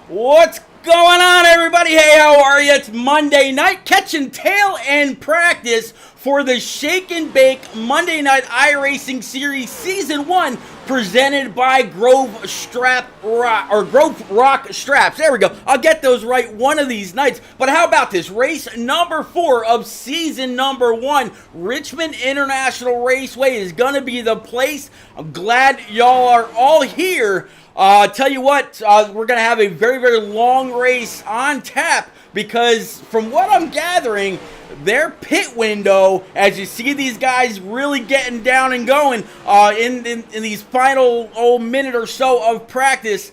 What's going on, everybody? Hey, how are you? It's Monday night, catching tail end practice for the Shake and Bake Monday Night iRacing Series Season 1, presented by Grove Rock Straps. There we go. I'll get those right one of these nights. But how about this? Race number 4 of season number 1. Richmond International Raceway is going to be the place. I'm glad y'all are all here. Tell you what, we're going to have a very, very long race on tap because from what I'm gathering, their pit window, as you see these guys really getting down and going in these final minute or so of practice,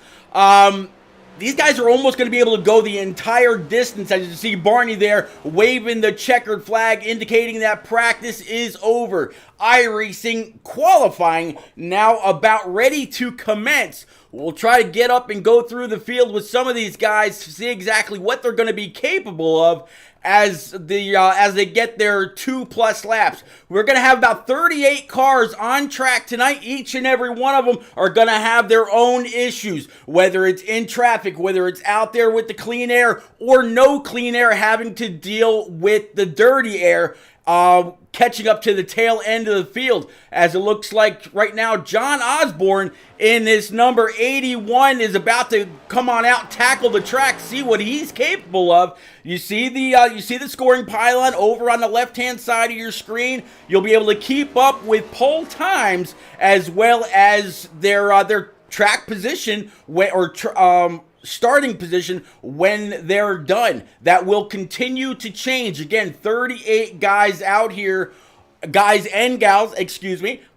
these guys are almost going to be able to go the entire distance. As you see Barney there waving the checkered flag, indicating that practice is over. iRacing qualifying now about ready to commence. We'll try to get up and go through the field with some of these guys to see exactly what they're going to be capable of as they get their 2+ laps. We're going to have about 38 cars on track tonight. Each and every one of them are going to have their own issues, whether it's in traffic, whether it's out there with the clean air, or no clean air, having to deal with the dirty air, catching up to the tail end of the field. As it looks like right now, John Osborne in this number 81 is about to come on out, tackle the track, see what he's capable of. You see the scoring pylon over on the left-hand side of your screen. You'll be able to keep up with pole times as well as their track position starting position when they're done. That will continue to change. Again, 38 guys out here, guys and gals,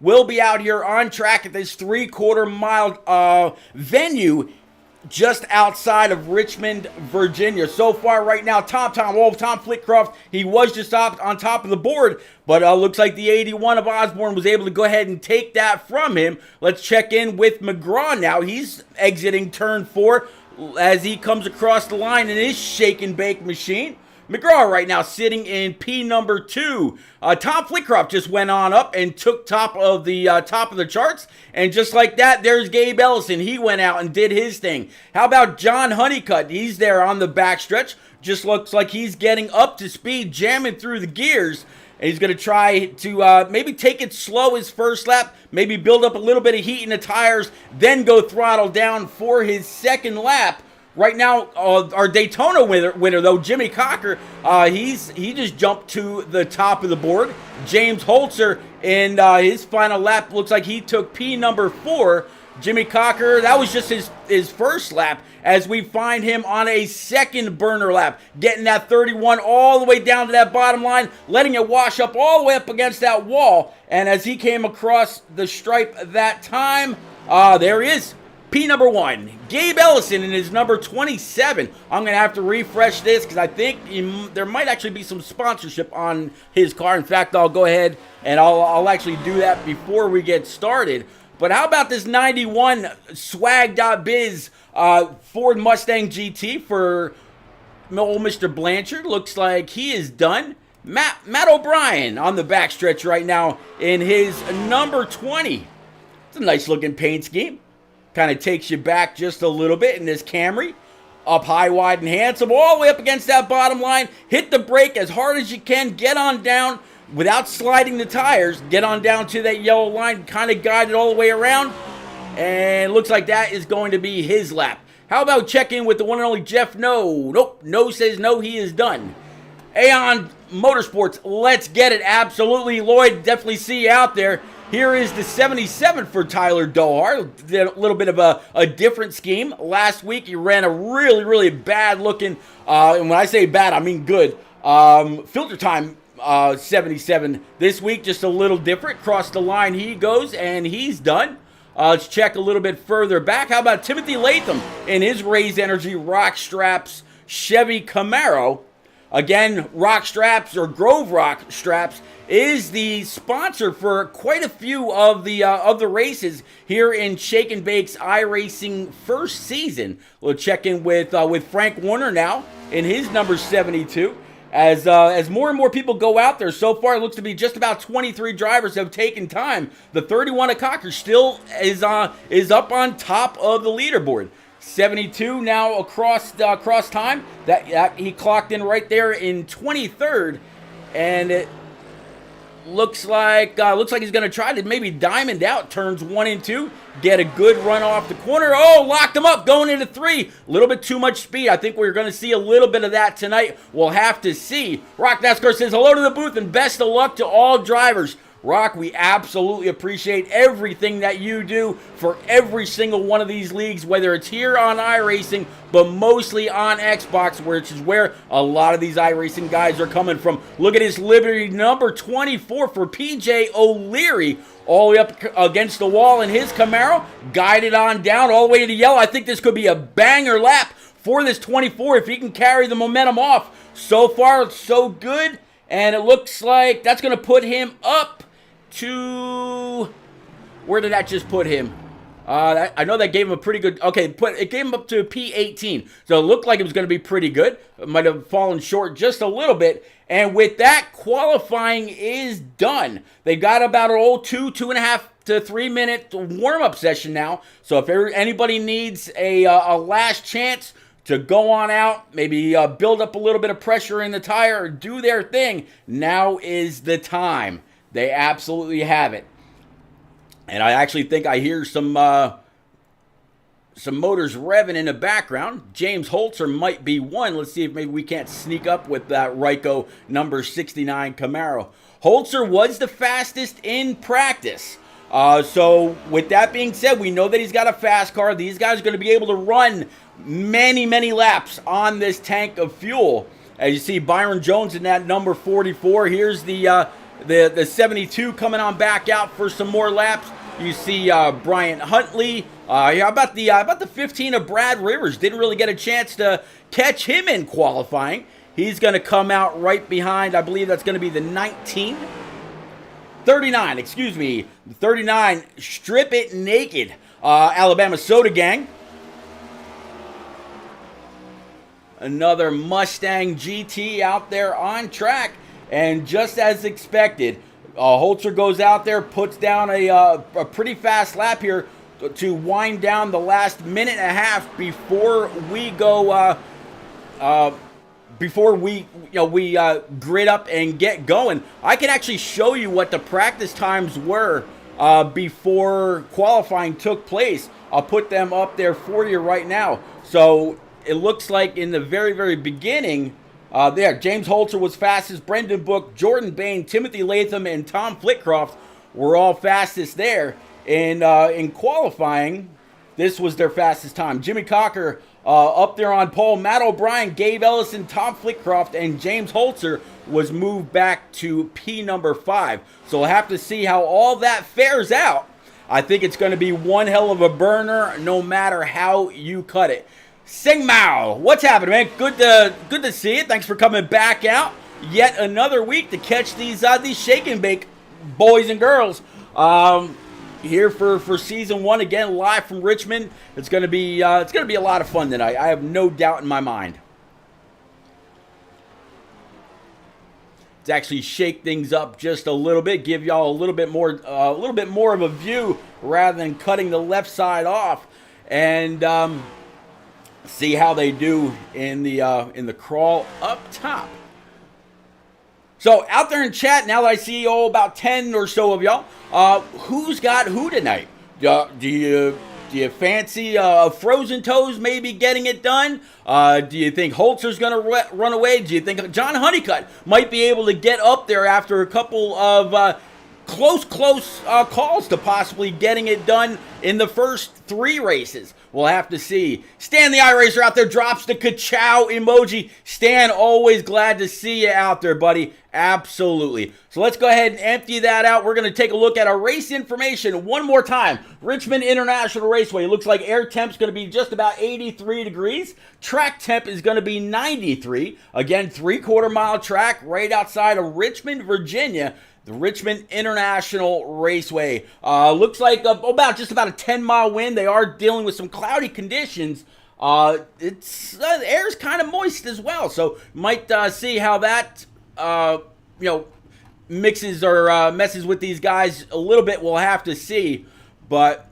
will be out here on track at this 3/4 mile venue just outside of Richmond, Virginia. So far right now, Tom Flitcroft, he was just on top of the board, but looks like the 81 of Osborne was able to go ahead and take that from him. Let's check in with McGraw now. He's exiting turn 4 as he comes across the line in his shake and bake machine. McGraw right now sitting in P number 2. Tom Flitcroft just went on up and took top of the charts, and just like that, there's Gabe Ellison. He went out and did his thing. How about John Honeycutt? He's there on the backstretch. Just looks like he's getting up to speed, jamming through the gears. And he's going to try to maybe take it slow his first lap, maybe build up a little bit of heat in the tires, then go throttle down for his second lap. Right now, our Daytona winner though, Jimmy Cocker, he just jumped to the top of the board. James Holtzer in his final lap looks like he took P number 4. Jimmy Cocker, that was just his first lap, as we find him on a second burner lap, getting that 31 all the way down to that bottom line, letting it wash up all the way up against that wall. And as he came across the stripe that time, there he is, P number 1, Gabe Ellison in his number 27. I'm going to have to refresh this because I think there might actually be some sponsorship on his car. In fact, I'll go ahead and I'll actually do that before we get started. But how about this 91 swag.biz Ford Mustang GT for old Mr. Blanchard? Looks like he is done. Matt O'Brien on the backstretch right now in his number 20. It's a nice looking paint scheme. Kind of takes you back just a little bit in this Camry. Up high, wide, and handsome, all the way up against that bottom line. Hit the brake as hard as you can. Get on down without sliding the tires. Get on down to that yellow line. Kind of guide it all the way around. And looks like that is going to be his lap. How about check in with the one and only Jeff No? Nope. No says no. He is done. Aon Motorsports. Let's get it. Absolutely. Lloyd, definitely see you out there. Here is the 77 for Tyler Doherty. Did a little bit of a different scheme. Last week, he ran a really, really bad looking, and when I say bad, I mean good, filter time 77. This week, just a little different. Cross the line he goes, and he's done. Let's check a little bit further back. How about Timothy Latham in his Raise Energy Rock Straps Chevy Camaro? Again, Rock Straps or Grove Rock Straps is the sponsor for quite a few of the races here in Shake and Bake's iRacing first season. We'll check in with Frank Warner now in his number 72. As more and more people go out there, so far it looks to be just about 23 drivers have taken time. The 31 of Cocker still is up on top of the leaderboard. 72 now across time. That he clocked in right there in 23rd, and it looks like he's going to try to maybe diamond out turns 1 and 2, get a good run off the corner. Oh, locked him up going into 3. A little bit too much speed. I think we're going to see a little bit of that tonight. We'll have to see. Rock NASCAR says hello to the booth and best of luck to all drivers. Rock, we absolutely appreciate everything that you do for every single one of these leagues, whether it's here on iRacing, but mostly on Xbox, which is where a lot of these iRacing guys are coming from. Look at his Liberty number 24 for PJ O'Leary, all the way up against the wall in his Camaro, guided on down all the way to yellow. I think this could be a banger lap for this 24 if he can carry the momentum off. So far, so good, and it looks like that's going to put him up to, where did that just put him? I know that gave him a pretty good, okay, it gave him up to a P18, so it looked like it was going to be pretty good. It might have fallen short just a little bit, and with that, qualifying is done. They got about an old 2.5 to 3 minute warm-up session now, so if anybody needs a last chance to go on out, maybe build up a little bit of pressure in the tire, or do their thing, now is the time. They absolutely have it. And I actually think I hear some motors revving in the background. James Holtzer might be one. Let's see if maybe we can't sneak up with that Ryko number 69 Camaro. Holtzer was the fastest in practice. So with that being said, we know that he's got a fast car. These guys are going to be able to run many, many laps on this tank of fuel. As you see, Byron Jones in that number 44. Here's the 72 coming on back out for some more laps. You see Bryant Huntley. How about the 15 of Brad Rivers? Didn't really get a chance to catch him in qualifying. He's going to come out right behind. I believe that's going to be the 39, excuse me. 39, Strip It Naked. Alabama Soda Gang. Another Mustang GT out there on track. And just as expected, Holtzer goes out there, puts down a pretty fast lap here to wind down the last minute and a half before we go, before we grid up and get going. I can actually show you what the practice times were before qualifying took place. I'll put them up there for you right now. So it looks like in the very, very beginning, James Holtzer was fastest. Brendan Book, Jordan Bain, Timothy Latham, and Tom Flitcroft were all fastest there. And in qualifying, this was their fastest time. Jimmy Cocker up there on pole. Matt O'Brien, Gabe Ellison, Tom Flitcroft, and James Holtzer was moved back to P number 5. So we'll have to see how all that fares out. I think it's going to be one hell of a burner no matter how you cut it. Sing Mao, what's happening, man? Good to see you. Thanks for coming back out. Yet another week to catch these shake and bake boys and girls. Here for season 1 again, live from Richmond. It's gonna be a lot of fun tonight. I have no doubt in my mind. To actually shake things up just a little bit, give y'all a little bit more of a view rather than cutting the left side off, and see how they do in the crawl up top. So out there in chat, now that I see about 10 or so of y'all, who's got who tonight? Do you fancy Frozen Toes maybe getting it done? Do you think Holtzer's going to run away? Do you think John Honeycutt might be able to get up there after a couple of close calls to possibly getting it done in the first 3 races? We'll have to see. Stan the iRacer out there drops the ka-chow emoji. Stan, always glad to see you out there, buddy. Absolutely. So let's go ahead and empty that out. We're going to take a look at our race information one more time. Richmond International Raceway. It looks like air temp's going to be just about 83 degrees. Track temp is going to be 93. Again, 3/4 mile track right outside of Richmond, Virginia. The Richmond International Raceway. Looks like about a 10-mile wind. They are dealing with some cloudy conditions. The air's kind of moist as well, so might see how that mixes or messes with these guys a little bit. We'll have to see, but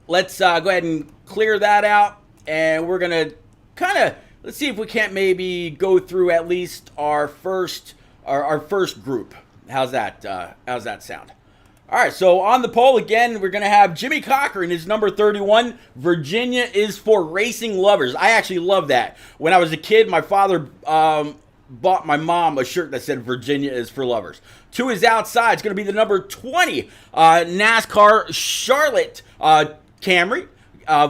let's go ahead and clear that out. and we're going to kind of, let's see if we can't maybe go through at least our first group. How's that sound? All right, so on the poll again, we're going to have Jimmy Cochran is number 31. Virginia is for racing lovers. I actually love that. When I was a kid, my father bought my mom a shirt that said Virginia is for lovers. 2 is outside. It's going to be the number 20 NASCAR Charlotte Camry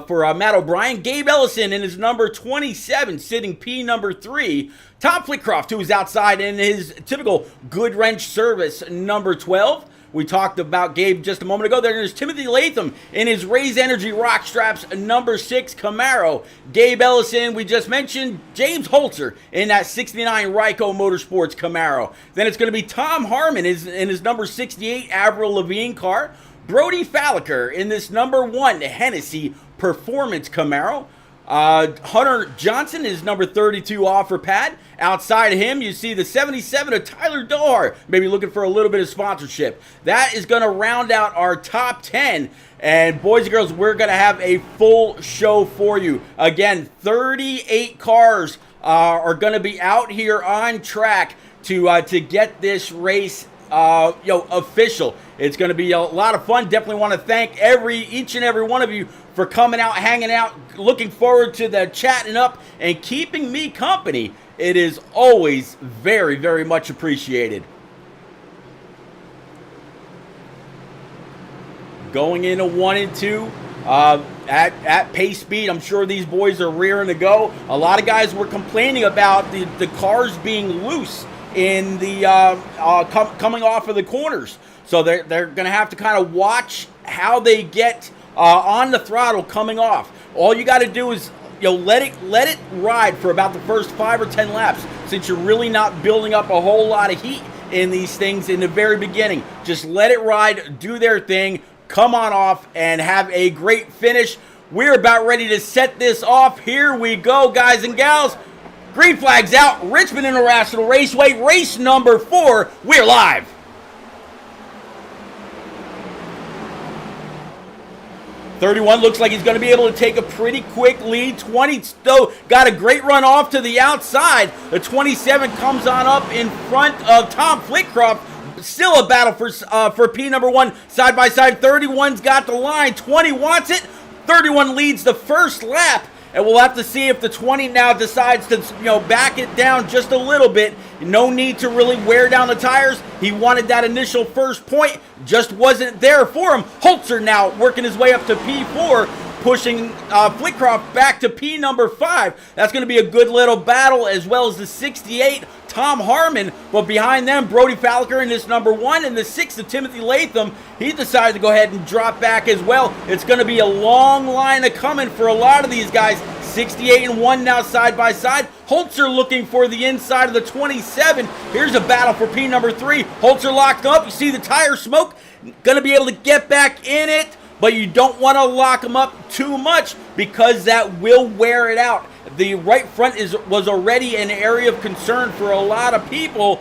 for Matt O'Brien. Gabe Ellison in his number 27, sitting P number 3. Tom Flitcroft, who is outside in his typical good wrench service, number 12. We talked about Gabe just a moment ago. There's Timothy Latham in his Raise Energy Rock Straps, number 6 Camaro. Gabe Ellison, we just mentioned. James Holtzer in that 69 Ryco Motorsports Camaro. Then it's going to be Tom Harmon in his number 68 Avril Lavigne car. Brody Falliker in this number 1 Hennessy Performance Camaro. Hunter Johnson is number 32 offer pad. Outside of him, you see the 77 of Tyler Doherty, maybe looking for a little bit of sponsorship. That is going to round out our top 10. And boys and girls, we're going to have a full show for you. Again, 38 cars are going to be out here on track to get this race official. It's going to be a lot of fun. Definitely want to thank each and every one of you for coming out, hanging out, looking forward to the chatting up and keeping me company. It is always very, very much appreciated. Going into 1 and 2 at pace speed. I'm sure these boys are rearing to go. A lot of guys were complaining about the cars being loose in the coming off of the corners. So they're going to have to kind of watch how they get on the throttle coming off. All you got to do is let it ride for about the first 5 or 10 laps, since you're really not building up a whole lot of heat in these things in the very beginning. Just let it ride, do their thing, come on off, and have a great finish. We're about ready to set this off. Here we go, guys and gals. Green flag's out. Richmond International Raceway, race number 4. We're live. 31 looks like he's going to be able to take a pretty quick lead. 20 though got a great run off to the outside. The 27 comes on up in front of Tom Flitcroft. Still a battle for P number 1 side by side. 31's got the line. 20 wants it. 31 leads the first lap. And we'll have to see if the 20 now decides to, back it down just a little bit. No need to really wear down the tires. He wanted that initial first point, just wasn't there for him. Holtzer now working his way up to P4, pushing Flitcroft back to P number 5. That's going to be a good little battle, as well as the 68 Tom Harmon, but behind them, Brody Falliker in this number 1, and the 6 of Timothy Latham. He decided to go ahead and drop back as well. It's going to be a long line of coming for a lot of these guys. 68 and 1 now side by side. Holtzer looking for the inside of the 27. Here's a battle for P number 3. Holtzer locked up. You see the tire smoke. Going to be able to get back in it, but you don't want to lock them up too much because that will wear it out. The right front was already an area of concern for a lot of people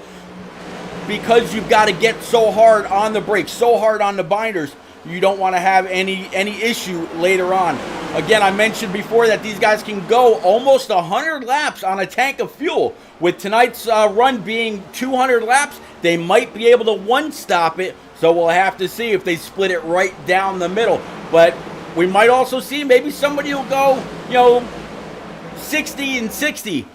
because you've got to get so hard on the brakes, so hard on the binders. You don't want to have any issue later on. Again, I mentioned before that these guys can go almost 100 laps on a tank of fuel. With tonight's run being 200 laps, they might be able to one-stop it, so we'll have to see if they split it right down the middle. But we might also see maybe somebody will go, 60 and 60.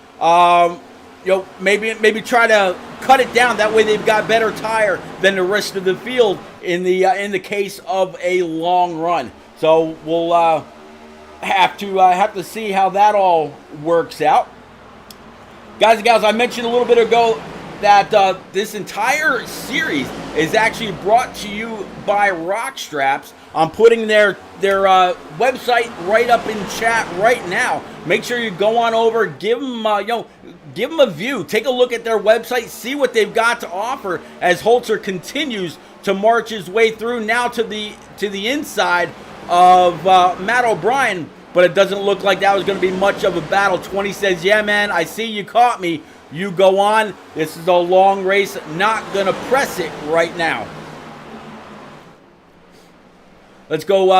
Maybe try to cut it down. That way they've got better tire than the rest of the field in the case of a long run. So we'll have to see how that all works out. Guys and gals, I mentioned a little bit ago that this entire series is actually brought to you by Rock Straps. I'm putting their website right up in chat right now. Make sure you go on over, give them a view, take a look at their website, see what they've got to offer as Holtzer continues to march his way through now to the inside of Matt O'Brien. But it doesn't look like that was going to be much of a battle. 20 says, yeah, man, I see you caught me. You go on. This is a long race. Not going to press it right now. Let's go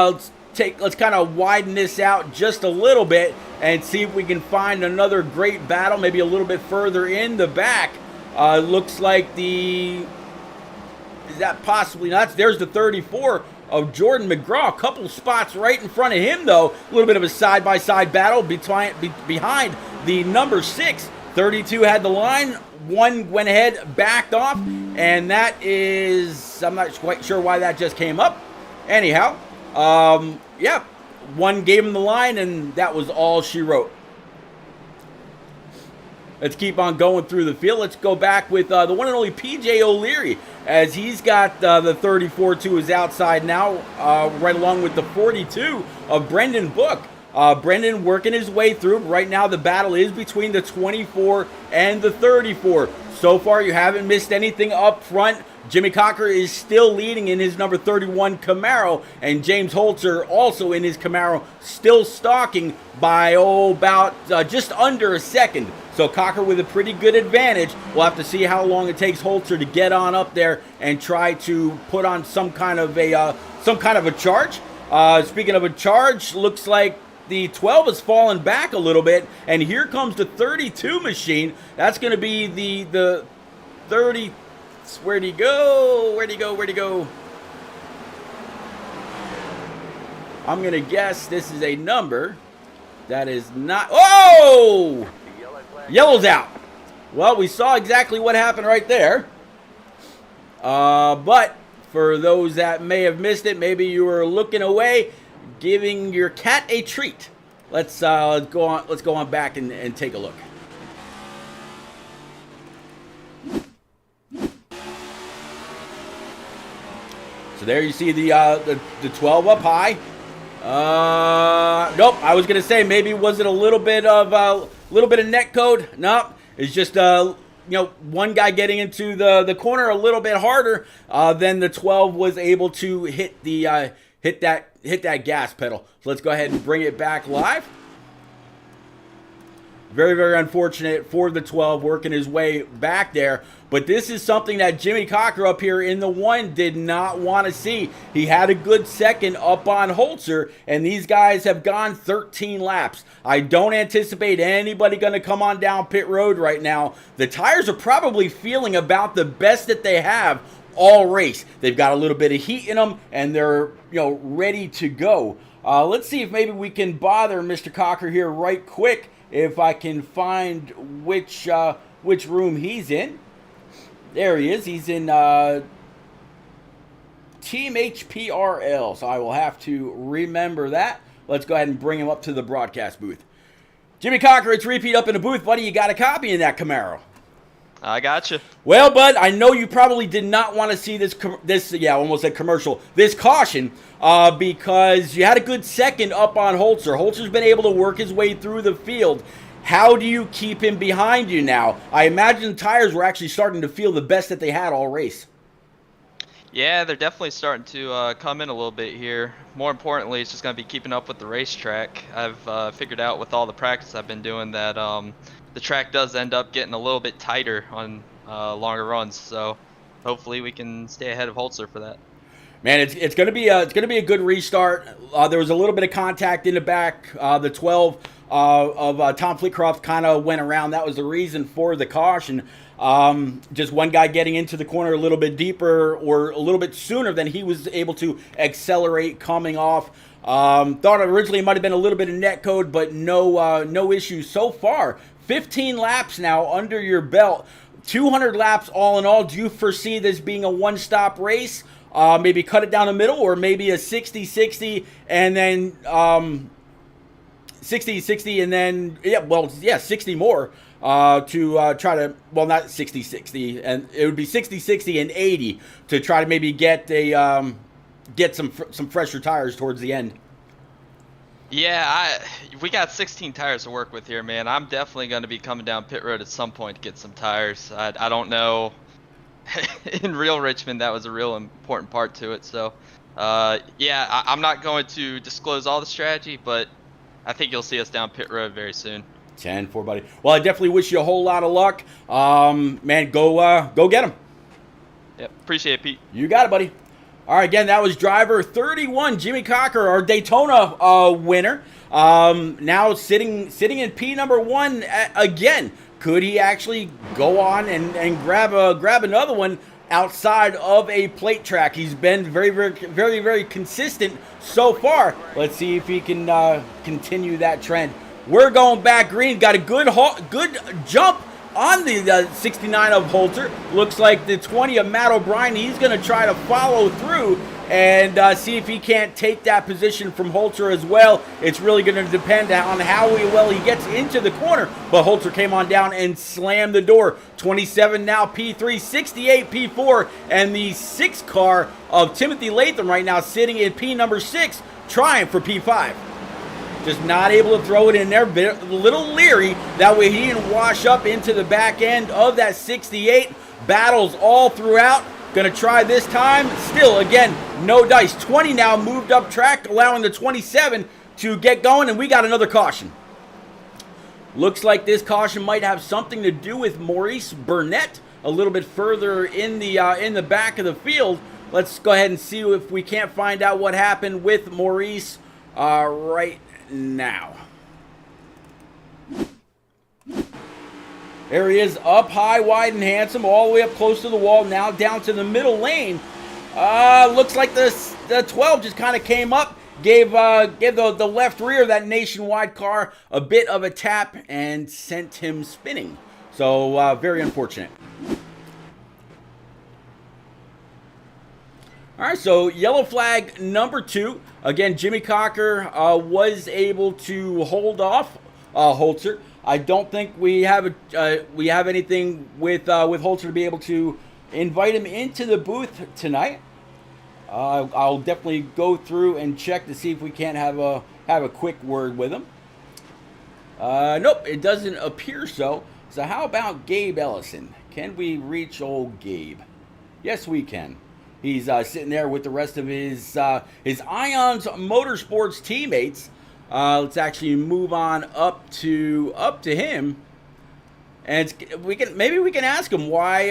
let's kind of widen this out just a little bit and see if we can find another great battle, maybe a little bit further in the back. Looks like is that possibly not? There's the 34 of Jordan McGraw. A couple spots right in front of him, though. A little bit of a side-by-side battle behind the number 6. 32 had the line. 1 went ahead, backed off, and that is, I'm not quite sure why that just came up. Anyhow, yeah, 1 gave him the line, and that was all she wrote. Let's keep on going through the field. Let's go back with the one and only P.J. O'Leary, as he's got the 34 to his outside now, right along with the 42 of Brendan Book. Brendan working his way through. Right now, the battle is between the 24 and the 34. So far, you haven't missed anything up front. Jimmy Cocker is still leading in his number 31 Camaro, and James Holtzer also in his Camaro, still stalking by about just under a second. So Cocker with a pretty good advantage. We'll have to see how long it takes Holtzer to get on up there and try to put on some kind of a charge. Speaking of a charge, looks like the 12 has fallen back a little bit, and here comes the 32 machine. That's going to be the 30. Where'd he go? Where'd he go? I'm going to guess this is a number that is not. Oh! Yellow's out. Well, we saw exactly what happened right there. But for those that may have missed it, maybe you were looking away, giving your cat a treat. Let's go on back and take a look. So there you see the 12 up high. Nope. I was gonna say maybe was it a little bit of net code? Nope. It's just one guy getting into the corner a little bit harder than the 12 was able to hit that gas pedal. So let's go ahead and bring it back live. Very, very unfortunate for the 12 working his way back there. But this is something that Jimmy Cocker up here in the 1 did not want to see. He had a good second up on Holtzer, and these guys have gone 13 laps. I don't anticipate anybody going to come on down pit road right now. The tires are probably feeling about the best that they have all race. They've got a little bit of heat in them, and they're ready to go. Let's see if maybe we can bother Mr. Cocker here right quick. If I can find which room he's in. There he is. He's in Team HPRL. So I will have to remember that. Let's go ahead and bring him up to the broadcast booth. Jimmy Cocker, it's repeat up in the booth. Buddy, you got a copy in that Camaro. I got you. Well, bud, I know you probably did not want to see this almost said commercial, this caution, because you had a good second up on Holtzer. Holtzer's been able to work his way through the field. How do you keep him behind you now? I imagine the tires were actually starting to feel the best that they had all race. Yeah, they're definitely starting to come in a little bit here. More importantly, it's just going to be keeping up with the racetrack. I've figured out with all the practice I've been doing that the track does end up getting a little bit tighter on longer runs, so hopefully we can stay ahead of Holtzer for that. Man, it's going to be a good restart. There was a little bit of contact in the back. The 12 of Tom Flitcroft kind of went around. That was the reason for the caution. Just one guy getting into the corner a little bit deeper or a little bit sooner than he was able to accelerate coming off. Thought originally it might have been a little bit of net code, but no issues so far. 15 laps now under your belt. 200 laps all in all. Do you foresee this being a one-stop race? Maybe cut it down the middle, or maybe a 60-60 and then 60-60 and then 60 more to try to, well, not 60-60, and it would be 60-60 and 80 to try to maybe get some fresher tires towards the end. Yeah, we got 16 tires to work with here, man. I'm definitely going to be coming down pit road at some point to get some tires. I don't know. In real Richmond, that was a real important part to it. So, yeah, I'm not going to disclose all the strategy, but I think you'll see us down pit road very soon. 10-4, buddy. Well, I definitely wish you a whole lot of luck. Man, go get them. Yep, appreciate it, Pete. You got it, buddy. All right, again, that was driver 31, Jimmy Cocker, our Daytona winner. Now sitting in P number 1 again. Could he actually go on and grab another one outside of a plate track? He's been very consistent so far. Let's see if he can continue that trend. We're going back green. Got a good jump on the 69 of Holtzer. Looks like the 20 of Matt O'Brien. He's going to try to follow through and see if he can't take that position from Holtzer as well. It's really going to depend on how well he gets into the corner. But Holtzer came on down and slammed the door. 27 now P3, 68 P4, and the 6 car of Timothy Latham right now sitting in P number 6, trying for P5. Just not able to throw it in there. A little leery. That way he can wash up into the back end of that 68. Battles all throughout. Going to try this time. Still, again, no dice. 20 now moved up track, allowing the 27 to get going, and we got another caution. Looks like this caution might have something to do with Maurice Burnett a little bit further in the back of the field. Let's go ahead and see if we can't find out what happened with Maurice right now. There he is, up high, wide, and handsome, all the way up close to the wall, now down to the middle lane. Looks like the 12 just kind of came up, gave the left rear of that Nationwide car a bit of a tap and sent him spinning. So, very unfortunate. All right, so yellow flag number 2. Again, Jimmy Cocker was able to hold off Holtzer. I don't think we have anything with Holtzer to be able to invite him into the booth tonight. I'll definitely go through and check to see if we can't have a quick word with him. Nope, it doesn't appear so. So how about Gabe Ellison? Can we reach old Gabe? Yes, we can. He's sitting there with the rest of his Ions Motorsports teammates. Let's actually move on up to him, and maybe we can ask him why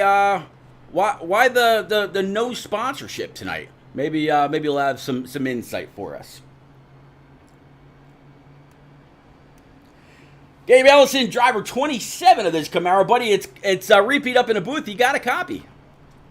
the no sponsorship tonight. Maybe he'll have some insight for us. Gabe Ellison, driver 27 of this Camaro, buddy. It's repeat up in the booth. You got a copy.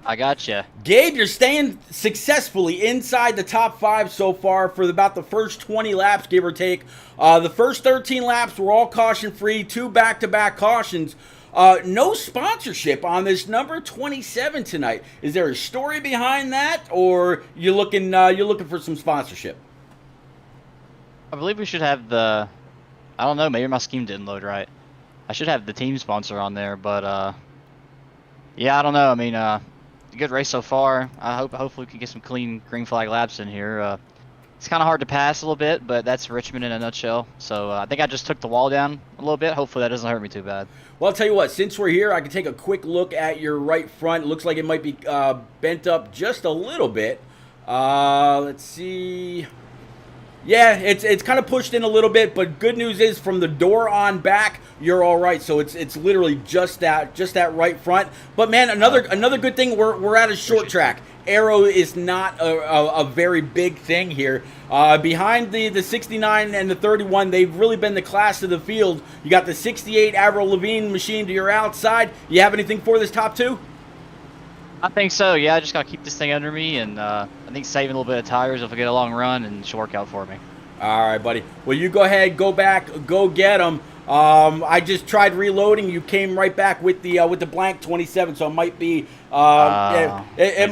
I gotcha. Gabe, you're staying successfully inside the top 5 so far for about the first 20 laps, give or take. The first 13 laps were all caution-free, 2 back-to-back cautions. No sponsorship on this number 27 tonight. Is there a story behind that, or you're looking for some sponsorship? I believe we should have I don't know, maybe my scheme didn't load right. I should have the team sponsor on there, but yeah, I don't know. I mean, good race so far. Hopefully we can get some clean green flag laps in here. It's kind of hard to pass a little bit, but that's Richmond in a nutshell. So I think I just took the wall down a little bit. Hopefully that doesn't hurt me too bad. Well, I'll tell you what, since we're here, I can take a quick look at your right front. It looks like it might be bent up just a little bit. Let's see. Yeah, it's kind of pushed in a little bit, but good news is from the door on back, you're all right. So it's literally just that right front. But man, another good thing, we're at a short track. Aero is not a very big thing here. Behind the 69 and the 31, they've really been the class of the field. You got the 68 Avril Lavigne machine to your outside. You have anything for this top 2? I think so, yeah. I just got to keep this thing under me, and I think saving a little bit of tires if I get a long run, and it should work out for me. All right, buddy. Well, you go ahead, go back, go get them. I just tried reloading. You came right back with the blank 27, so it might be it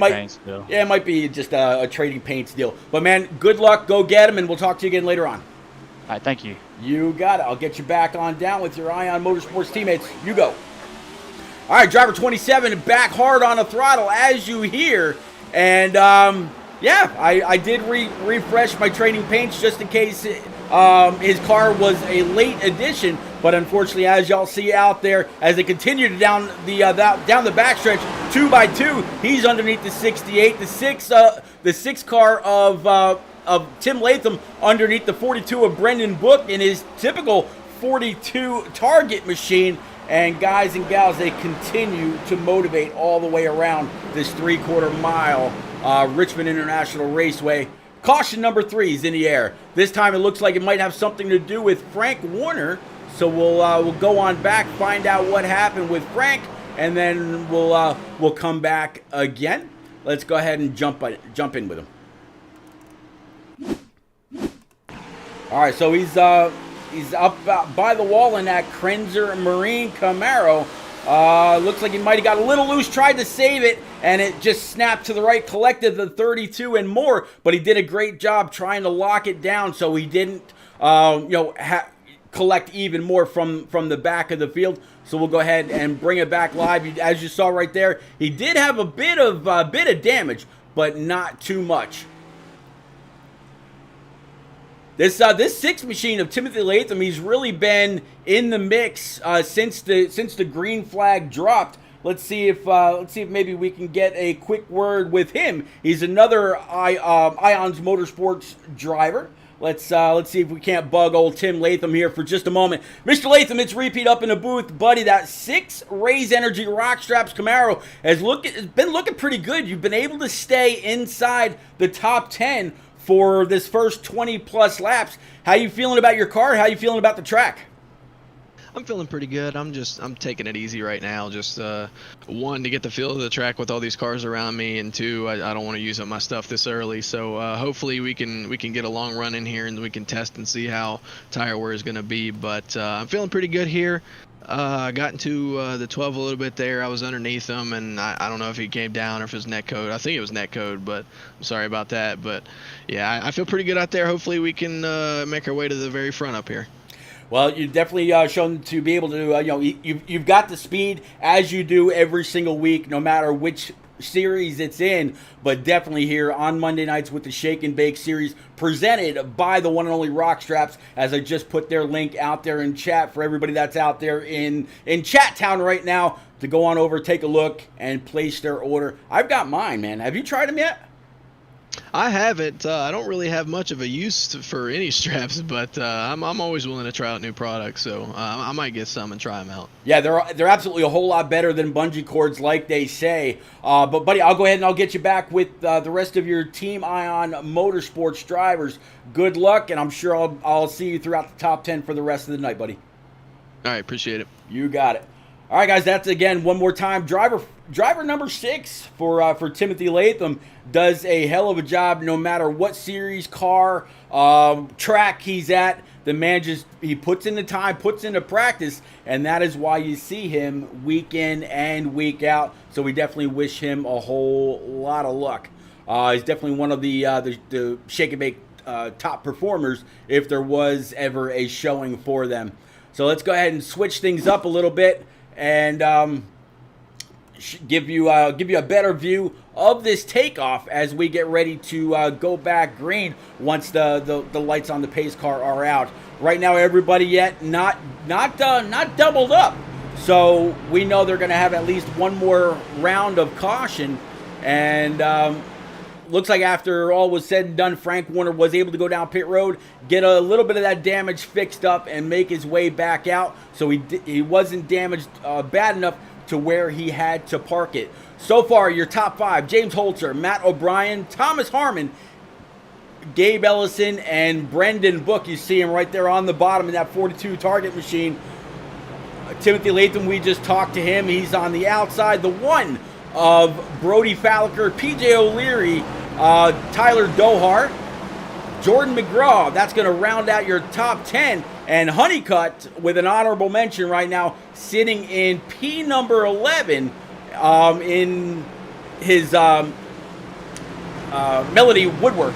might be just a trading paints deal. But man, good luck. Go get them, and we'll talk to you again later on. All right, thank you. You got it. I'll get you back on down with your Ion Motorsports teammates. You go. All right, driver 27 back hard on the throttle as you hear, and yeah, I did refresh my trading paints just in case his car was a late addition, but unfortunately, as y'all see out there, as they continue down the backstretch, 2 by 2, he's underneath the 68, the six car of Tim Latham underneath the 42 of Brendan Book in his typical 42 target machine. And guys and gals, they continue to motivate all the way around this 3/4 mile Richmond International Raceway. Caution number 3 is in the air. This time it looks like it might have something to do with Frank Warner. So we'll go on back, find out what happened with Frank, and then we'll come back again. Let's go ahead and jump in with him. All right, so he's up by the wall in that Krenzer Marine Camaro. Looks like he might have got a little loose, tried to save it, and it just snapped to the right, collected the 32 and more, but he did a great job trying to lock it down so he didn't, collect even more from the back of the field. So we'll go ahead and bring it back live. As you saw right there, he did have a bit of damage, but not too much. This 6 machine of Timothy Latham, he's really been in the mix since the green flag dropped. Let's see if maybe we can get a quick word with him. He's another Ions Motorsports driver. Let's see if we can't bug old Tim Latham here for just a moment. Mr. Latham, it's repeat up in the booth, buddy. That 6 Raise Energy Rock Straps Camaro has been looking pretty good. You've been able to stay inside the top 10 for this first 20 plus laps. How you feeling about your car? How you feeling about the track? I'm feeling pretty good. I'm taking it easy right now. Just one, to get the feel of the track with all these cars around me, and 2, I don't want to use up my stuff this early. So hopefully we can get a long run in here and we can test and see how tire wear is going to be. But I'm feeling pretty good here. I got into the 12 a little bit there. I was underneath him, and I don't know if he came down or if it was net code. I think it was net code, but I'm sorry about that. But yeah, I feel pretty good out there. Hopefully we can make our way to the very front up here. Well, you've definitely shown to be able to, you've got the speed as you do every single week, no matter which series it's in, but definitely here on Monday nights with the Shake and Bake series presented by the one and only Rock Straps, as I just put their link out there in chat for everybody that's out there in chat town right now to go on over, take a look, and place their order. I've got mine, man. Have you tried them yet? I haven't. I don't really have much of a use for any straps, but I'm always willing to try out new products, so I might get some and try them out. Yeah, they're absolutely a whole lot better than bungee cords, like they say. But buddy, I'll go ahead and I'll get you back with the rest of your Team Ion Motorsports drivers. Good luck, and I'm sure I'll see you throughout the top 10 for the rest of the night, buddy. All right, appreciate it. You got it. All right, guys, that's, again, one more time, driver number 6 for Timothy Latham. Does a hell of a job no matter what series, car, track he's at. The man he puts in the time, puts into practice, and that is why you see him week in and week out. So we definitely wish him a whole lot of luck. He's definitely one of the Shake and Bake top performers if there was ever a showing for them. So let's go ahead and switch things up a little bit and give you a better view of this takeoff as we get ready to go back green once the lights on the pace car are out. Right now, everybody yet not doubled up, so we know they're going to have at least one more round of caution. And looks like after all was said and done, Frank Warner was able to go down pit road, get a little bit of that damage fixed up, and make his way back out. So he wasn't damaged bad enough to where he had to park it. So far, your top 5, James Holtzer, Matt O'Brien, Thomas Harmon, Gabe Ellison, and Brendan Book. You see him right there on the bottom in that 42 target machine. Timothy Latham, we just talked to him. He's on the outside. The one of Brody Falliker, PJ O'Leary, Tyler Doherty, Jordan McGraw. That's going to round out your top 10. And Honeycutt with an honorable mention right now, sitting in P number 11 in his Melody Woodwork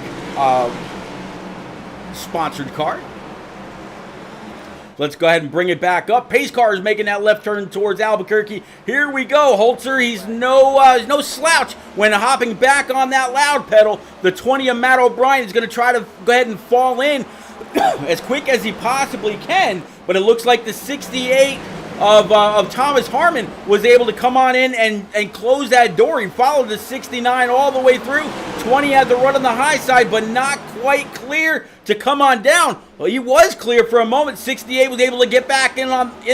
sponsored car. Let's go ahead and bring it back up. Pace car is making that left turn towards Albuquerque. Here we go. Holtzer, he's no slouch when hopping back on that loud pedal. The 20 of Matt O'Brien is going to try to go ahead and fall in as quick as he possibly can, but it looks like the 68 of Thomas Harmon was able to come on in and close that door. He followed the 69 all the way through. 20 had to run on the high side, but not quite clear to come on down. Well, he was clear for a moment. 68 was able to get back in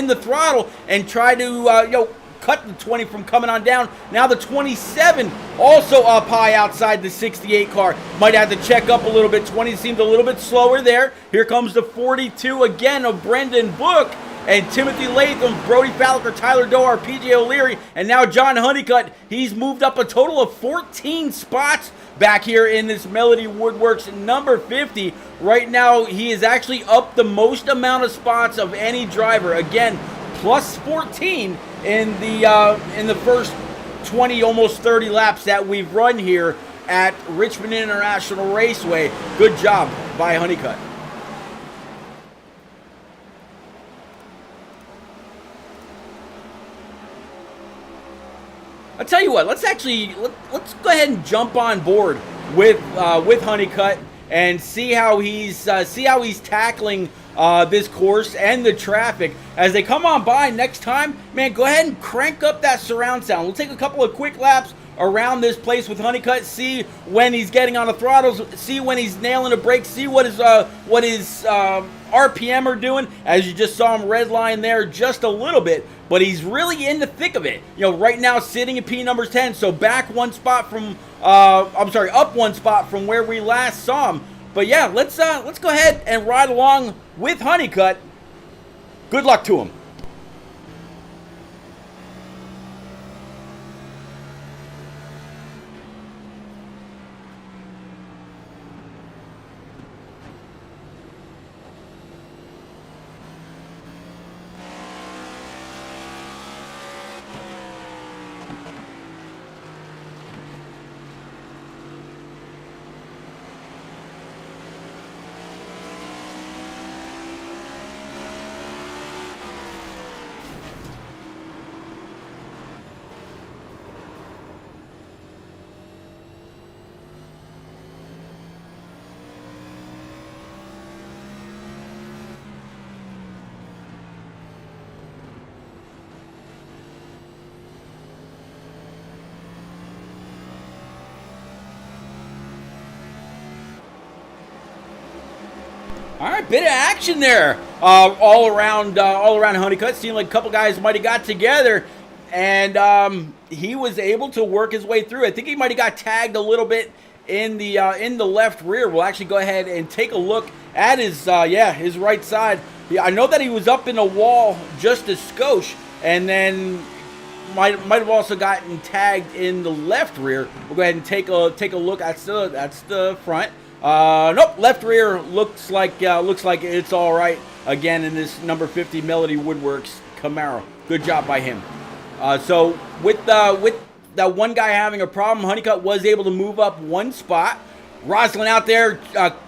the throttle and try to cut the 20 from coming on down. Now the 27 also up high outside the 68 car. Might have to check up a little bit. 20 seemed a little bit slower there. Here comes the 42 again of Brendan Book. And Timothy Latham, Brody Falliker, Tyler Doherty, PJ O'Leary, and now John Honeycutt. He's moved up a total of 14 spots back here in this Melody Woodworks number 50. Right now, he is actually up the most amount of spots of any driver. Again, plus 14 in the first 20, almost 30 laps that we've run here at Richmond International Raceway. Good job by Honeycutt. I'll tell you what. Let's go ahead and jump on board with Honeycutt and see how he's tackling this course and the traffic as they come on by next time. Man, go ahead and crank up that surround sound. We'll take a couple of quick laps around this place with Honeycutt. See when he's getting on the throttles. See when he's nailing the brakes. See what his RPM are doing. As you just saw him redline there just a little bit. But he's really in the thick of it. You know, right now sitting at P number 10, so back one spot from, up one spot from where we last saw him. But yeah, let's go ahead and ride along with Honeycutt. Good luck to him. All right, bit of action there all around Honeycutt. Seemed like a couple guys might have got together, and he was able to work his way through. I think he might have got tagged a little bit in the left rear. We'll actually go ahead and take a look at his right side. Yeah, I know that he was up in a wall just a skosh, and then might have also gotten tagged in the left rear. We'll go ahead and take a look. That's the front. Nope, left rear looks like it's all right again in this number 50 Melody Woodworks Camaro. Good job by him. So with that one guy having a problem, Honeycutt was able to move up one spot. Roslyn out there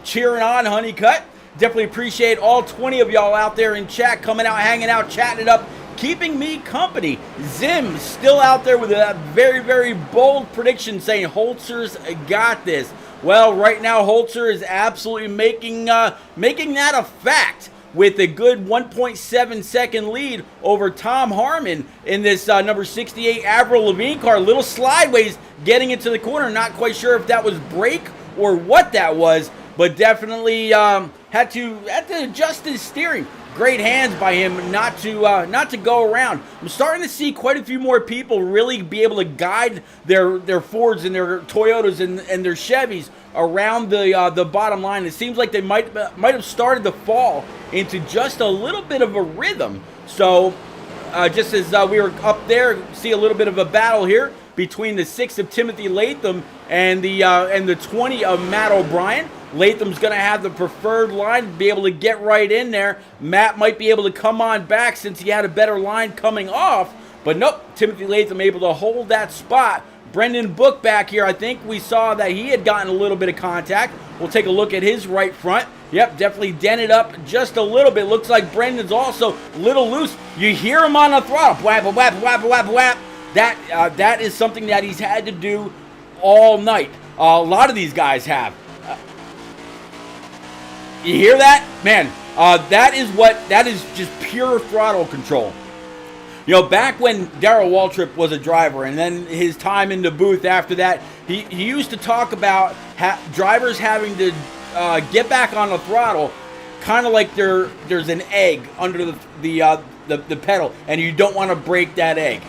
cheering on Honeycutt. Definitely appreciate all 20 of y'all out there in chat, coming out, hanging out, chatting it up, keeping me company. Zim still out there with a very, very bold prediction saying Holtzer's got this. Well, right now, Holtzer is absolutely making that a fact with a good 1.7 second lead over Tom Harmon in this number 68 Avril Lavigne car. Little slideways getting into the corner. Not quite sure if that was brake or what that was, but definitely had to adjust his steering. Great hands by him not to go around. I'm starting to see quite a few more people really be able to guide their Fords and their Toyotas and their Chevys around the bottom line. It seems like they might have started to fall into just a little bit of a rhythm. So just as we were up there, see a little bit of a battle here between the 6 of Timothy Latham and the 20 of Matt O'Brien. Latham's going to have the preferred line, be able to get right in there. Matt might be able to come on back since he had a better line coming off. But nope, Timothy Latham able to hold that spot. Brendan Book back here, I think we saw that he had gotten a little bit of contact. We'll take a look at his right front. Yep, definitely dented up just a little bit. Looks like Brendan's also a little loose. You hear him on the throttle. Whap, whap, whap, whap, whap. That is something that he's had to do all night. A lot of these guys have. You hear that? Man, that is just pure throttle control. You know, back when Darrell Waltrip was a driver and then his time in the booth after that, he used to talk about drivers having to get back on the throttle kind of like there's an egg under the pedal and you don't want to break that egg.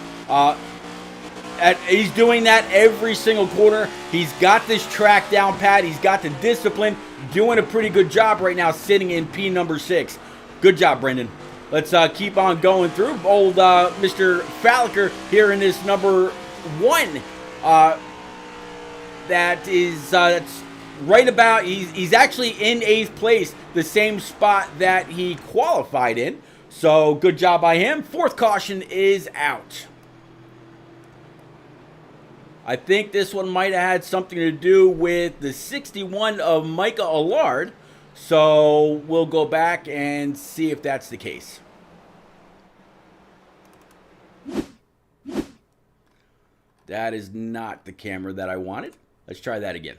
He's doing that every single corner. He's got this track down pat. He's got the discipline. Doing a pretty good job right now sitting in P number 6. Good job, Brendan. Let's keep on going through. Old Mr. Falliker here in this number 1. That's right about, he's actually in 8th place, the same spot that he qualified in. So good job by him. 4th caution is out. I think this one might have had something to do with the 61 of Micah Allard. So we'll go back and see if that's the case. That is not the camera that I wanted. Let's try that again.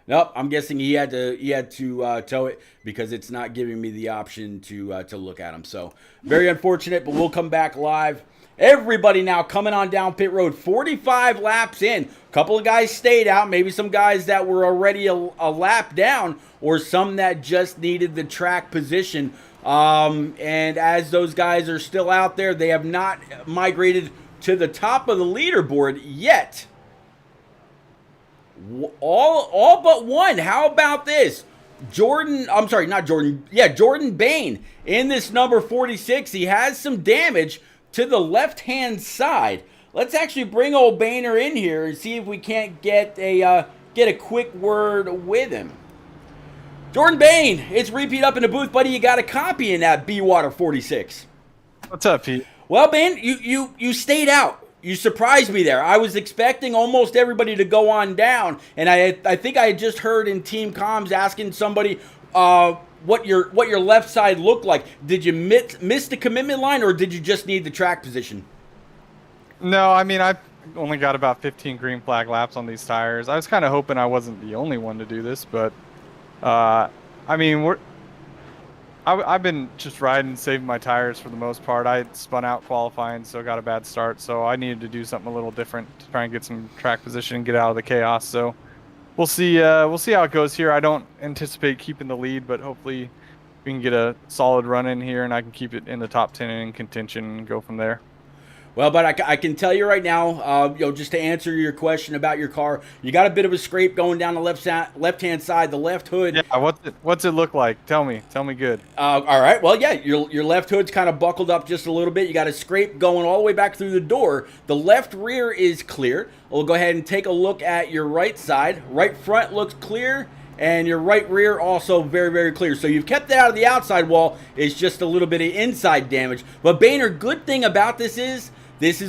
Nope, I'm guessing he had to tow it because it's not giving me the option to look at him. So very unfortunate, but we'll come back live. Everybody now coming on down pit road. 45 laps in. A couple of guys stayed out. Maybe some guys that were already a lap down, or some that just needed the track position. And as those guys are still out there, they have not migrated to the top of the leaderboard yet. All but one. How about this? Jordan Bain in this number 46. He has some damage to the left-hand side. Let's actually bring old Boehner in here and see if we can't get a quick word with him. Jordan Bain, it's Repeat up in the booth, buddy. You got a copy in that B-Water 46. What's up, Pete? Well, Bain, you stayed out. You surprised me there. I was expecting almost everybody to go on down, and I think I had just heard in team comms asking somebody what your left side looked like. Did you miss the commitment line, or did you just need the track position? No, I mean, I only got about 15 green flag laps on these tires. I was kind of hoping I wasn't the only one to do this, but I mean, I've been just riding, saving my tires for the most part. I spun out qualifying, so got a bad start, so I needed to do something a little different to try and get some track position and get out of the chaos. So we'll see how it goes here. I don't anticipate keeping the lead, but hopefully we can get a solid run in here and I can keep it in the top 10 in contention and go from there. Well, but I can tell you right now, just to answer your question about your car, you got a bit of a scrape going down the left-hand side, the left hood. Yeah, what's it look like? Tell me good. All right, well, yeah, your left hood's kind of buckled up just a little bit. You got a scrape going all the way back through the door. The left rear is clear. We'll go ahead and take a look at your right side. Right front looks clear, and your right rear also very, very clear. So you've kept it out of the outside wall. It's just a little bit of inside damage. But Boehner, good thing about this is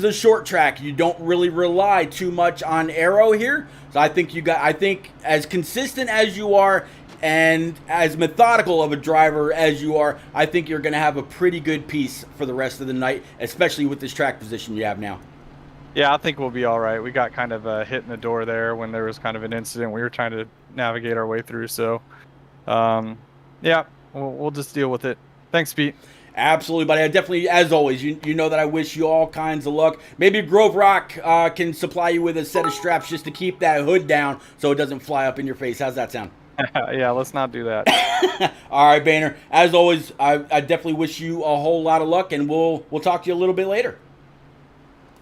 a short track. You don't really rely too much on aero here. So I think as consistent as you are and as methodical of a driver as you are, I think you're going to have a pretty good piece for the rest of the night, especially with this track position you have now. Yeah, I think we'll be all right. We got kind of a hit in the door there when there was kind of an incident we were trying to navigate our way through. So, yeah, we'll just deal with it. Thanks, Pete. Absolutely, buddy. I definitely, as always, you know that I wish you all kinds of luck. Maybe Grove Rock can supply you with a set of straps just to keep that hood down so it doesn't fly up in your face. How's that sound? Yeah, let's not do that. All right, Boehner. As always, I definitely wish you a whole lot of luck, and we'll talk to you a little bit later.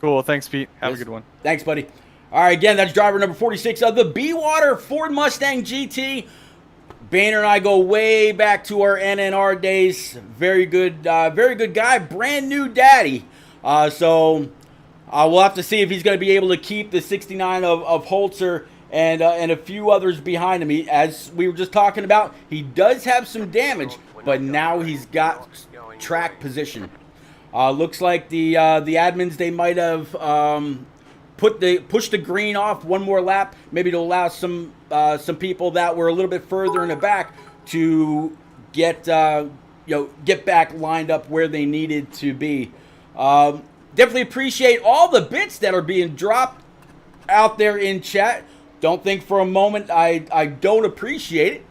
Cool. Thanks, Pete. Have a good one. Thanks, buddy. All right, again, that's driver number 46 of the B-Water Ford Mustang GT. Boehner and I go way back to our NNR days. Very good guy. Brand new daddy. So we'll have to see if he's going to be able to keep the 69 of Holtzer and a few others behind him. As we were just talking about, he does have some damage, but now he's got track position. Looks like the admins, they might have pushed the green off one more lap, maybe to allow some people that were a little bit further in the back to get back lined up where they needed to be. Definitely appreciate all the bits that are being dropped out there in chat. Don't think for a moment I don't appreciate it,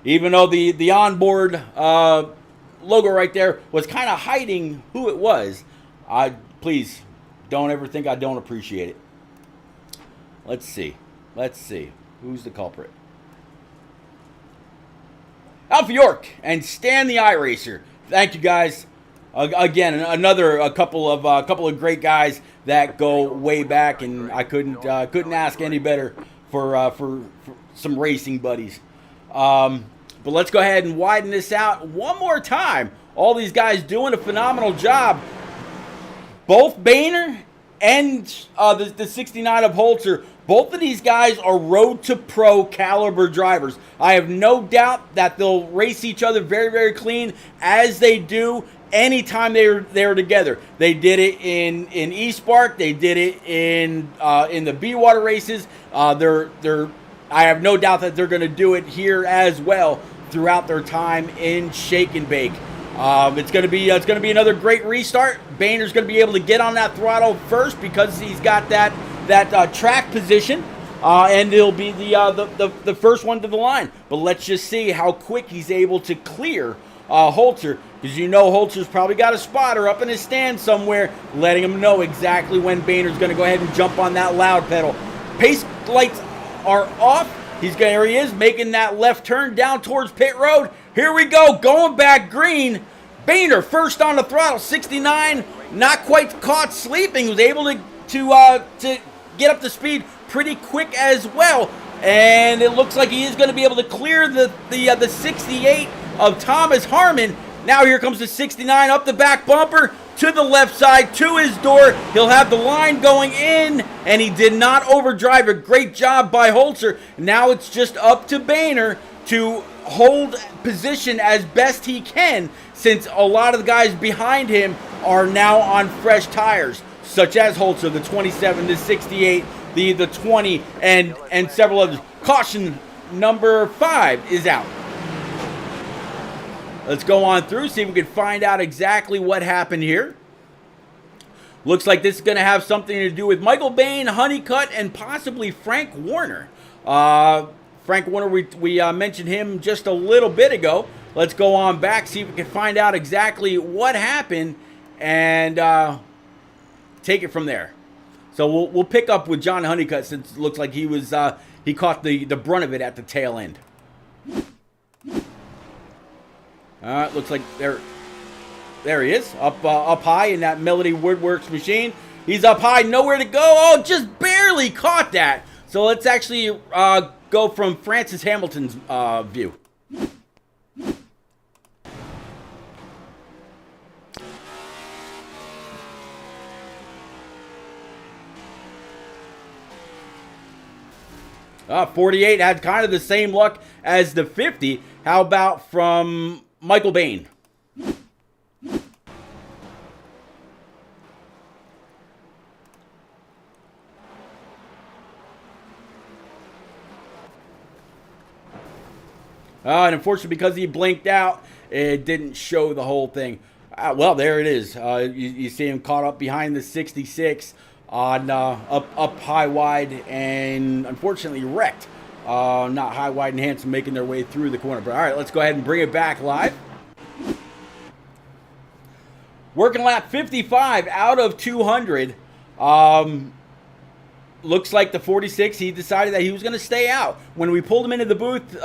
even though the onboard logo right there was kind of hiding who it was. Please don't ever think I don't appreciate it. Let's see. Who's the culprit? Alpha York and Stan the iRacer. Thank you, guys. Again, a couple of great guys that go way back, and I couldn't ask any better for some racing buddies. But let's go ahead and widen this out one more time. All these guys doing a phenomenal job. Both Bain and the 69 of Holtzer, both of these guys are road to pro caliber drivers. I have no doubt that they'll race each other very, very clean, as they do anytime they're together. They did it in East Park. They did it in the B Water races. I have no doubt that they're going to do it here as well throughout their time in Shake and Bake. It's going to be another great restart. Boehner's going to be able to get on that throttle first because he's got that track position, and he'll be the first one to the line. But let's just see how quick he's able to clear Holtzer, because you know Holtzer's probably got a spotter up in his stand somewhere, letting him know exactly when Boehner's going to go ahead and jump on that loud pedal. Pace lights are off. There he is, making that left turn down towards pit road. Here we go, going back green. Boehner first on the throttle, 69, not quite caught sleeping, was able to get up to speed pretty quick as well. And it looks like he is going to be able to clear the 68 of Thomas Harmon. Now here comes the 69 up the back bumper to the left side to his door. He'll have the line going in, and he did not overdrive. A great job by Holtzer. Now it's just up to Boehner to hold position as best he can, since a lot of the guys behind him are now on fresh tires, such as Holtzer, the 27, the 68, the 20, and several others. Caution number 5 is out. Let's go on through, see if we can find out exactly what happened here. Looks like this is going to have something to do with Michael Bain, Honeycutt, and possibly Frank Warner. Frank Warner, we mentioned him just a little bit ago. Let's go on back, see if we can find out exactly what happened, and take it from there. So we'll pick up with John Honeycutt, since it looks like he caught the brunt of it at the tail end. Looks like there he is, up high in that Melody Woodworks machine. He's up high, nowhere to go. Oh, just barely caught that. So let's actually go from Francis Hamilton's view. Uh, 48 had kind of the same luck as the 50. How about from Michael Bain? And unfortunately, because he blinked out, it didn't show the whole thing. Well, there it is. You see him caught up behind the 66 on up high wide, and unfortunately wrecked. Not high wide and handsome, making their way through the corner. But all right, let's go ahead and bring it back live. Working lap 55 out of 200. Looks like the 46, he decided that he was going to stay out. When we pulled him into the booth,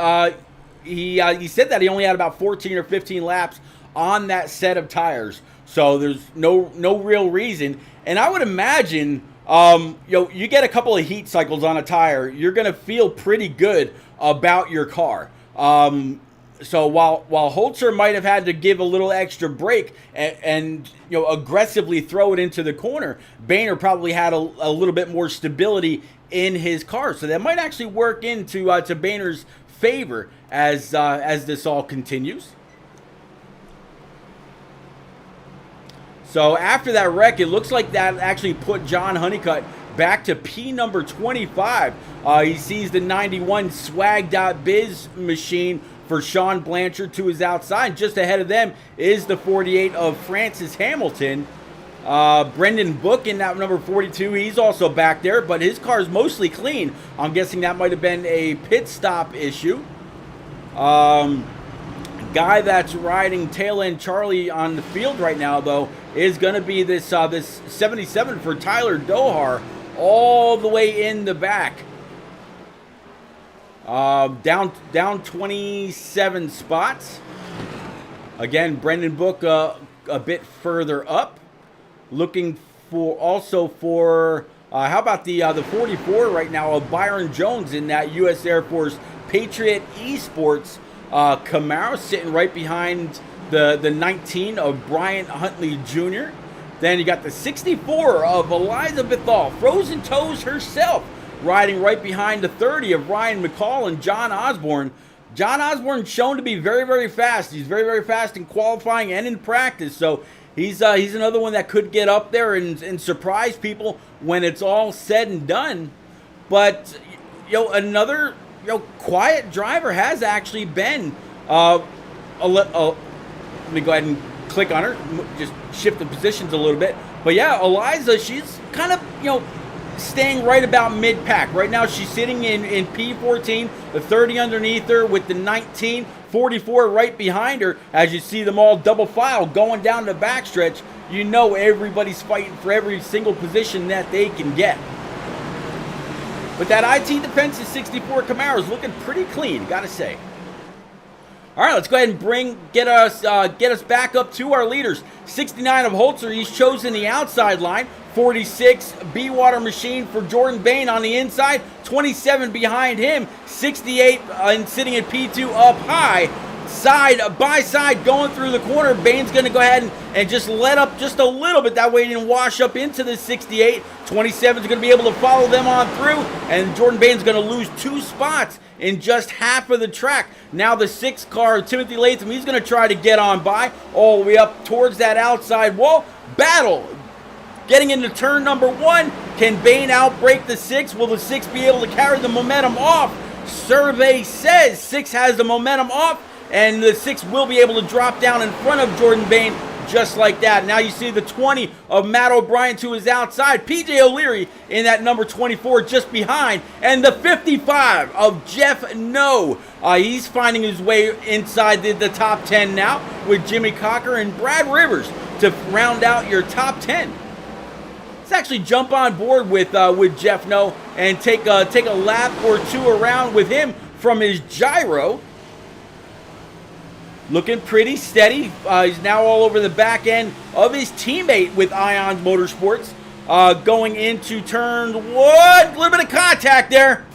he said that he only had about 14 or 15 laps on that set of tires. So there's no real reason. And I would imagine, you get a couple of heat cycles on a tire, you're going to feel pretty good about your car. So while Holtzer might have had to give a little extra brake and aggressively throw it into the corner, Boehner probably had a little bit more stability in his car. So that might actually work into to Boehner's favor as this all continues. So after that wreck, it looks like that actually put John Honeycutt back to P number 25. He sees the 91 swag.biz machine for Sean Blanchard to his outside. Just ahead of them is the 48 of Francis Hamilton. Brendan Book in that number 42, he's also back there, but his car is mostly clean. I'm guessing that might have been a pit stop issue. Guy that's riding tail end Charlie on the field right now, though, is going to be this 77 for Tyler Doherty, all the way in the back. Down 27 spots. Again, Brendan Book a bit further up. Looking for how about the 44 right now of Byron Jones in that U.S. Air Force Patriot Esports Camaro, sitting right behind the 19 of Bryant Huntley Jr. Then you got the 64 of Eliza Bithal, Frozen Toes herself, riding right behind the 30 of Ryan McCall and John Osborne. John Osborne shown to be very, very fast. He's very, very fast in qualifying and in practice. So he's another one that could get up there and surprise people when it's all said and done. But another quiet driver has actually been. Let me go ahead and click on her. Just shift the positions a little bit. But yeah, Eliza, she's kind of staying right about mid-pack. Right now she's sitting in P14, the 30 underneath her with the 19, 44 right behind her. As you see them all double file going down the backstretch, everybody's fighting for every single position that they can get. But that IT Defense 64 Camaro is looking pretty clean, gotta say. All right, let's go ahead and get us back up to our leaders. 69 of Holtzer, he's chosen the outside line. 46 B-Water Machine for Jordan Bain on the inside. 27 behind him. 68 and sitting at P2 up high. Side by side going through the corner. Bain's going to go ahead and just let up just a little bit. That way he didn't wash up into the 68. 27 is going to be able to follow them on through. And Jordan Bain's going to lose 2 spots in just half of the track. Now the 6 car, Timothy Latham, he's going to try to get on by all the way up towards that outside wall. Battle. Getting into turn number 1. Can Bain outbreak the 6? Will the 6 be able to carry the momentum off? Survey says 6 has the momentum off, and the 6 will be able to drop down in front of Jordan Bain just like that. Now you see the 20 of Matt O'Brien to his outside. PJ O'Leary in that number 24 just behind. And the 55 of Jeff No. He's finding his way inside the top 10 now with Jimmy Cocker and Brad Rivers to round out your top 10. Let's actually jump on board with Jeff No and take a lap or two around with him from his gyro. Looking pretty steady. He's now all over the back end of his teammate with Ions Motorsports. Going into turn 1. A little bit of contact there.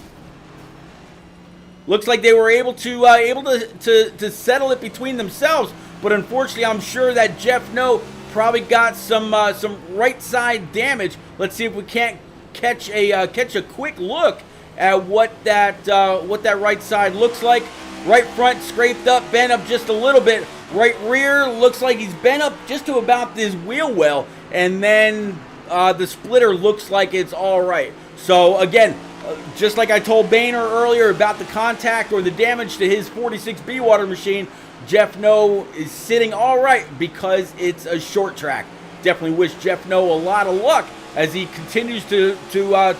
Looks like they were able to settle it between themselves. But unfortunately, I'm sure that Jeff No probably got some right side damage. Let's see if we can't catch a quick look at what that right side looks like. Right front scraped up, bent up just a little bit. Right rear looks like he's bent up just to about this wheel well. And then the splitter looks like it's all right. So again, just like I told Bainer earlier about the contact or the damage to his 46 B-Water machine, Jeff No is sitting all right because it's a short track. Definitely wish Jeff No a lot of luck as he continues to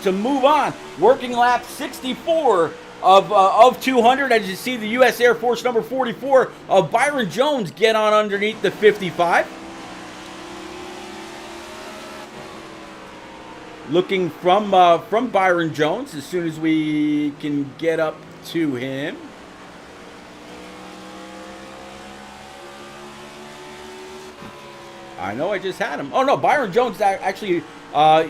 move on. Working lap 64 of 200, as you see the U.S. Air Force number 44 of Byron Jones get on underneath the 55. Looking from Byron Jones as soon as we can get up to him. I know I just had him. Oh no, Byron Jones actually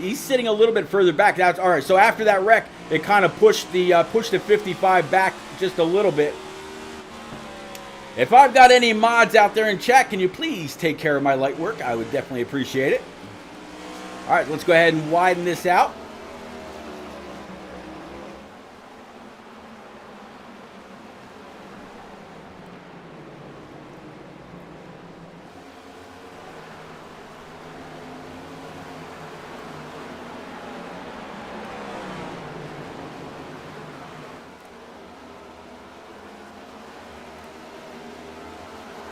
he's sitting a little bit further back. That's all right. So after that wreck, it kind of pushed the 55 back just a little bit. If I've got any mods out there in chat, can you please take care of my light work? I would definitely appreciate it. All right, let's go ahead and widen this out.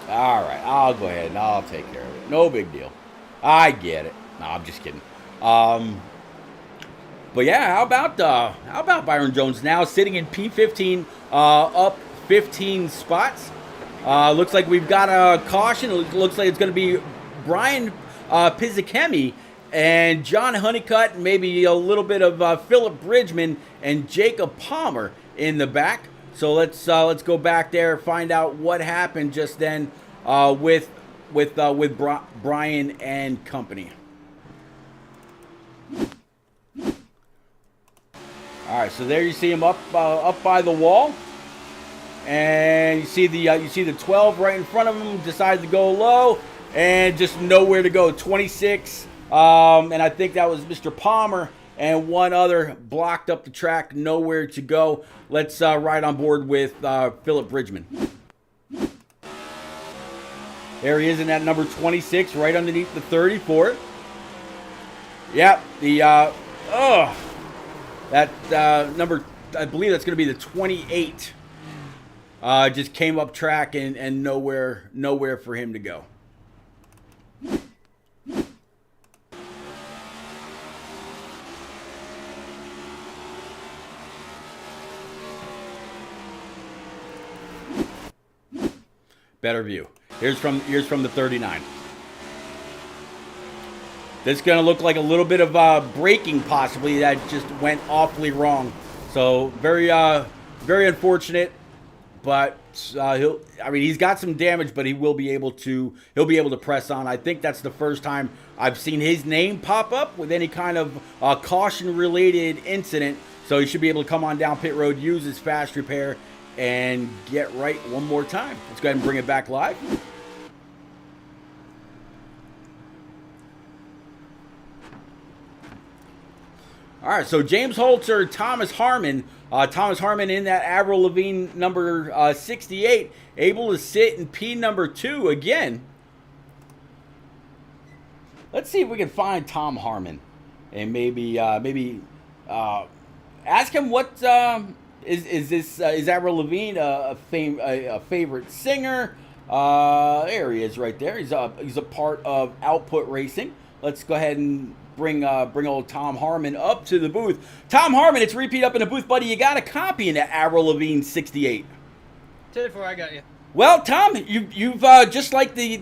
All right, I'll go ahead and I'll take care of it. No big deal. I get it. No, I'm just kidding. But yeah, how about Byron Jones now sitting in P15, up 15 spots. Looks like we've got a caution. It looks like it's going to be Brian Pizzakemi and John Honeycutt, maybe a little bit of Philip Bridgman and Jacob Palmer in the back. So let's go back there, find out what happened just then with with Brian and company. All right, so there you see him up by the wall, and you see the 12 right in front of him. Decided to go low, and just nowhere to go. 26, and I think that was Mr. Palmer, and one other blocked up the track. Nowhere to go. Let's ride on board with Philip Richmond. There he is in that number 26, right underneath the 34. Yep, that number, I believe that's going to be the 28. Just came up track and nowhere for him to go. Better view. Here's from the 39. This is going to look like a little bit of braking possibly that just went awfully wrong. So very unfortunate, but he's got some damage, but he'll be able to press on. I think that's the first time I've seen his name pop up with any kind of caution related incident. So he should be able to come on down pit road, use his fast repair, and get right one more time. Let's go ahead and bring it back live. All right, so James Holtzer, Thomas Harmon in that Avril Lavigne number 68, able to sit in P number 2 again. Let's see if we can find Tom Harmon and maybe ask him what is Avril Lavigne a favorite singer? There he is right there. He's a part of Output Racing. Let's go ahead and bring old Tom Harmon up to the booth. Tom Harmon, it's repeat up in the booth, buddy. You got a copy in that Avril Lavigne 68. 10-4, I got you. Well, Tom, you've just like the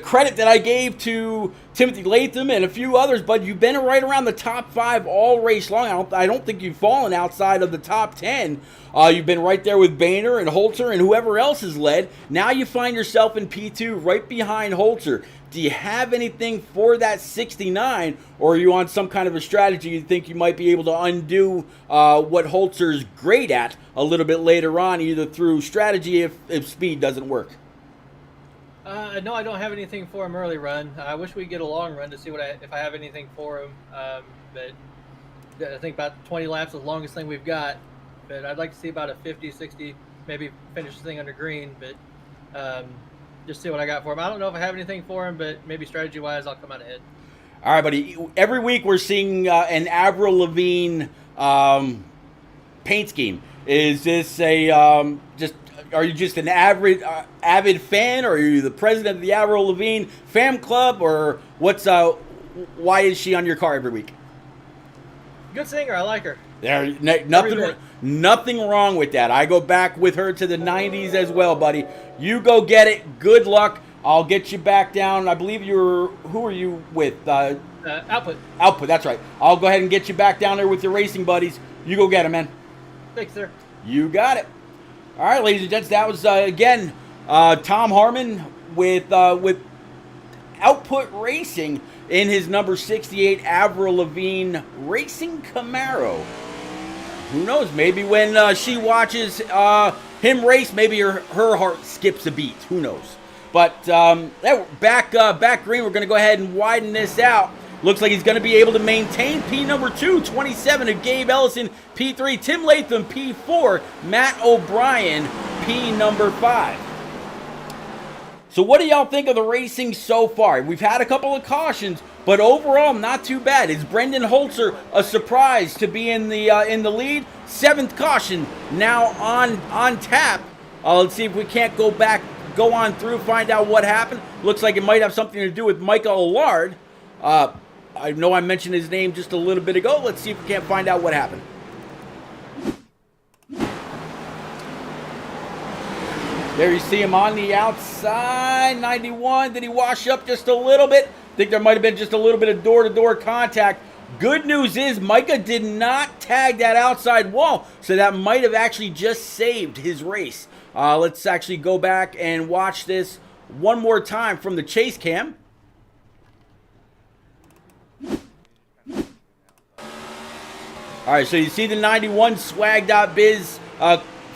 credit that I gave to Timothy Latham and a few others, but you've been right around the top 5 all race long. I don't think you've fallen outside of the top 10. You've been right there with Bain and Holtzer and whoever else has led. Now you find yourself in P2 right behind Holtzer. Do you have anything for that 69, or are you on some kind of a strategy you think you might be able to undo what Holtzer's great at a little bit later on, either through strategy if speed doesn't work? No, I don't have anything for him early run. I wish we'd get a long run to see if I have anything for him. But I think about 20 laps is the longest thing we've got. But I'd like to see about a 50, 60, maybe finish the thing under green. But just see what I got for him. I don't know if I have anything for him, but maybe strategy-wise, I'll come out ahead. All right, buddy. Every week we're seeing an Avril Lavigne paint scheme. Is this a are you just an avid fan, or are you the president of the Avril Lavigne fan club, or why is she on your car every week? Good singer. I like her. Nothing wrong with that. I go back with her to the 90s as well, buddy. You go get it. Good luck. I'll get you back down. I believe who are you with? Output. Output, that's right. I'll go ahead and get you back down there with your racing buddies. You go get them, man. Thanks, sir. You got it. All right, ladies and gents, that was, again, Tom Harmon with Output Racing in his number 68 Avril Lavigne Racing Camaro. Who knows? Maybe when she watches him race, maybe her heart skips a beat. Who knows? But back green, we're going to go ahead and widen this out. Looks like he's going to be able to maintain P number 2, 27 of Gabe Ellison, P3, Tim Latham, P4, Matt O'Brien, P number 5. So what do y'all think of the racing so far? We've had a couple of cautions, but overall not too bad. Is Brendan Holtzer a surprise to be in the lead? 7th caution now on tap. Let's see if we can't go on through, find out what happened. Looks like it might have something to do with Michael Allard. I know I mentioned his name just a little bit ago. Let's see if we can't find out what happened. There you see him on the outside, 91. Did he wash up just a little bit? I think there might have been just a little bit of door-to-door contact. Good news is Micah did not tag that outside wall, so that might have actually just saved his race. Let's actually go back and watch this one more time from the chase cam. All right, so you see the 91 swag.biz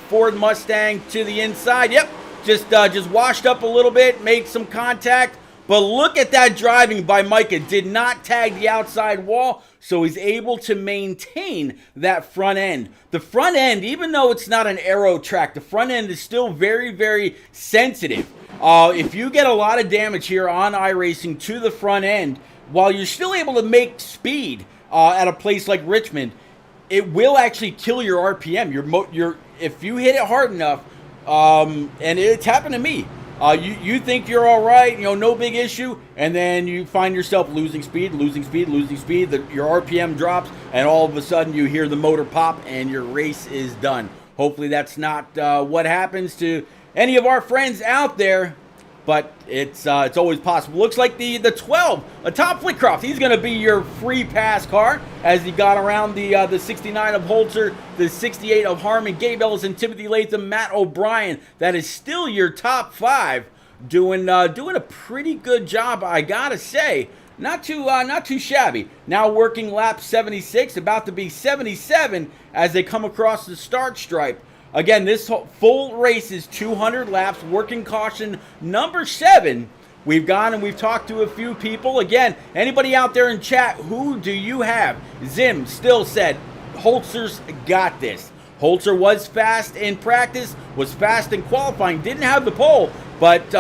Ford Mustang to the inside. Yep, just washed up a little bit, made some contact. But look at that driving by Micah. Did not tag the outside wall, so he's able to maintain that front end. The front end, even though it's not an aero track, the front end is still very, very sensitive. If you get a lot of damage here on iRacing to the front end, while you're still able to make speed at a place like Richmond, it will actually kill your RPM. If you hit it hard enough, and it's happened to me. You think you're all right, no big issue, and then you find yourself losing speed. Your RPM drops, and all of a sudden you hear the motor pop, and your race is done. Hopefully that's not what happens to any of our friends out there, but it's always possible. Looks like the 12, Tom Flitcroft, he's going to be your free pass car as he got around the 69 of Holtzer, the 68 of Harmon, Gabe Ellison, Timothy Latham, Matt O'Brien. That is still your top 5, doing a pretty good job, I gotta say. Not too shabby. Now working lap 76, about to be 77 as they come across the start stripe. Again, this full race is 200 laps, working caution number 7. We've gone and we've talked to a few people. Again, anybody out there in chat, who do you have? Zim still said, Holtzer's got this. Holtzer was fast in practice, was fast in qualifying, didn't have the pole, but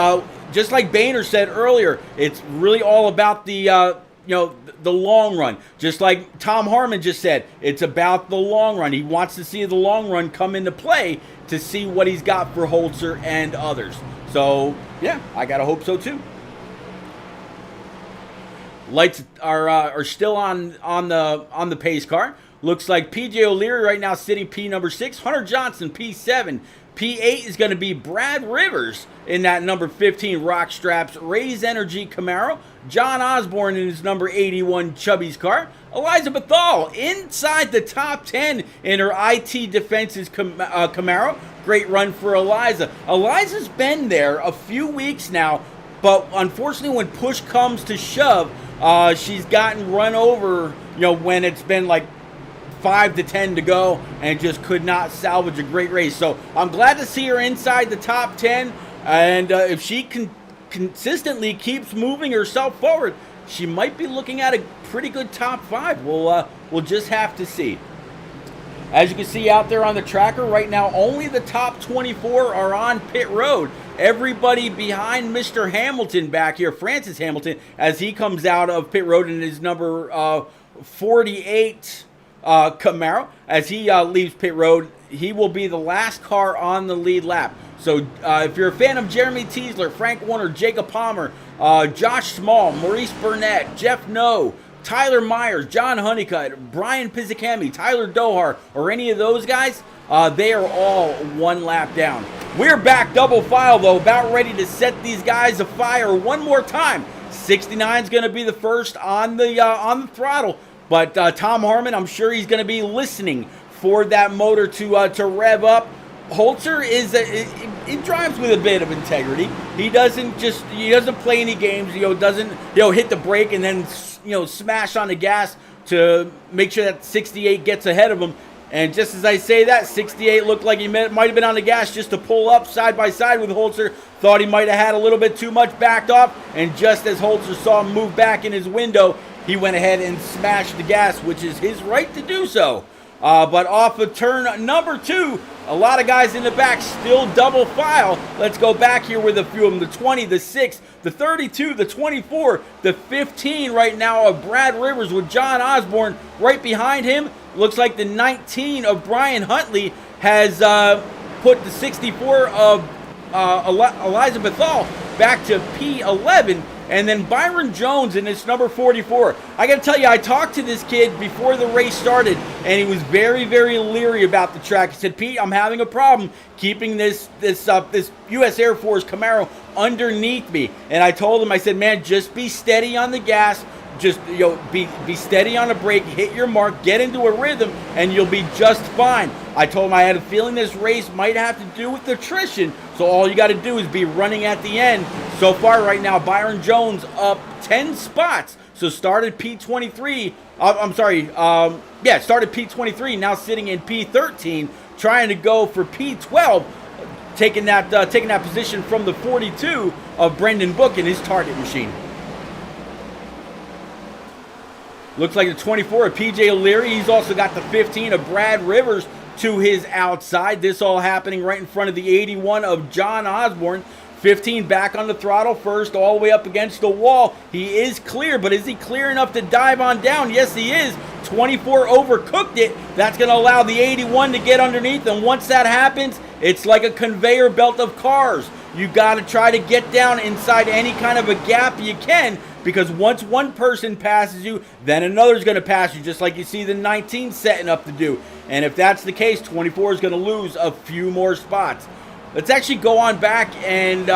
just like Boehner said earlier, it's really all about the long run. Just like Tom Harmon just said, it's about the long run. He wants to see the long run come into play to see what he's got for Holtzer and others. So, yeah, I gotta hope so too. Lights are still on the pace car. Looks like PJ O'Leary right now sitting P number 6, Hunter Johnson P7. P8 is going to be Brad Rivers in that number 15 Rock Straps Raise Energy Camaro. John Osborne in his number 81 Chubby's car. Eliza Bethal inside the top 10 in her IT Defenses Camaro. Great run for Eliza. Eliza's been there a few weeks now, but unfortunately when push comes to shove, she's gotten run over, when it's been like 5 to 10 to go and just could not salvage a great race. So I'm glad to see her inside the top 10, and if she consistently keeps moving herself forward, she might be looking at a pretty good top 5. We'll just have to see. As you can see out there on the tracker right now, only the top 24 are on pit road. Everybody behind Mr. Hamilton back here, Francis Hamilton, as he comes out of pit road in his number 48 Camaro. As he leaves pit road, he will be the last car on the lead lap. So if you're a fan of Jeremy Teasler, Frank Warner, Jacob Palmer, Josh Small, Maurice Burnett, Jeff No, Tyler Myers, John Honeycutt, Brian Pizzicami, Tyler Doherty, or any of those guys, they are all one lap down. We're back double file though, about ready to set these guys afire one more time. 69 is going to be the first on the throttle. But Tom Harmon, I'm sure he's going to be listening for that motor to rev up. Holtzer he drives with a bit of integrity. He doesn't play any games. Doesn't hit the brake and then smash on the gas to make sure that 68 gets ahead of him. And just as I say that, 68 looked like he might have been on the gas just to pull up side by side with Holtzer. Thought he might have had a little bit too much backed off. And just as Holtzer saw him move back in his window, he went ahead and smashed the gas, which is his right to do so. But off of turn number 2, a lot of guys in the back still double file. Let's go back here with a few of them. The 20, the 6, the 32, the 24, the 15 right now of Brad Rivers with John Osborne right behind him. Looks like the 19 of Brian Huntley has put the 64 of Eliza Bethal back to P11. And then Byron Jones in his number 44. I got to tell you, I talked to this kid before the race started, and he was very, very leery about the track. He said, Pete, I'm having a problem keeping this U.S. Air Force Camaro underneath me. And I told him, I said, man, just be steady on the gas. just be steady on the brake, hit your mark, get into a rhythm, and you'll be just fine. I told him I had a feeling this race might have to do with attrition, so all you got to do is be running at the end. So far right now, Byron Jones up 10 spots. So started P23. Started P23. Now sitting in P13, trying to go for P12, taking that position from the 42 of Brendan Book in his target machine. Looks like the 24 of PJ O'Leary. He's also got the 15 of Brad Rivers to his outside. This all happening right in front of the 81 of John Osborne. 15 back on the throttle first, all the way up against the wall. He is clear, but is he clear enough to dive on down? Yes, he is. 24 overcooked it. That's going to allow the 81 to get underneath, and once that happens, it's like a conveyor belt of cars. You got to try to get down inside any kind of a gap you can, because once one person passes you, then another's going to pass you, just like you see the 19 setting up to do. And if that's the case, 24 is going to lose a few more spots. Let's actually go on back and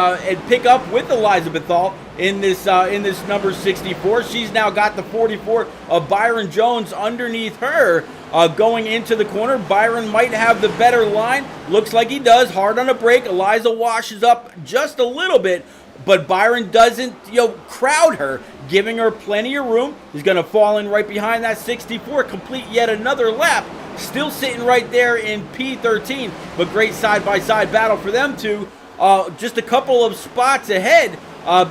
pick up with Eliza Bethal in this number 64. She's now got the 44 of Byron Jones underneath her going into the corner. Byron might have the better line. Looks like he does. Hard on the brake. Eliza washes up just a little bit, but Byron doesn't crowd her, giving her plenty of room. He's going to fall in right behind that 64, complete yet another lap. Still sitting right there in P13, but great side-by-side battle for them two. Just a couple of spots ahead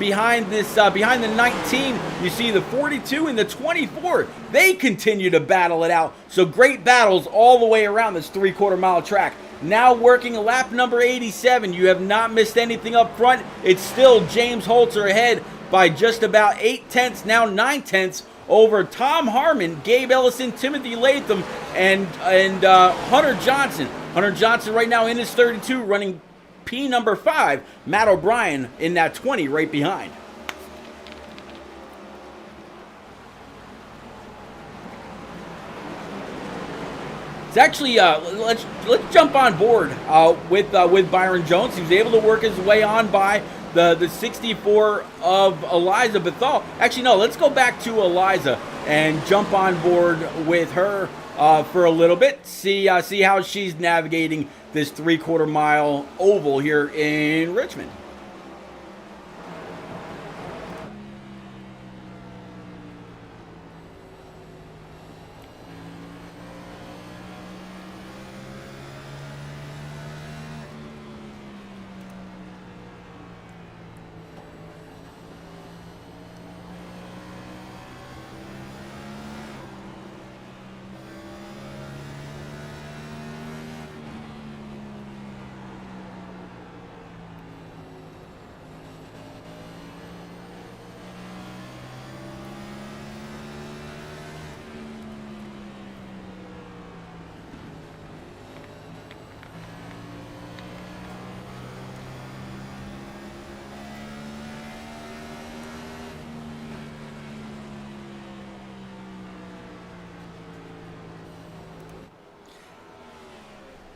behind the 19. You see the 42 and the 24. They continue to battle it out. So great battles all the way around this 3/4 mile track. Now working lap number 87. You have not missed anything up front. It's still James Holtzer ahead by just about 8/10, now 9/10. Over Tom Harmon, Gabe Ellison, Timothy Latham, and Hunter Johnson. Hunter Johnson right now in his 32, running P number 5. Matt O'Brien in that 20 right behind. It's actually let's jump on board with Byron Jones. He was able to work his way on by the 64 of Eliza Bethal. Actually, no, let's go back to Eliza and jump on board with her for a little bit. See how she's navigating this 3/4 mile oval here in Richmond.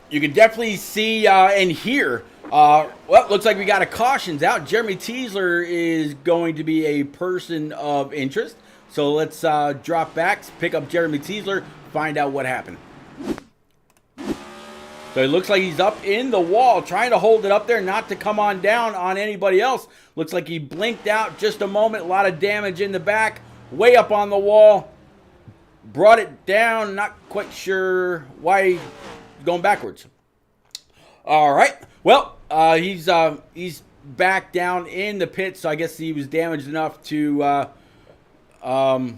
You can definitely see and hear. Well, looks like we got a cautions out. Jeremy Teasler is going to be a person of interest. So let's drop back, pick up Jeremy Teasler, find out what happened. So it looks like he's up in the wall, trying to hold it up there, not to come on down on anybody else. Looks like he blinked out just a moment. A lot of damage in the back, way up on the wall. Brought it down, not quite sure why. Going backwards. All right. Well, he's back down in the pit, so I guess he was damaged enough to have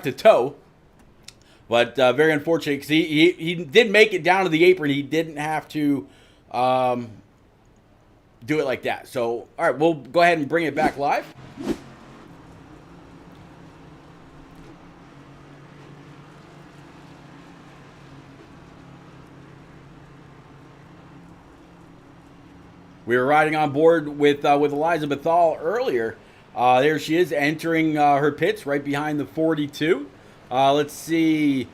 to tow. But very unfortunate, because he did make it down to the apron. He didn't have to do it like that. So, all right, we'll go ahead and bring it back live. We were riding on board with Eliza Bethal earlier. There she is entering her pits right behind the 42. Let's see.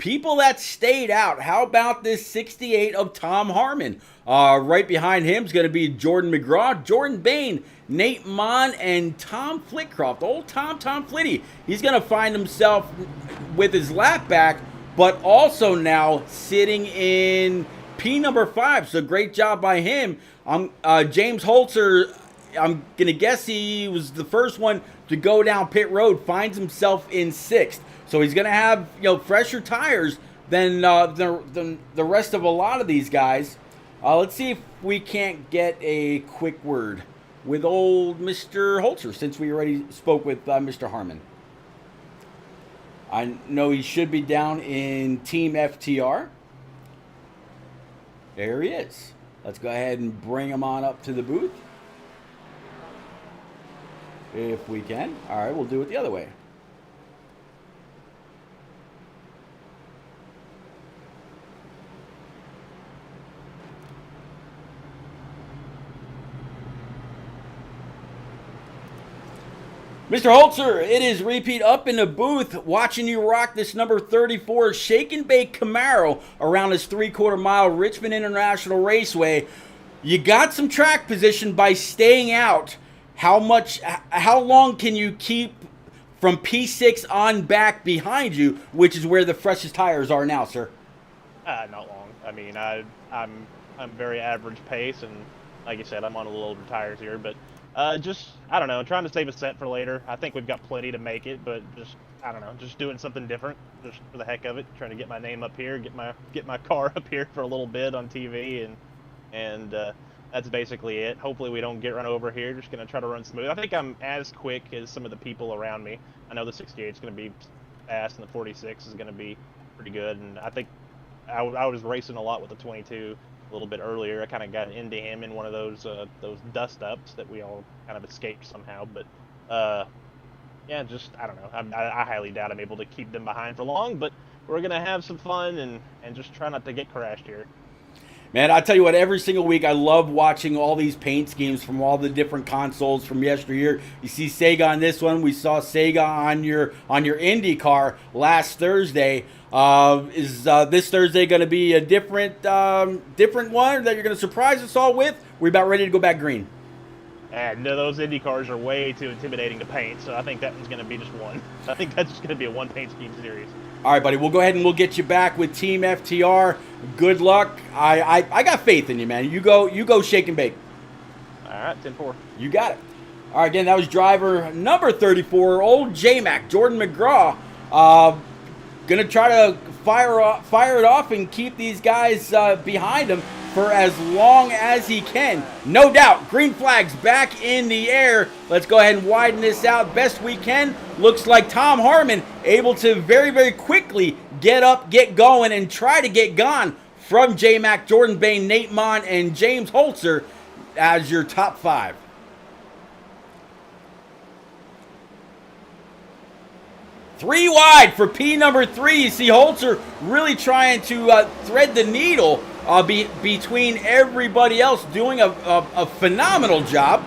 people that stayed out, how about this 68 of Tom Harmon? Right behind him is going to be Jordan McGraw, Jordan Bain, Nate Mon, and Tom Flitcroft. Old Tom Flitty. He's going to find himself with his lap back, but also now sitting in P number 5. So great job by him. James Holtzer, I'm going to guess he was the first one to go down pit road, finds himself in 6th. So he's going to have, fresher tires than the rest of a lot of these guys. Let's see if we can't get a quick word with old Mr. Holtzer, since we already spoke with Mr. Harmon. I know he should be down in Team FTR. There he is. Let's go ahead and bring him on up to the booth. If we can. All right, we'll do it the other way. Mr. Holtzer, it is repeat up in the booth, watching you rock this number 34 Shake and Bake Camaro around this 3/4 mile Richmond International Raceway. You got some track position by staying out. How long can you keep from P6 on back behind you, which is where the freshest tires are now, sir? Not long. I mean, I'm very average pace, and like you said, I'm on a little older tires here, but just, I don't know, trying to save a set for later. I think we've got plenty to make it, but just, I don't know, just doing something different, just for the heck of it, trying to get my name up here, get my car up here for a little bit on TV, and that's basically it. Hopefully we don't get run over here. Just going to try to run smooth. I think I'm as quick as some of the people around me. I know the 68 is going to be fast, and the 46 is going to be pretty good, and I think I was racing a lot with the 22 a little bit earlier. I kind of got into him in one of those dust ups that we all kind of escaped somehow. But yeah, just I don't know. I highly doubt I'm able to keep them behind for long. But we're gonna have some fun and just try not to get crashed here. Man, I tell you what, every single week I love watching all these paint schemes from all the different consoles from yesteryear. You see Sega on this one. We saw Sega on your Indy car last Thursday. Is this Thursday going to be a different one that you're going to surprise us all with? We're about ready to go back green. And no, those Indy cars are way too intimidating to paint, so I think that one's going to be just one. I think that's just going to be a one paint scheme series. All right, buddy, we'll go ahead and we'll get you back with Team FTR. Good luck. I got faith in you, man. You go shake and bake. All right, 10-4. You got it. All right, again, that was driver number 34, old J-Mac, Jordan McGraw. Gonna try to fire it off and keep these guys behind him for as long as he can. No doubt, green flags back in the air. Let's go ahead and widen this out best we can. Looks like Tom Harmon able to very, very quickly get up, get going, and try to get gone from J-Mac, Jordan Bain, Nate Mon, and James Holtzer as your top 5. Three wide for P number 3. You see Holtzer really trying to thread the needle between everybody else, doing a phenomenal job.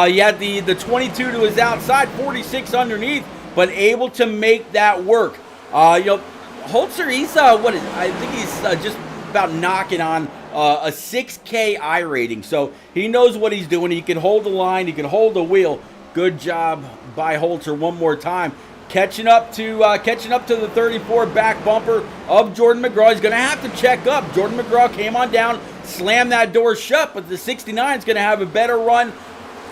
He had the 22 to his outside, 46 underneath, but able to make that work. Holtzer, he's I think he's just about knocking on a 6K iRating, so he knows what he's doing. He can hold the line, he can hold the wheel. Good job by Holtzer one more time. Catching up to the 34 back bumper of Jordan McGraw. He's going to have to check up. Jordan McGraw came on down, slammed that door shut, but the 69 is going to have a better run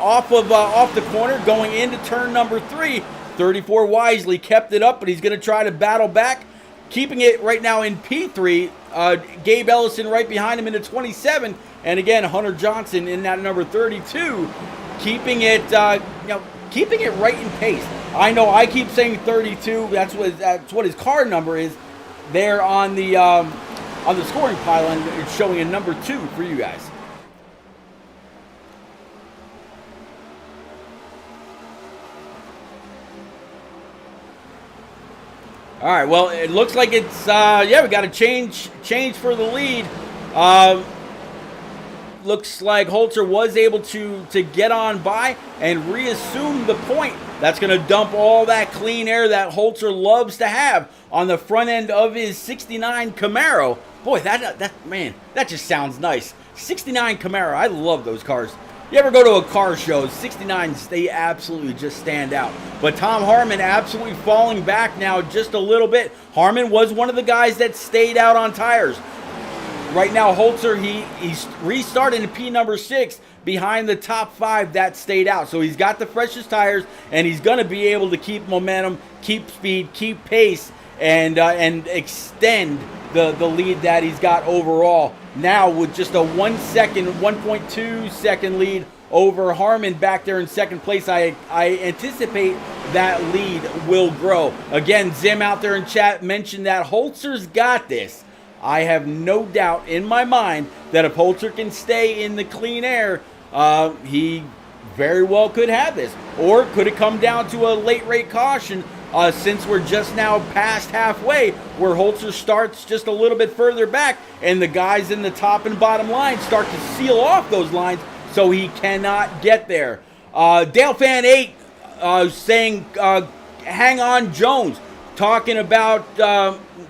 off the corner going into turn number 3. 34 wisely kept it up, but he's going to try to battle back, keeping it right now in P3. Gabe Ellison right behind him in the 27, and again Hunter Johnson in that number 32, keeping it right in pace. I know I keep saying 32. That's what his car number is there on the scoring pylon. It's showing a number 2 for you guys. All right. Well, it looks like it's we got a change for the lead. looks like Holtzer was able to get on by and reassume the point. That's going to dump all that clean air that Holtzer loves to have on the front end of his 69 Camaro. Boy, that just sounds nice. 69 Camaro, I love those cars. You ever go to a car show, 69s, they absolutely just stand out. But Tom Harmon absolutely falling back now just a little bit. Harmon was one of the guys that stayed out on tires. Right now, Holtzer, he's restarted in P number 6 behind the top 5 that stayed out. So he's got the freshest tires, and he's going to be able to keep momentum, keep speed, keep pace, and extend the lead that he's got overall. Now with just a 1.2 second lead over Harmon back there in second place, I anticipate that lead will grow. Again, Zim out there in chat mentioned that Holtzer's got this. I have no doubt in my mind that if Holtzer can stay in the clean air, he very well could have this. Or could it come down to a late rate caution since we're just now past halfway, where Holtzer starts just a little bit further back and the guys in the top and bottom line start to seal off those lines so he cannot get there. Dale Fan 8 saying, hang on Jones, talking about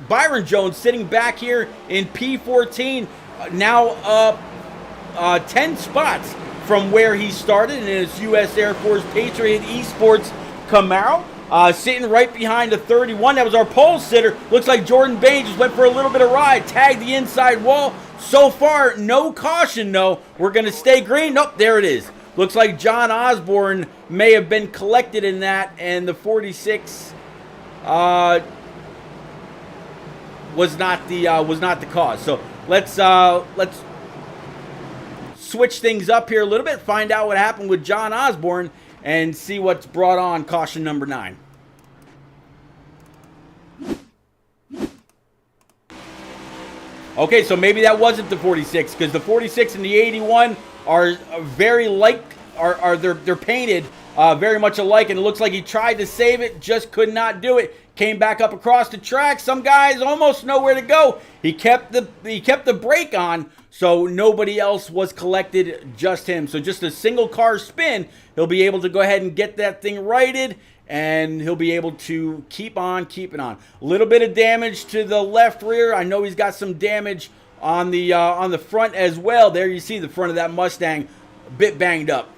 Byron Jones sitting back here in P14, now up 10 spots from where he started in his U.S. Air Force Patriot Esports Camaro. Sitting right behind the 31. That was our pole sitter. Looks like Jordan Bain just went for a little bit of ride. Tagged the inside wall. So far, no caution, no. We're going to stay green. Nope, there it is. Looks like John Osborne may have been collected in that, and the 46 was not the cause. So let's switch things up here a little bit, find out what happened with John Osborne, and see what's brought on caution number 9. Okay, so maybe that wasn't the 46, because the 46 and the 81 are very they're painted very much alike, and it looks like he tried to save it, just could not do it. Came back up across the track. Some guys almost know where to go. He kept the brake on, so nobody else was collected, just him. So just a single car spin, he'll be able to go ahead and get that thing righted, and he'll be able to keep on keeping on. A little bit of damage to the left rear. I know he's got some damage on the front as well. There you see the front of that Mustang, a bit banged up.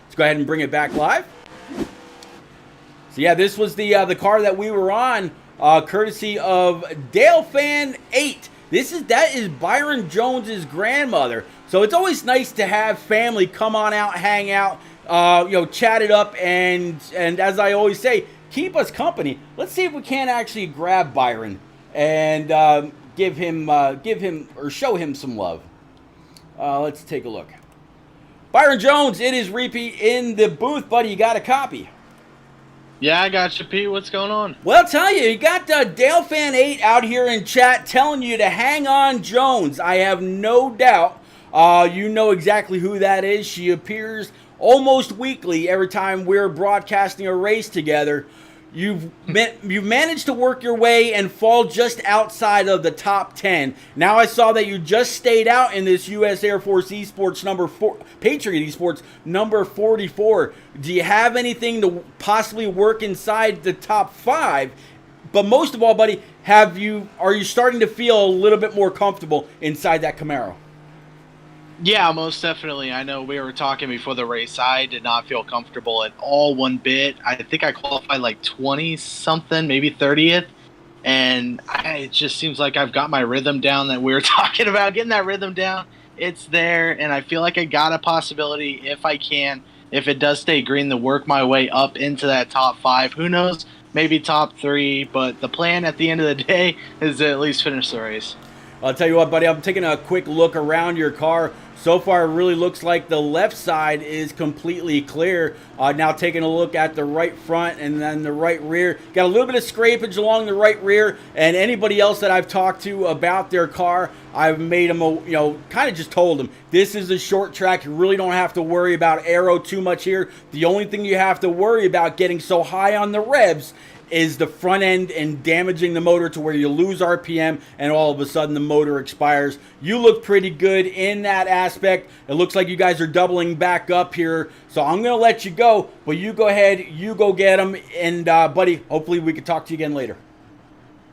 Let's go ahead and bring it back live. So yeah, this was the car that we were on, courtesy of Dale Fan 8. That is Byron Jones's grandmother. So it's always nice to have family come on out, hang out, chat it up, and as I always say, keep us company. Let's see if we can't actually grab Byron and give him or show him some love. Let's take a look. Byron Jones, it is Reapy in the booth, buddy. You got a copy? Yeah, I got you, Pete. What's going on? Well, I'll tell you, you got Dale Fan 8 out here in chat telling you to hang on Jones. I have no doubt you know exactly who that is. She appears almost weekly every time we're broadcasting a race together. You've managed to work your way and fall just outside of the top 10. Now I saw that you just stayed out in this U.S. Air Force Esports number 4, Patriot Esports number 44. Do you have anything to possibly work inside the top 5? But most of all, buddy, are you starting to feel a little bit more comfortable inside that Camaro? Yeah, most definitely. I know we were talking before the race. I did not feel comfortable at all one bit. I think I qualified like 20-something, maybe 30th. And it just seems like I've got my rhythm down that we were talking about. Getting that rhythm down, it's there. And I feel like I got a possibility, if I can, if it does stay green, to work my way up into that top 5. Who knows? Maybe top 3. But the plan at the end of the day is to at least finish the race. I'll tell you what, buddy, I'm taking a quick look around your car. So far, it really looks like the left side is completely clear. Now taking a look at the right front and then the right rear. Got a little bit of scrapage along the right rear. And anybody else that I've talked to about their car, I've made them, kind of just told them, this is a short track. You really don't have to worry about aero too much here. The only thing you have to worry about getting so high on the revs is the front end and damaging the motor to where you lose RPM and all of a sudden the motor expires. You look pretty good in that aspect. It looks like you guys are doubling back up here. So I'm going to let you go, but you go ahead, you go get them. And, buddy, hopefully we can talk to you again later.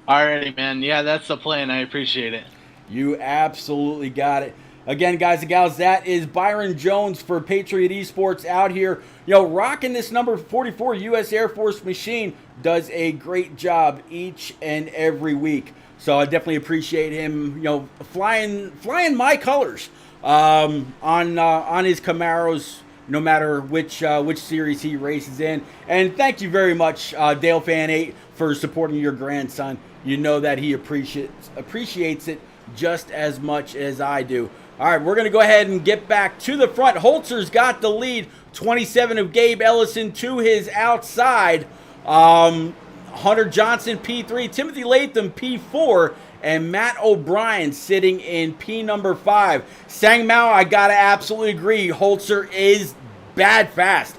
Alrighty, man. Yeah, that's the plan. I appreciate it. You absolutely got it. Again, guys and gals, that is Byron Jones for Patriot Esports out here. Rocking this number 44 U.S. Air Force machine. Does a great job each and every week. So I definitely appreciate him, flying my colors on his Camaros, no matter which series he races in. And thank you very much, Dale Fan 8, for supporting your grandson. You know that he appreciates it just as much as I do. All right, we're going to go ahead and get back to the front. Holtzer's got the lead. 27 of Gabe Ellison to his outside. Hunter Johnson, P3. Timothy Latham, P4. And Matt O'Brien sitting in P number 5. Sang Mao, I got to absolutely agree. Holtzer is bad fast.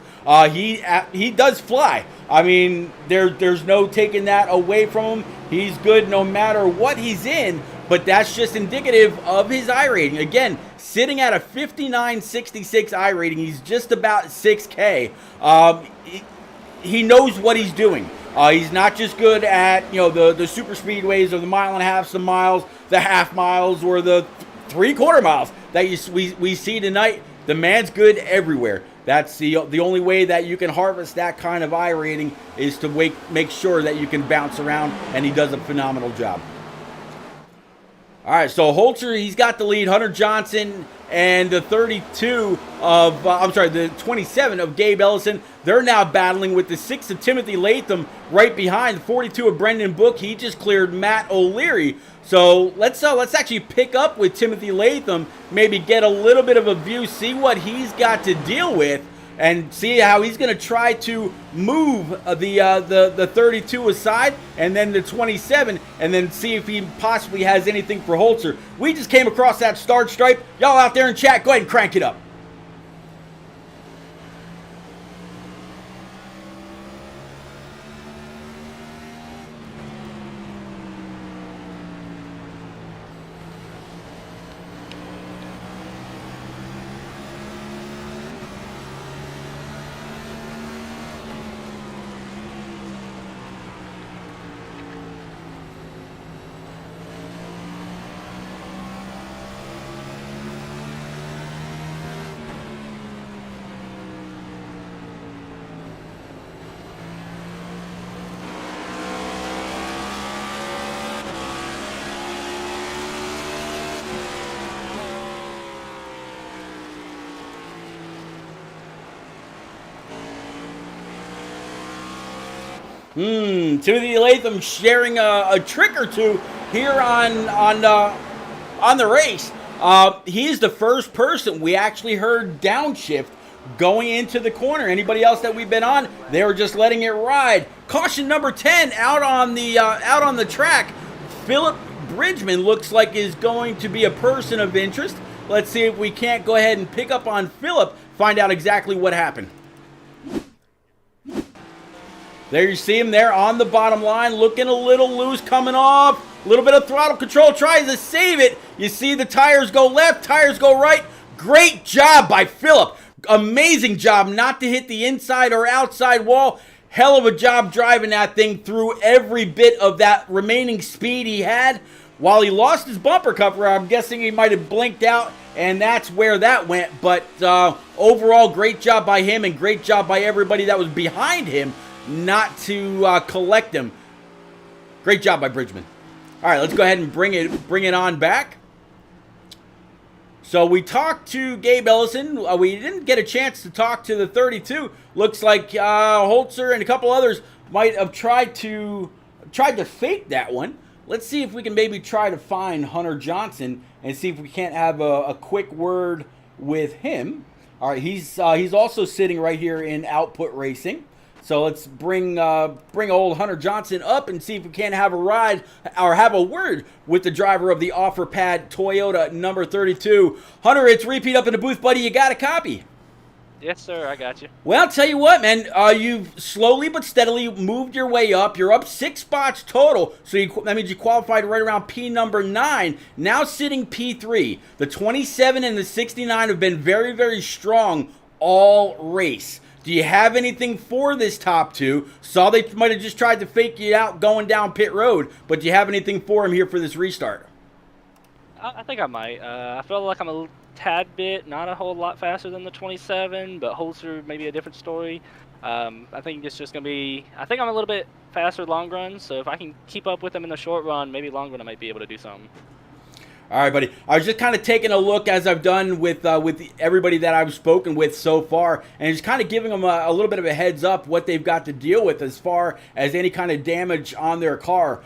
He does fly. I mean, there's no taking that away from him. He's good no matter what he's in. But that's just indicative of his I rating. Again, sitting at a 59.66 I rating. He's just about 6K. He knows what he's doing. He's not just good at the super speedways or the mile and a half, some miles, the half miles, or the 3/4 miles that we see tonight. The man's good everywhere. That's the only way that you can harvest that kind of I rating is to make sure that you can bounce around, and he does a phenomenal job. All right, so Holtzer, he's got the lead. Hunter Johnson and the 27 of Gabe Ellison. They're now battling with the 6 of Timothy Latham right behind. The 42 of Brendan Book. He just cleared Matt O'Leary. So let's actually pick up with Timothy Latham, maybe get a little bit of a view, see what he's got to deal with, and see how he's going to try to move the 32 aside and then the 27, and then see if he possibly has anything for Holtzer. We just came across that start stripe. Y'all out there in chat, go ahead and crank it up. Timothy Latham sharing a trick or two here on the race. He's the first person we actually heard downshift going into the corner. Anybody else that we've been on, they were just letting it ride. Caution number 10 out on the track. Philip Bridgman looks like is going to be a person of interest. Let's see if we can't go ahead and pick up on Philip, find out exactly what happened. There you see him there on the bottom line, looking a little loose, coming off. A little bit of throttle control, tries to save it. You see the tires go left, tires go right. Great job by Philip. Amazing job not to hit the inside or outside wall. Hell of a job driving that thing through every bit of that remaining speed he had. While he lost his bumper cover, I'm guessing he might have blinked out, and that's where that went. But overall, great job by him, and great job by everybody that was behind him not to collect him. Great job by Bridgman. All right, let's go ahead and bring it on back. So we talked to Gabe Ellison. We didn't get a chance to talk to the 32. Looks like Holtzer and a couple others might have tried to fake that one. Let's see if we can maybe try to find Hunter Johnson and see if we can't have a quick word with him. All right, he's also sitting right here in Output Racing. So let's bring old Hunter Johnson up and see if we can't have a ride or have a word with the driver of the Offer Pad Toyota number 32. Hunter, it's Repeat up in the booth, buddy. You got a copy? Yes, sir. I got you. Well, I'll tell you what, man. You've slowly but steadily moved your way up. You're up 6 spots total. So that means you qualified right around P number 9. Now sitting P3. The 27 and the 69 have been very, very strong all race. Do you have anything for this top 2? Saw they might have just tried to fake you out going down pit road. But do you have anything for him here for this restart? I think I might. I feel like I'm a tad bit, not a whole lot faster than the 27, but Holtzer maybe a different story. I think it's just going to be, I think I'm a little bit faster long run, so if I can keep up with him in the short run, maybe long run I might be able to do something. All right, buddy. I was just kind of taking a look, as I've done with everybody that I've spoken with so far, and just kind of giving them a little bit of a heads up what they've got to deal with as far as any kind of damage on their car.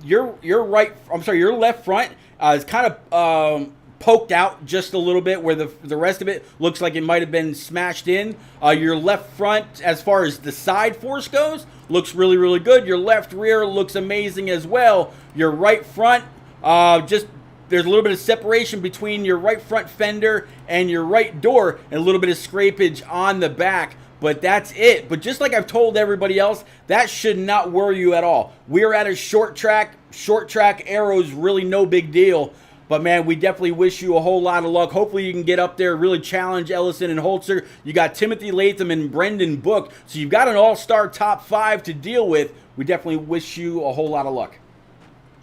Your left front is kind of poked out just a little bit, where the rest of it looks like it might have been smashed in. Your left front, as far as the side force goes, looks really, really good. Your left rear looks amazing as well. Your right front, there's a little bit of separation between your right front fender and your right door, and a little bit of scrapage on the back. But that's it. But just like I've told everybody else, that should not worry you at all. We're at a short track. Short track arrows, really no big deal. But, man, we definitely wish you a whole lot of luck. Hopefully you can get up there, really challenge Ellison and Holtzer. You got Timothy Latham and Brendan Book. So you've got an all-star top 5 to deal with. We definitely wish you a whole lot of luck.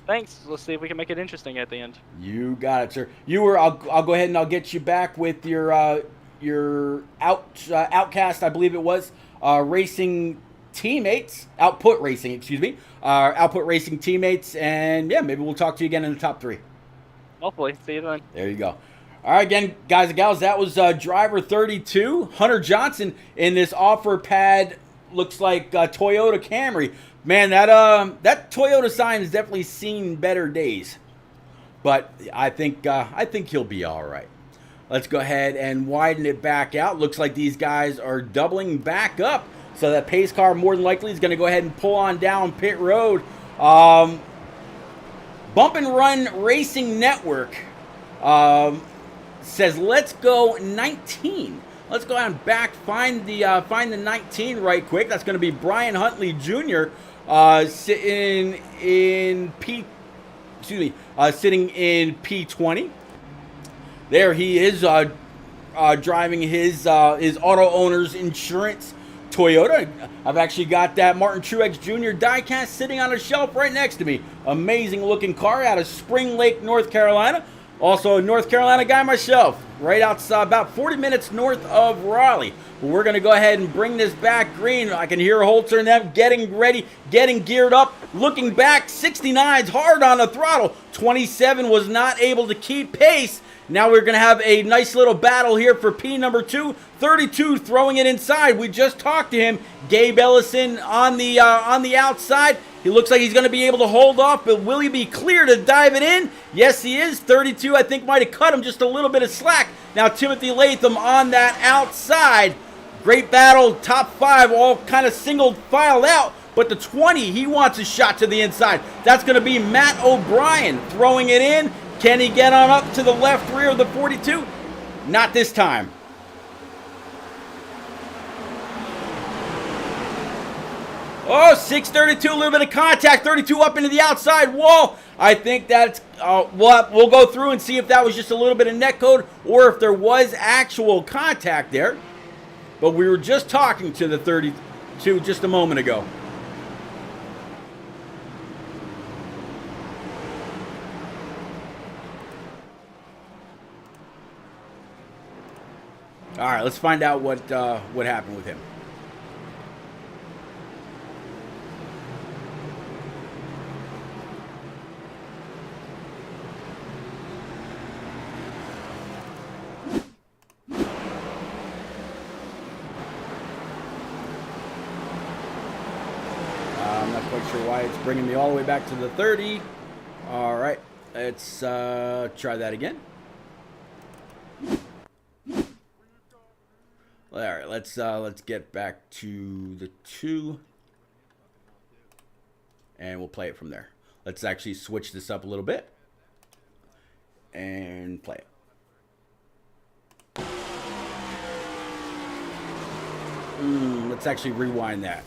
Thanks. Let's see if we can make it interesting at the end. You got it, sir. I'll go ahead and I'll get you back with your Outcast, I believe it was, racing teammates. Output Racing, excuse me. Output Racing teammates. And, yeah, maybe we'll talk to you again in the top 3. Hopefully. See you then. There you go. All right, again, guys and gals, that was driver 32, Hunter Johnson, in this offer pad. Looks like Toyota Camry. Man, that Toyota sign has definitely seen better days. But I think he'll be all right. Let's go ahead and widen it back out. Looks like these guys are doubling back up. So that pace car more than likely is going to go ahead and pull on down pit road. Bump and Run Racing Network says, let's go 19. Let's go ahead and find the 19 right quick. That's going to be Brian Huntley Jr. Sitting in P20. There he is, driving his auto owner's insurance Toyota. I've actually got that Martin Truex Jr. diecast sitting on a shelf right next to me. Amazing looking car out of Spring Lake, North Carolina. Also a North Carolina guy myself. Right outside, about 40 minutes north of Raleigh. But we're going to go ahead and bring this back green. I can hear Holtzer and them getting ready, getting geared up, looking back. 69's hard on the throttle. 27 was not able to keep pace. Now we're going to have a nice little battle here for P number 2. 32 throwing it inside. We just talked to him. Gabe Ellison on the outside. He looks like he's going to be able to hold off, but will he be clear to dive it in? Yes, he is. 32, I think, might have cut him just a little bit of slack. Now Timothy Latham on that outside. Great battle. Top 5 all kind of single filed out. But the 20, he wants a shot to the inside. That's going to be Matt O'Brien throwing it in. Can he get on up to the left rear of the 42? Not this time. Oh, 632, a little bit of contact. 32 up into the outside wall. I think that's, we'll go through and see if that was just a little bit of netcode or if there was actual contact there. But we were just talking to the 32 just a moment ago. All right, let's find out what happened with him. I'm not quite sure why it's bringing me all the way back to the 30. All right, let's try that again. All right, let's get back to the 2, and we'll play it from there. Let's actually switch this up a little bit and play it. Let's actually rewind that.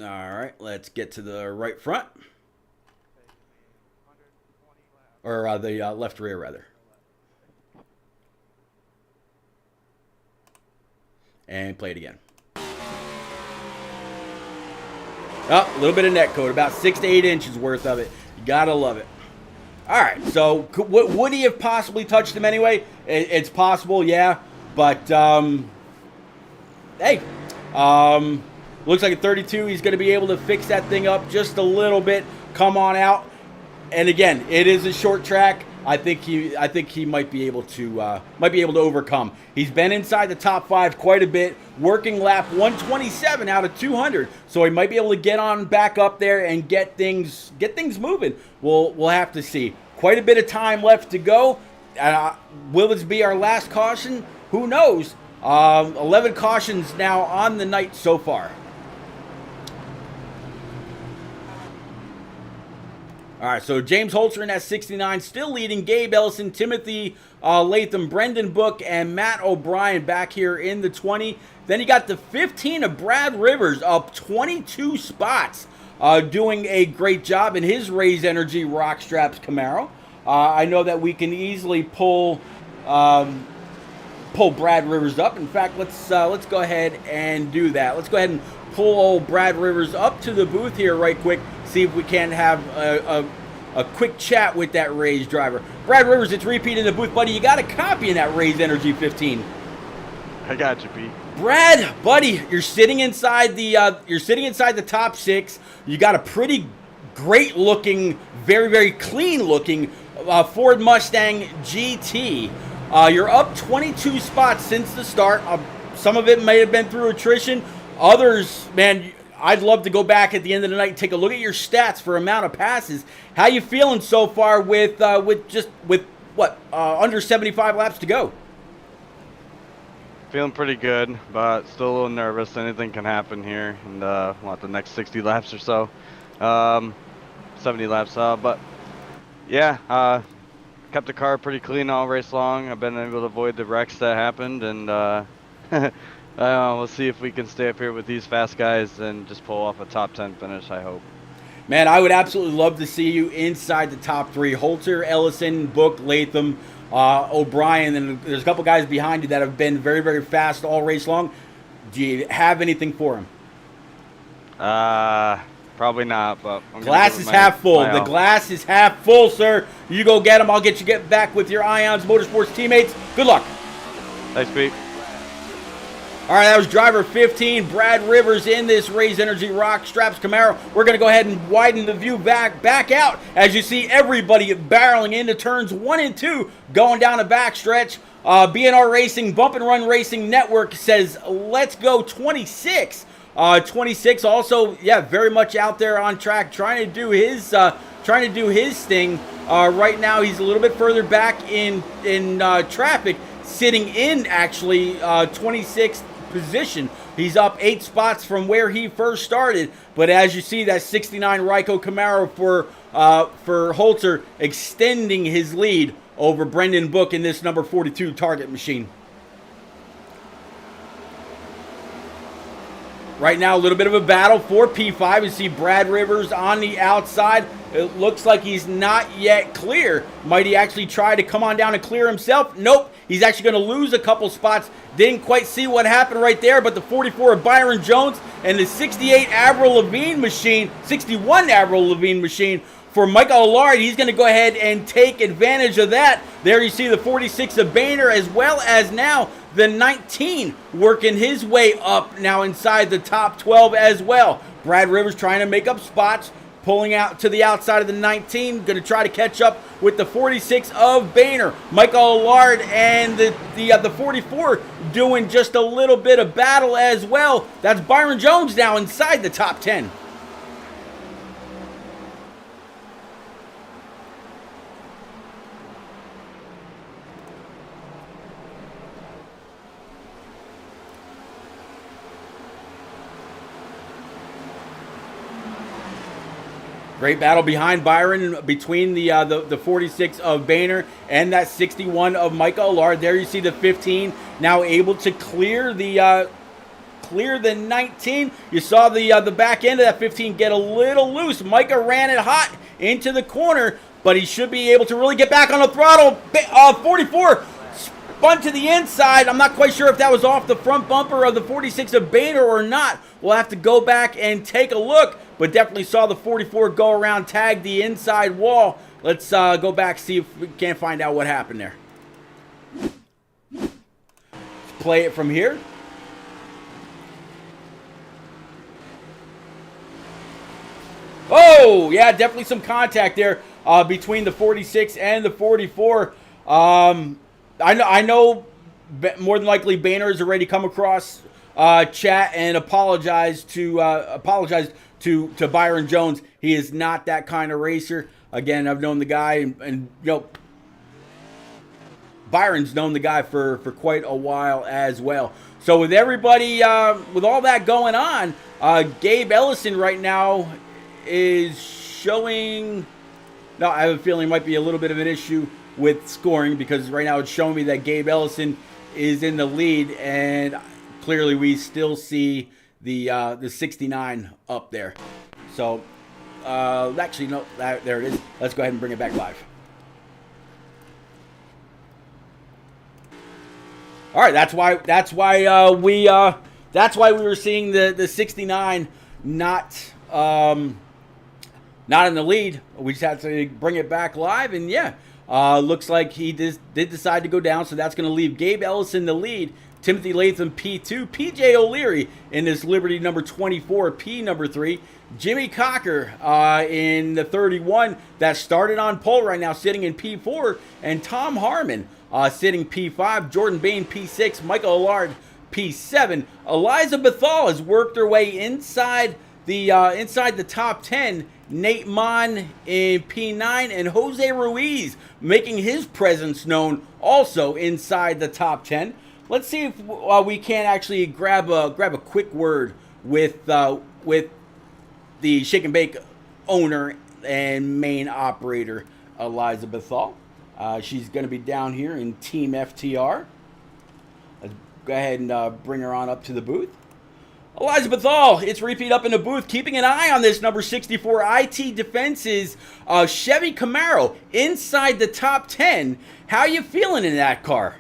All right, let's get to the right front. Or the left rear, rather. And play it again. Oh, a little bit of net code, about 6 to 8 inches worth of it. You gotta love it. All right, so would he have possibly touched him anyway? It's possible, yeah. But, hey, looks like a 32. He's going to be able to fix that thing up just a little bit. Come on out. And again, it is a short track. I think he might be able to overcome. He's been inside the top 5 quite a bit, working lap 127 out of 200. So he might be able to get on back up there and get things moving. We'll have to see. Quite a bit of time left to go. Will this be our last caution? Who knows? 11 cautions now on the night so far. All right, so James Holtzer in that 69, still leading. Gabe Ellison, Timothy Latham, Brendan Book, and Matt O'Brien back here in the 20. Then you got the 15 of Brad Rivers, up 22 spots, doing a great job in his Raise Energy Rock Straps Camaro. I know that we can easily pull Brad Rivers up. In fact, let's go ahead and do that. Let's go ahead and pull old Brad Rivers up to the booth here right quick. See if we can have a quick chat with that Raise driver. Brad Rivers, it's repeat in the booth, buddy. You got a copy in that Raise Energy 15. I got you, Pete. Brad, buddy, you're sitting inside the top 6. You got a pretty great looking, very, very clean looking Ford Mustang GT. You're up 22 spots since the start. Some of it may have been through attrition. Others, man, I'd love to go back at the end of the night and take a look at your stats for amount of passes. How you feeling so far with under 75 laps to go? Feeling pretty good, but still a little nervous. Anything can happen here in the next 60 laps or so. 70 laps, but yeah, kept the car pretty clean all race long. I've been able to avoid the wrecks that happened, and we'll see if we can stay up here with these fast guys and just pull off a top 10 finish, I hope. Man, I would absolutely love to see you inside the top 3. Holtzer, Ellison, Book, Latham, O'Brien, and there's a couple guys behind you that have been very, very fast all race long. Do you have anything for them? Probably not, but glass is half full. The glass is half full, sir. You go get them. I'll get back with your Ions Motorsports teammates. Good luck. Thanks, Pete. All right, that was driver 15, Brad Rivers, in this Raise Energy Rock Straps Camaro. We're going to go ahead and widen the view back out as you see everybody barreling into turns 1 and 2 going down the backstretch. BNR Racing, Bump and Run Racing Network says, let's go 26. 26 also, yeah, very much out there on track, trying to do his thing. Right now, he's a little bit further back in traffic, sitting in actually 26th position. He's up 8 spots from where he first started. But as you see, that 69 Ryko Camaro for Holtzer extending his lead over Brendan Book in this number 42 Target machine. Right now, a little bit of a battle for P5. You see Brad Rivers on the outside. It looks like he's not yet clear. Might he actually try to come on down and clear himself? Nope. He's actually going to lose a couple spots. Didn't quite see what happened right there, but the 44 of Byron Jones and the 68 Avril Lavigne machine, 61 Avril Lavigne machine for Michael Allard. He's going to go ahead and take advantage of that. There you see the 46 of Bainer, as well as now the 19 working his way up now inside the top 12 as well. Brad Rivers trying to make up spots, pulling out to the outside of the 19, going to try to catch up with the 46 of Bainer. Michael Allard and the 44 doing just a little bit of battle as well. That's Byron Jones now inside the top 10. Great battle behind Byron between the 46 of Boehner and that 61 of Micah Allard. There you see the 15 now able to clear the 19. You saw the back end of that 15 get a little loose. Micah ran it hot into the corner, but he should be able to really get back on the throttle. 44 spun to the inside. I'm not quite sure if that was off the front bumper of the 46 of Boehner or not. We'll have to go back and take a look, but definitely saw the 44 go around, tag the inside wall. Let's go back, see if we can't find out what happened there. Let's play it from here. Oh, yeah, definitely some contact there between the 46 and the 44. I know more than likely Boehner has already come across chat and apologized to Byron Jones. He is not that kind of racer. Again, I've known the guy, and you know, Byron's known the guy for quite a while as well. So with everybody, with all that going on, Gabe Ellison right now is showing. No, I have a feeling it might be a little bit of an issue with scoring, because right now it's showing me that Gabe Ellison is in the lead, and clearly we still see the 69 up there. So actually no, there it is. Let's go ahead and bring it back live. All right, that's why we were seeing the 69 not in the lead. We just had to bring it back live, and yeah, looks like he did decide to go down, so that's going to leave Gabe Ellison the lead, Timothy Latham P2, PJ O'Leary in this Liberty number 24, P number 3, Jimmy Cocker in the 31 that started on pole right now, sitting in P4, and Tom Harmon sitting P5, Jordan Bain P6, Michael Allard P7. Eliza Bethal has worked her way inside the top 10. Nate Mon in P9, and Jose Ruiz making his presence known also inside the top 10. Let's see if we can actually grab a quick word with the Shake and Bake owner and main operator, Eliza Bethal. She's going to be down here in Team FTR. Let's go ahead and bring her on up to the booth. Eliza Bethal, it's repeat up in the booth, keeping an eye on this number 64 IT Defense's Chevy Camaro inside the top 10. How you feeling in that car?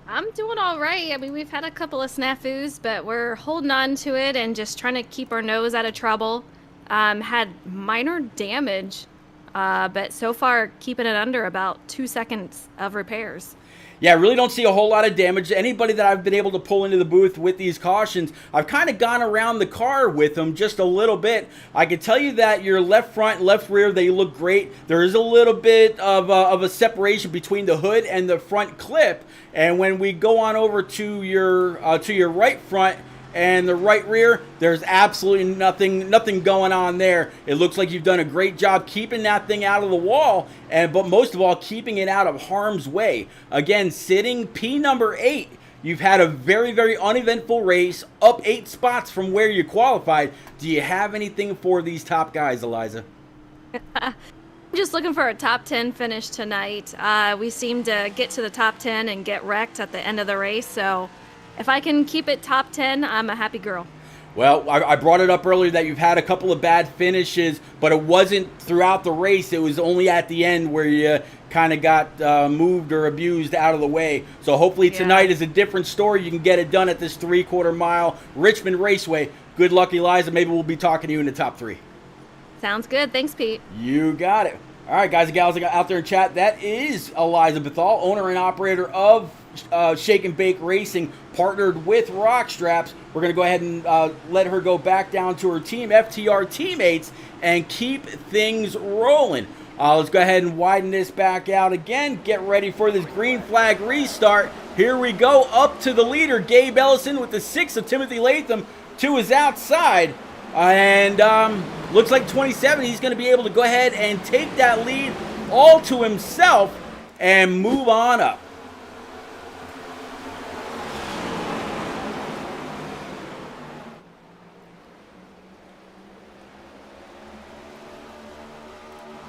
I'm doing all right. I mean, we've had a couple of snafus, but we're holding on to it and just trying to keep our nose out of trouble. Had minor damage, but so far keeping it under about 2 seconds of repairs. Yeah, I really don't see a whole lot of damage. Anybody that I've been able to pull into the booth with these cautions, I've kind of gone around the car with them just a little bit. I can tell you that your left front and left rear, they look great. There is a little bit of a separation between the hood and the front clip. And when we go on over to your right front and the right rear, there's absolutely nothing going on there. It looks like you've done a great job keeping that thing out of the wall, but most of all, keeping it out of harm's way. Again, sitting P number 8. You've had a very, very uneventful race, up 8 spots from where you qualified. Do you have anything for these top guys, Eliza? I'm just looking for a top 10 finish tonight. We seem to get to the top 10 and get wrecked at the end of the race, so if I can keep it top 10, I'm a happy girl. Well, I brought it up earlier that you've had a couple of bad finishes, but it wasn't throughout the race. It was only at the end where you kind of got moved or abused out of the way. So hopefully tonight is a different story. You can get it done at this 3/4 mile Richmond Raceway. Good luck, Eliza. Maybe we'll be talking to you in the top 3. Sounds good. Thanks, Pete. You got it. All right, guys and gals out there in chat, that is Eliza Bethal, owner and operator of Shake and Bake Racing, partnered with Rockstraps. We're going to go ahead and let her go back down to her Team FTR teammates and keep things rolling. Let's go ahead and widen this back out again. Get ready for this green flag restart. Here we go, up to the leader, Gabe Ellison with the 6 of Timothy Latham to his outside. And looks like 27, he's going to be able to go ahead and take that lead all to himself and move on up.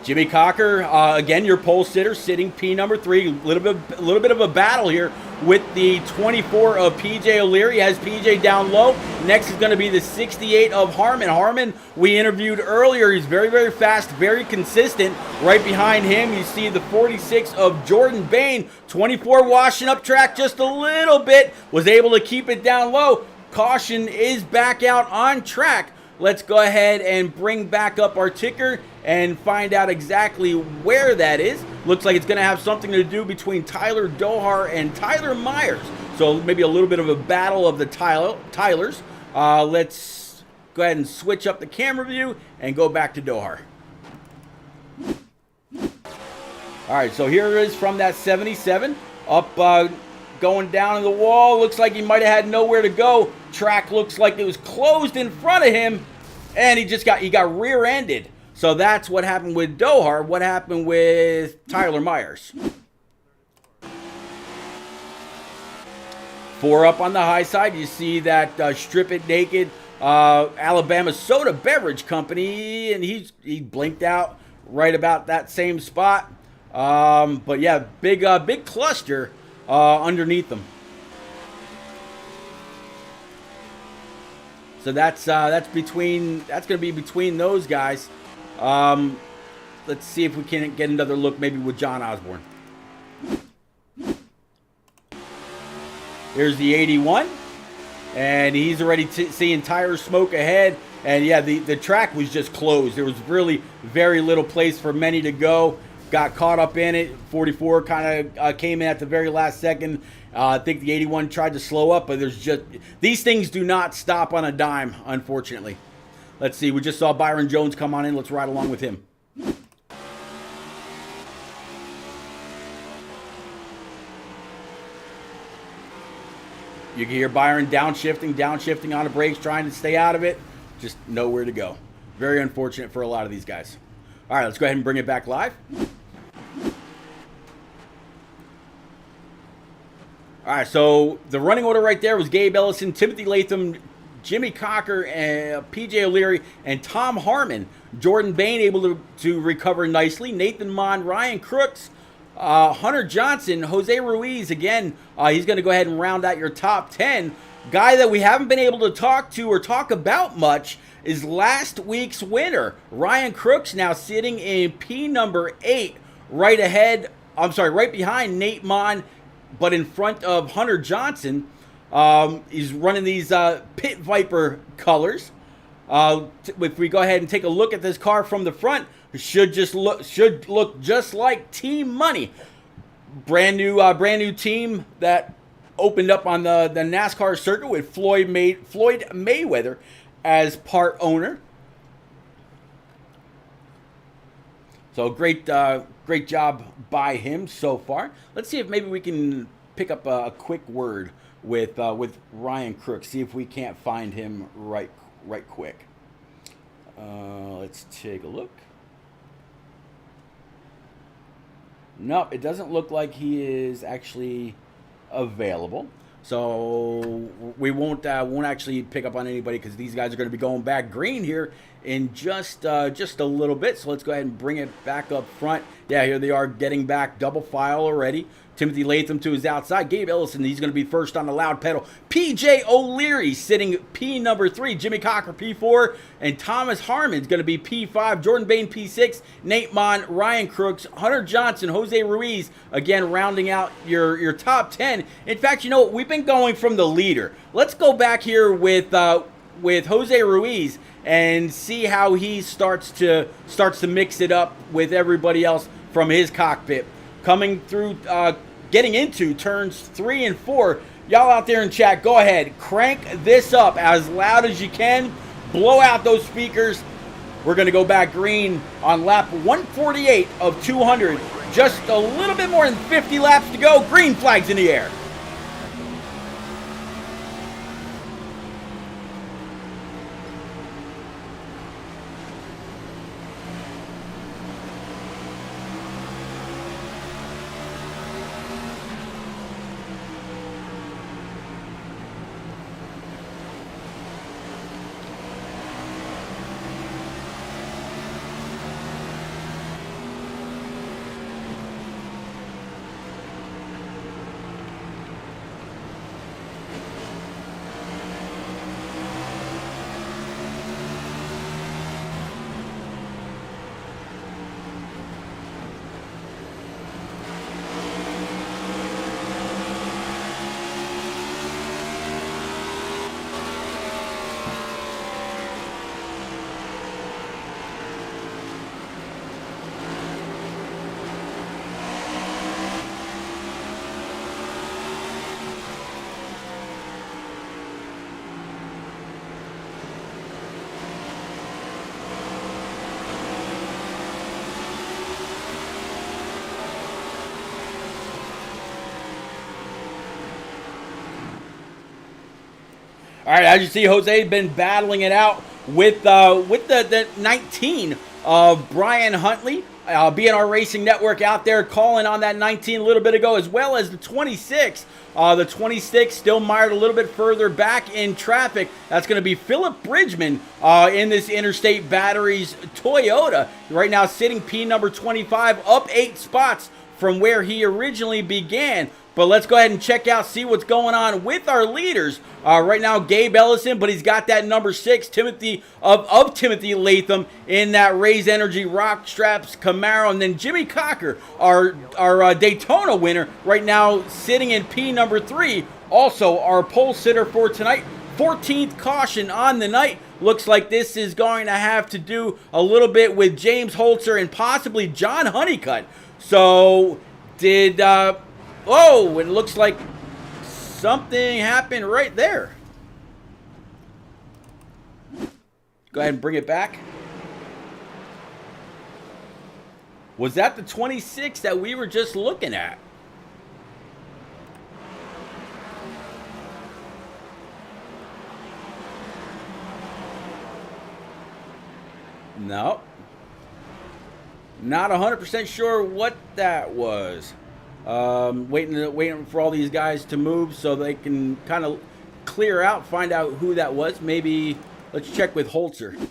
Jimmy Cocker, again, your pole sitter, sitting P number 3. A little bit of a battle here with the 24 of PJ O'Leary. Has PJ down low. Next is going to be the 68 of Harmon. Harmon, we interviewed earlier. He's very, very fast, very consistent. Right behind him, you see the 46 of Jordan Bain. 24 washing up track just a little bit. Was able to keep it down low. Caution is back out on track. Let's go ahead and bring back up our ticker and find out exactly where that is. Looks like it's going to have something to do between Tyler Doherty and Tyler Myers. So maybe a little bit of a battle of the Tylers. Let's go ahead and switch up the camera view and go back to Doherty. All right, so here it is from that 77. Up, going down the wall. Looks like he might have had nowhere to go. Track looks like it was closed in front of him, and he got rear-ended. So that's what happened with Doherty. What happened with Tyler Myers? 4 up on the high side. You see that Strip It Naked Alabama Soda Beverage Company, and he blinked out right about that same spot. But yeah, big cluster underneath them. So that's going to be between those guys. Let's see if we can get another look maybe with John Osborne. Here's the 81, and he's already seeing tire smoke ahead. And yeah, the track was just closed. There was really very little place for many to go. Got caught up in it. 44 kind of came in at the very last second. I think the 81 tried to slow up, but these things do not stop on a dime, unfortunately. Let's see. We just saw Byron Jones come on in. Let's ride along with him. You can hear Byron downshifting on the brakes, trying to stay out of it. Just nowhere to go. Very unfortunate for a lot of these guys. All right, let's go ahead and bring it back live. All right, so the running order right there was Gabe Ellison, Timothy Latham, Jimmy Cocker, PJ O'Leary, and Tom Harmon. Jordan Bain able to recover nicely. Nathan Mon, Ryan Crooks, Hunter Johnson, Jose Ruiz. Again, he's going to go ahead and round out your top 10. Guy that we haven't been able to talk to or talk about much is last week's winner. Ryan Crooks now sitting in P number 8, right behind Nate Mon, but in front of Hunter Johnson. He's running these Pit Viper colors. If we go ahead and take a look at this car from the front, it should look just like Team Money. Brand new team that opened up on the NASCAR circuit with Floyd Mayweather as part owner. So great job by him so far. Let's see if maybe we can pick up a quick word with Ryan Crooks. See if we can't find him right quick. Let's take a look. Nope, it doesn't look like he is actually available. So we won't actually pick up on anybody because these guys are going to be going back green here in just a little bit. So let's go ahead and bring it back up front. Yeah, here they are getting back double file already. Timothy Latham to his outside. Gabe Ellison, he's going to be first on the loud pedal. PJ O'Leary sitting P number 3. Jimmy Cocker P4. And Thomas Harmon's going to be P5. Jordan Bain P6. Nate Mon, Ryan Crooks, Hunter Johnson, Jose Ruiz. Again, rounding out your top 10. In fact, you know, we've been going from the leader. Let's go back here with Jose Ruiz and see how he starts to mix it up with everybody else from his cockpit. Coming through, getting into turns 3 and 4. Y'all out there in chat, go ahead, crank this up as loud as you can. Blow out those speakers. We're going to go back green on lap 148 of 200. Just a little bit more than 50 laps to go. Green flags in the air. All right, as you see, Jose been battling it out with the 19 of Brian Huntley. BNR Racing Network out there calling on that 19 a little bit ago, as well as the 26. The 26 still mired a little bit further back in traffic. That's going to be Philip Bridgman in this Interstate Batteries Toyota. Right now sitting P number 25, up 8 spots from where he originally began. But let's go ahead and check out, see what's going on with our leaders. Right now, Gabe Ellison, but he's got that number 6, Timothy of Timothy Latham in that Raise Energy Rock Straps Camaro. And then Jimmy Cocker, our Daytona winner, right now sitting in P number 3. Also, our pole sitter for tonight, 14th caution on the night. Looks like this is going to have to do a little bit with James Holtzer and possibly John Honeycutt. So, oh, it looks like something happened right there. Go ahead and bring it back. Was that the 26 that we were just looking at? No. Not 100% sure what that was. Waiting for all these guys to move so they can kind of clear out, find out who that was. Maybe let's check with Holtzer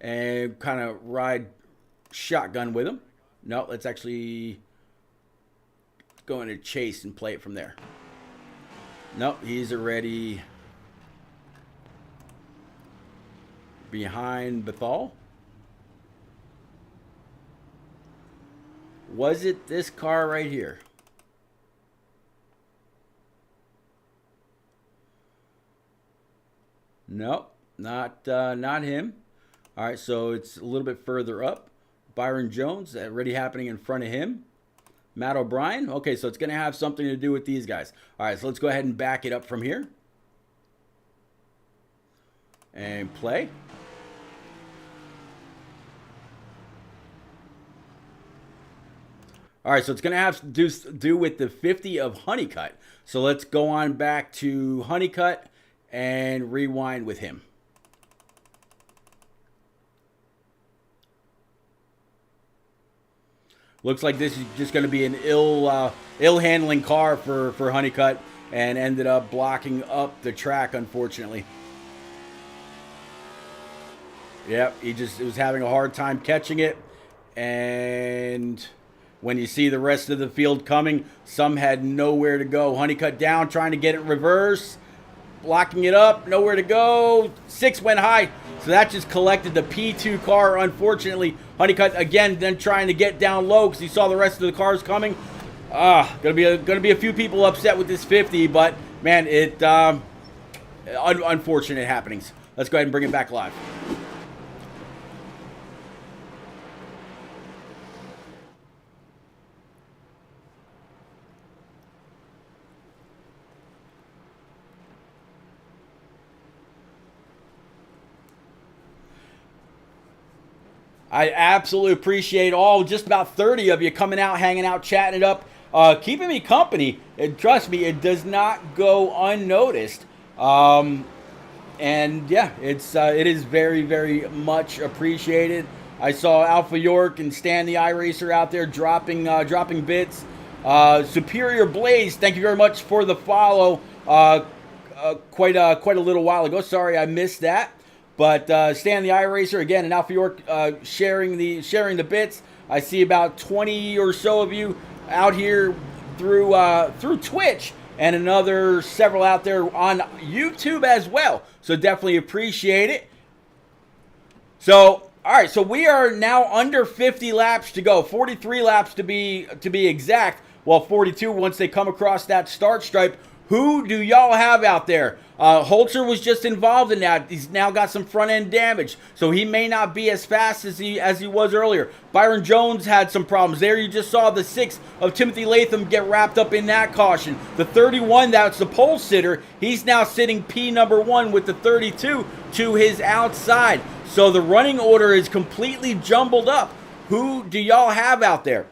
and kind of ride shotgun with him. No, let's actually go into chase and play it from there. Nope, he's already behind Bethal. Was it this car right here? Nope, not him. All right, so it's a little bit further up. Byron Jones, already happening in front of him. Matt O'Brien. Okay, so it's going to have something to do with these guys. All right, so let's go ahead and back it up from here. And play. All right, so it's going to have to do with the 50 of Honeycutt. So let's go on back to Honeycutt and rewind with him. Looks like this is just going to be an ill-handling car for Honeycutt, and ended up blocking up the track, unfortunately. Yep, he was having a hard time catching it, and when you see the rest of the field coming, some had nowhere to go. Honeycutt down, trying to get it reverse, blocking it up, nowhere to go. 6 went high, so that just collected the P2 car, unfortunately. Honeycutt again, then trying to get down low because he saw the rest of the cars coming. Gonna be a few people upset with this 50, but man, unfortunate happenings. Let's go ahead and bring it back live. I absolutely appreciate just about 30 of you coming out, hanging out, chatting it up, keeping me company. And trust me, it does not go unnoticed. And yeah, it is very, very much appreciated. I saw Alpha York and Stan the iRacer out there dropping bits. Superior Blaze, thank you very much for the follow. Quite a little while ago. Sorry I missed that. But Stan the iRacer again and Alpha York sharing the bits. I see about 20 or so of you out here through Twitch, and another several out there on YouTube as well. So definitely appreciate it. So all right, so we are now under 50 laps to go. 43 laps to be exact. Well, 42 once they come across that start stripe. Who do y'all have out there? Holtzer was just involved in that. He's now got some front end damage, so he may not be as fast as he was earlier. Byron Jones had some problems. There you just saw the 6 of Timothy Latham get wrapped up in that caution. The 31, that's the pole sitter. He's now sitting P number 1 with the 32 to his outside. So the running order is completely jumbled up. Who do y'all have out there?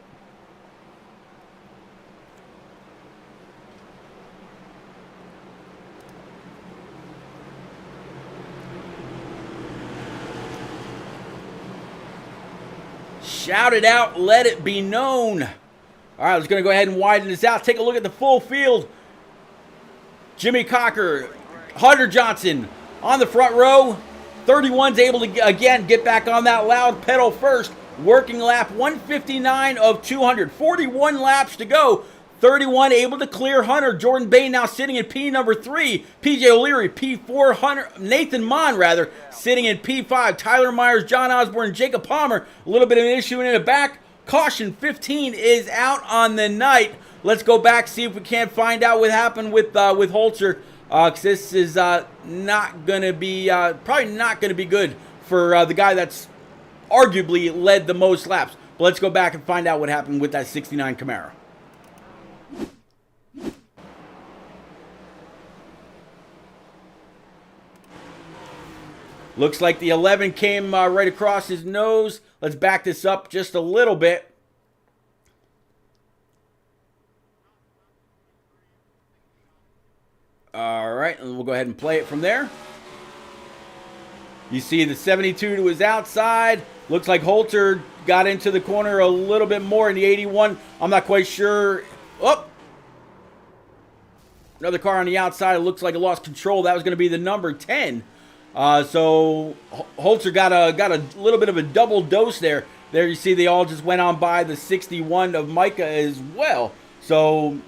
Shout it out, let it be known. All right, let's going to go ahead and widen this out. Take a look at the full field. Jimmy Cocker, Hunter Johnson on the front row. 31's able to, again, get back on that loud pedal first. Working lap 159 of 200. 41 laps to go. 31 able to clear Hunter. Jordan Bain now sitting in P number 3. PJ O'Leary, P4. Hunter, Nathan Mon, rather, sitting in P5. Tyler Myers, John Osborne, Jacob Palmer. A little bit of an issue in the back. Caution 15 is out on the night. Let's go back, see if we can't find out what happened with Holtzer. Because this is not going to be, probably not going to be good for the guy that's arguably led the most laps. But let's go back and find out what happened with that 69 Camaro. Looks like the 11 came right across his nose. Let's back this up just a little bit. All right, and we'll go ahead and play it from there. You see the 72 to his outside. Looks like Holtzer got into the corner a little bit more in the 81. I'm not quite sure. Oh! Another car on the outside. It looks like it lost control. That was going to be the number 10. So Holtzer got a little bit of a double dose there. There you see they all just went on by the 61 of Micah as well. So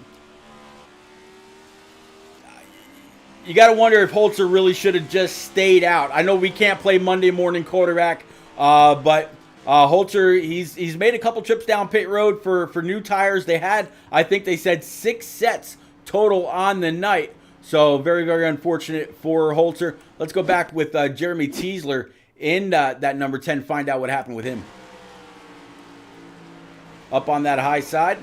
you got to wonder if Holtzer really should have just stayed out. I know we can't play Monday morning quarterback, but Holtzer, he's made a couple trips down pit road for new tires. They had, I think they said 6 sets total on the night. So very, very unfortunate for Holtzer. Let's go back with Jeremy Teasler in that number 10, find out what happened with him. Up on that high side.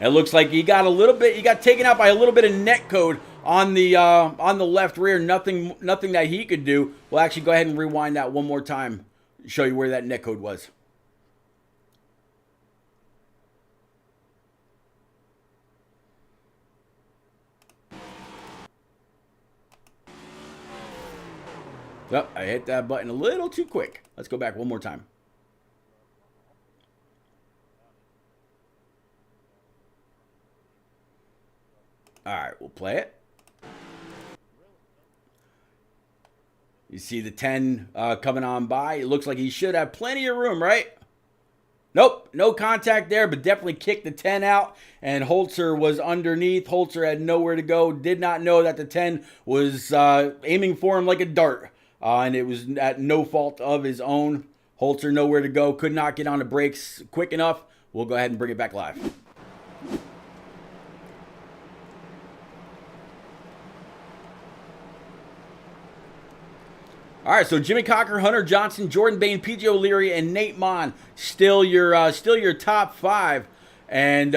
It looks like he got taken out by a little bit of net code on the left rear. Nothing that he could do. We'll actually go ahead and rewind that one more time, show you where that net code was. Oh, I hit that button a little too quick. Let's go back one more time. All right, we'll play it. You see the 10 coming on by. It looks like he should have plenty of room, right? Nope, no contact there, but definitely kicked the 10 out. And Holtzer was underneath. Holtzer had nowhere to go. Did not know that the 10 was aiming for him like a dart. And it was at no fault of his own. Holtzer nowhere to go. Could not get on the brakes quick enough. We'll go ahead and bring it back live. All right, so Jimmy Cocker, Hunter Johnson, Jordan Bain, PJ O'Leary, and Nate Mon still your top 5, and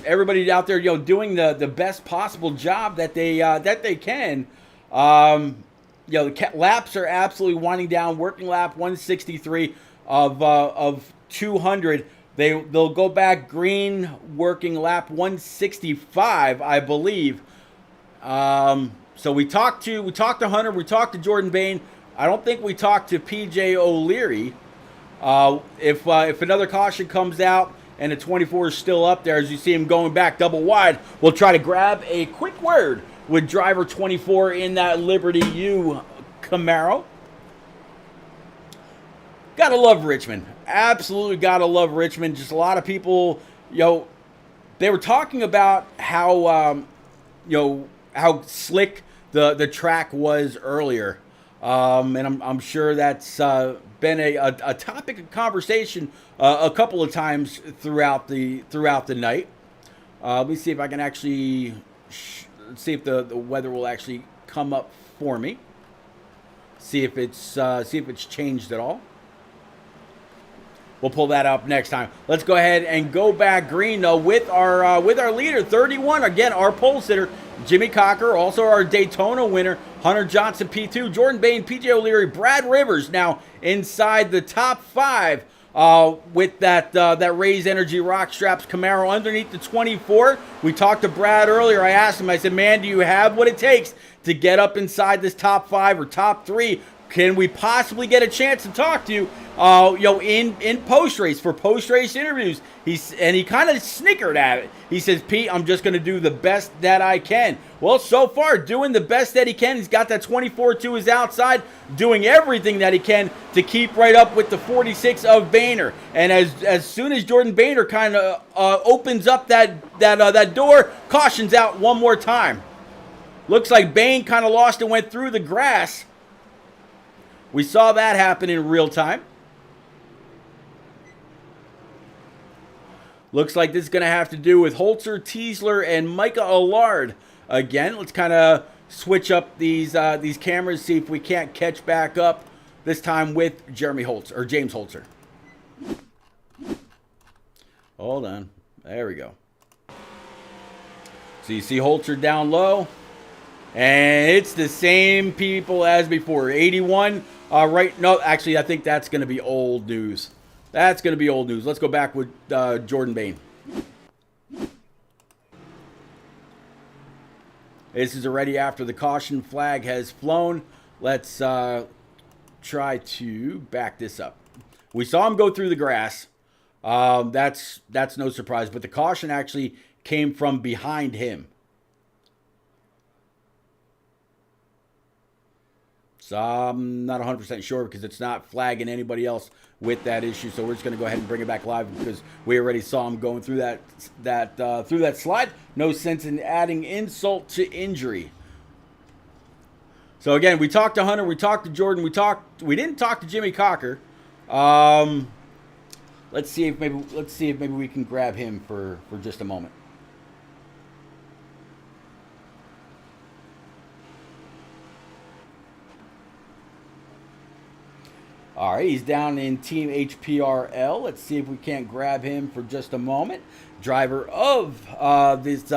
everybody out there, doing the best possible job that they can. The laps are absolutely winding down. Working lap 163 of 200. They'll go back green. Working lap 165, I believe. So we talked to Hunter, we talked to Jordan Bain. I don't think we talked to PJ O'Leary. If another caution comes out and the 24 is still up there, as you see him going back double wide, we'll try to grab a quick word with driver 24 in that Liberty U Camaro. Gotta love Richmond. Absolutely gotta love Richmond. Just a lot of people, they were talking about how, how slick the track was earlier, and I'm sure that's been a topic of conversation a couple of times throughout the night. Let me see if I can actually see if the weather will actually come up for me. See if it's changed at all. We'll pull that up next time. Let's go ahead and go back green though with our leader 31, again our pole sitter Jimmy Cocker, also our Daytona winner Hunter Johnson P2, Jordan Bain, PJ O'Leary, Brad Rivers now inside the top 5 with that Raise Energy Rock Straps Camaro underneath the 24. We talked to Brad earlier. I asked him, I said, man, do you have what it takes to get up inside this top 5 or top 3? can we possibly get a chance to talk to you, in post-race, for post-race interviews? And he kind of snickered at it. He says, Pete, I'm just going to do the best that I can. Well, so far, doing the best that he can. He's got that 24 to his outside, doing everything that he can to keep right up with the 46 of Boehner. And as soon as Jordan Boehner kind of opens up that door, cautions out one more time. Looks like Bain kind of lost and went through the grass. We saw that happen in real time. Looks like this is going to have to do with Holtzer, Teasler, and Micah Allard. Again, let's kind of switch up these cameras, see if we can't catch back up, this time with James Holtzer. Hold on. There we go. So you see Holtzer down low. And it's the same people as before. 81. No, actually, I think that's going to be old news. That's going to be old news. Let's go back with Jordan Bain. This is already after the caution flag has flown. Let's try to back this up. We saw him go through the grass. That's no surprise. But the caution actually came from behind him. So I'm not 100% sure because it's not flagging anybody else with that issue. So we're just going to go ahead and bring it back live because we already saw him going through that slide. No sense in adding insult to injury. So again, we talked to Hunter, we talked to Jordan, we didn't talk to Jimmy Cocker. Let's see if maybe we can grab him for just a moment. All right, he's down in Team HPRL. Let's see if we can't grab him for just a moment. Driver of this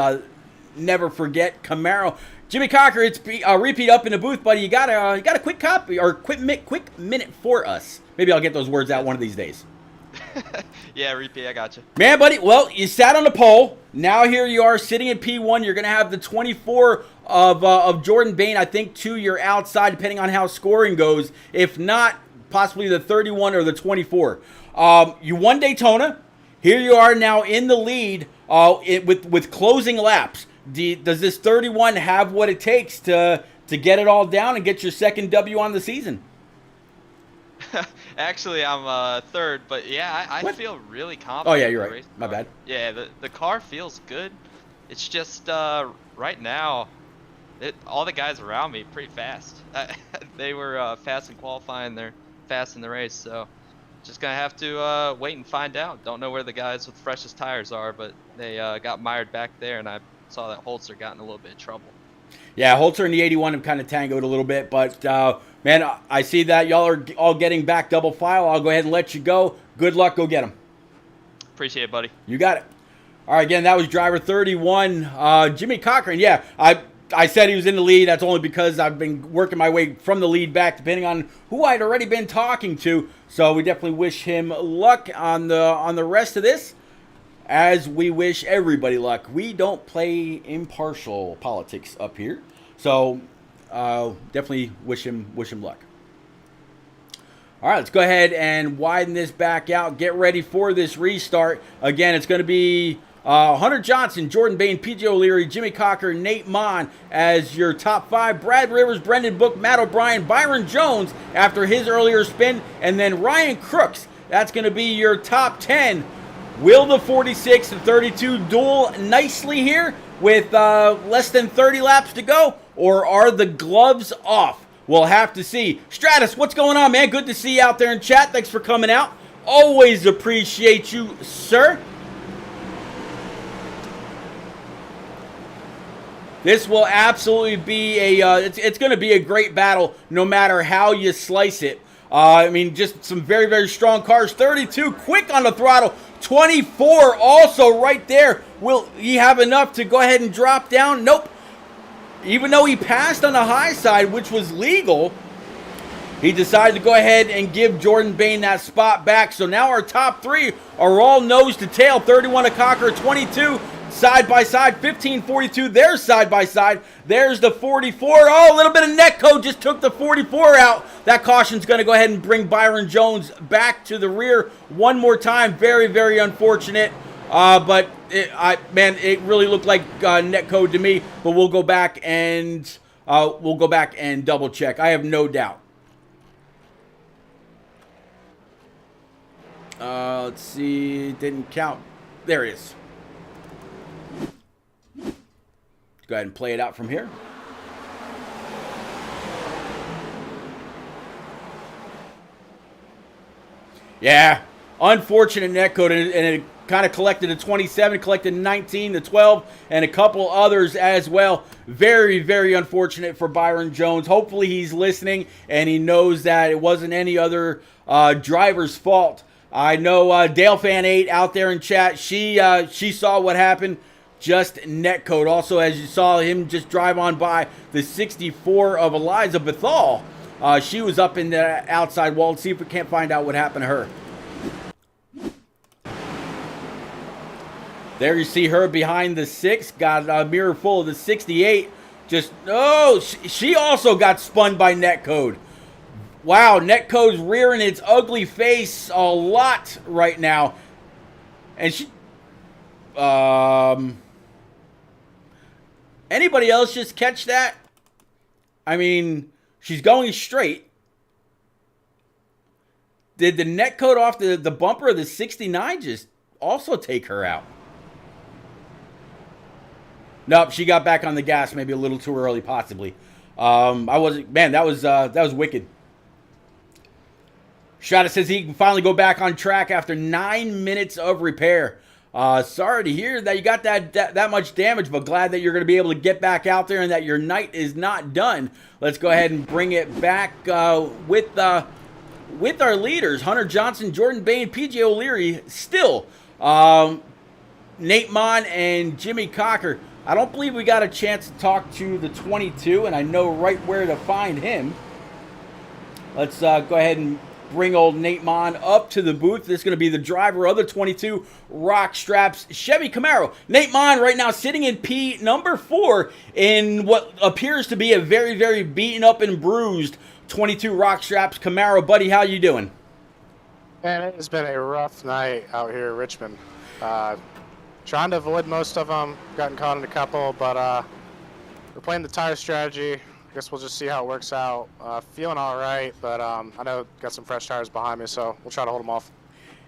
Never Forget Camaro. Jimmy Cocker, it's repeat up in the booth, buddy. You got a quick copy or quick minute for us. Maybe I'll get those words out one of these days. Yeah, repeat, I got you. Man, buddy, well, you sat on the pole. Now here you are sitting in P1. You're going to have the 24 of Jordan Bain, I think, to your outside, depending on how scoring goes. If not, possibly the 31 or the 24. You won Daytona. Here you are now in the lead with closing laps. Does this 31 have what it takes to get it all down and get your second W on the season? Actually, I'm third, but yeah, I feel really confident. Oh, yeah, you're right. My bad. Yeah, the car feels good. It's just right now, all the guys around me pretty fast. They were fast in qualifying. They're fast in the race, so just gonna have to wait and find out. Don't know where the guys with freshest tires are, but they got mired back there, and I saw that Holtzer got in a little bit of trouble. Yeah, Holtzer and the 81 have kind of tangoed a little bit, but man, I see that y'all are all getting back double file. I'll go ahead and let you go. Good luck. Go get them. Appreciate it, buddy. You got it. All right, again, that was driver 31, Jimmy Cochran. Yeah, I said he was in the lead. That's only because I've been working my way from the lead back, depending on who I'd already been talking to. So we definitely wish him luck on the rest of this, as we wish everybody luck. We don't play impartial politics up here, so definitely wish him luck. All right, let's go ahead and widen this back out. Get ready for this restart. Again, it's going to be Hunter Johnson, Jordan Bain, PJ O'Leary, Jimmy Cocker, Nate Mon as your top 5. Brad Rivers, Brendan Book, Matt O'Brien, Byron Jones after his earlier spin, and then Ryan Crooks. That's going to be your top 10. Will the 46 and 32 duel nicely here with less than 30 laps to go, or are the gloves off? We'll have to see. Stratus, what's going on, man? Good to see you out there in chat. Thanks for coming out. Always appreciate you, sir. This will absolutely be it's going to be a great battle no matter how you slice it. I mean, just some very, very strong cars. 32 quick on the throttle. 24 also right there. Will he have enough to go ahead and drop down? Nope. Even though he passed on the high side, which was legal, he decided to go ahead and give Jordan Bain that spot back. So now our top 3 are all nose to tail. 31 to Cocker, 22 side by side. 1542, they're side by side. There's the 44. Oh, a little bit of netcode just took the 44 out. That caution's going to go ahead and bring Byron Jones back to the rear one more time. Very, very unfortunate. But it really looked like netcode to me. But we'll go back and double check. I have no doubt. Let's see. Didn't count. There it is. Go ahead and play it out from here. Yeah, unfortunate netcode, and it kind of collected a 27, collected 19, the 12, and a couple others as well. Very, very unfortunate for Byron Jones. Hopefully he's listening and he knows that it wasn't any other driver's fault. I know DaleFan8 out there in chat, she saw what happened. Just netcode. Also, as you saw him just drive on by the 64 of Eliza Bethal. She was up in the outside wall. Let's see if we can't find out what happened to her. There you see her behind the 6. Got a mirror full of the 68. Just, oh, she also got spun by netcode. Wow, netcode's rearing its ugly face a lot right now. And she... Anybody else just catch that? I mean, she's going straight. Did the netcode off the bumper of the 69 just also take her out? Nope, she got back on the gas maybe a little too early, possibly. That was wicked. Strata says he can finally go back on track after 9 minutes of repair. Sorry to hear that you got that much damage, but glad that you're going to be able to get back out there and that your night is not done. Let's go ahead and bring it back with our leaders, Hunter Johnson, Jordan Bain, PJ O'Leary, still Nate Mon and Jimmy Cocker. I don't believe we got a chance to talk to the 22, and I know right where to find him. Let's go ahead and bring old Nate Mon up to the booth. This is going to be the driver of the 22 Rock Straps Chevy Camaro. Nate Mon right now sitting in P number 4 in what appears to be a very, very beaten up and bruised 22 Rock Straps Camaro. Buddy, how you doing? Man, it has been a rough night out here in Richmond. Trying to avoid most of them. Gotten caught in a couple, but we're playing the tire strategy. I guess we'll just see how it works out. Feeling all right, but I know got some fresh tires behind me, so we'll try to hold them off.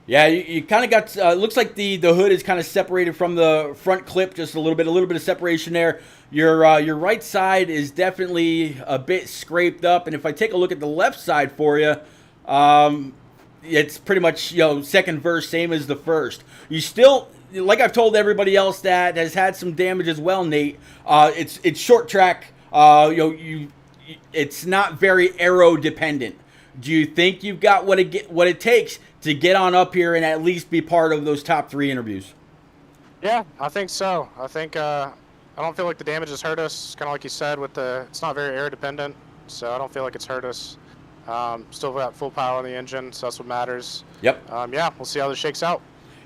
Yeah, you kind of got. Looks like the hood is kind of separated from the front clip, just a little bit of separation there. Your right side is definitely a bit scraped up, and if I take a look at the left side for you, it's pretty much second verse, same as the first. You still, like I've told everybody else that has had some damage as well, Nate. It's short track. It's not very aero dependent. Do you think you've got what it takes to get on up here and at least be part of those top 3 interviews? Yeah, I think so. I think I don't feel like the damage has hurt us. Kind of like you said, it's not very air dependent, so I don't feel like it's hurt us. Still got full power on the engine, so that's what matters. Yep. Yeah, we'll see how this shakes out.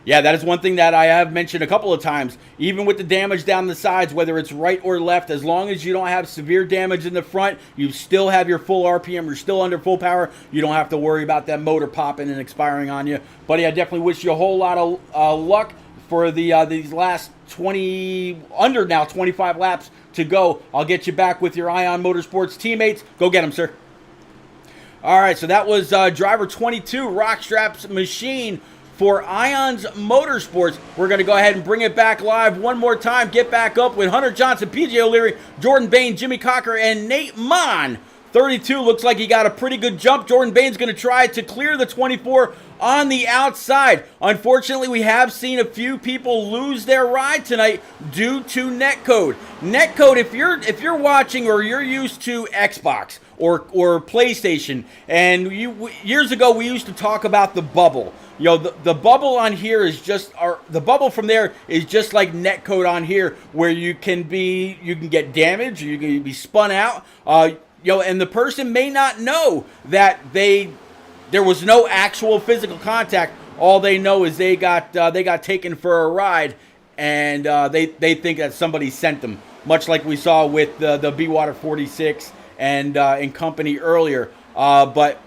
Yeah, that is one thing that I have mentioned a couple of times. Even with the damage down the sides, whether it's right or left, as long as you don't have severe damage in the front, you still have your full RPM, you're still under full power, you don't have to worry about that motor popping and expiring on you. Buddy, I definitely wish you a whole lot of luck for these last 25 laps to go. I'll get you back with your Ion Motorsports teammates. Go get them, sir. All right, so that was driver 22, Rock Straps Machine, for Ions Motorsports. We're going to go ahead and bring it back live one more time. Get back up with Hunter Johnson, PJ O'Leary, Jordan Bain, Jimmy Cocker, and Nate Mon. 32 looks like he got a pretty good jump. Jordan Bain's going to try to clear the 24 on the outside. Unfortunately, we have seen a few people lose their ride tonight due to netcode. Netcode, if you're watching or you're used to Xbox or PlayStation, and years ago we used to talk about the bubble. The bubble on here is the bubble from there is just like netcode on here, where you can get damaged, or you can be spun out. And the person may not know that there was no actual physical contact. All they know is they got taken for a ride, and they think that somebody sent them, much like we saw with the B-Water 46 and company earlier. But